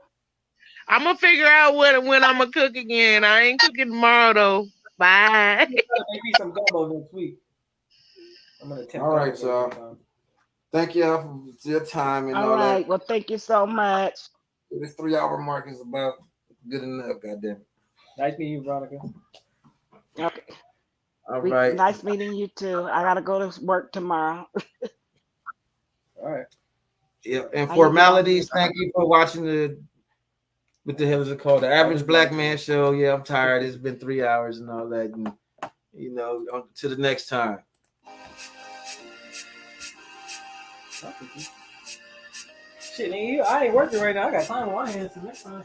I'm gonna figure out when I'm gonna cook again. I ain't cooking tomorrow though. Bye. I'm gonna try to make me some gumbo next week. I'm gonna attempt All gumbo right, this y'all. time. Thank y'all for your time and All all that. right. Well, thank you so much. This 3 hour mark is about good enough. Goddamn. Nice meeting you, Veronica. Okay. All right. Nice meeting you too. I gotta go to work tomorrow. All right. Yeah. And How you doing? formalities. Thank you for watching the. What the hell is it called? The Average Black Man Show. Yeah, I'm tired. It's been 3 hours and all that. And, to the next time. Shit, nigga, I ain't working right now. I got time on my hands. So next time.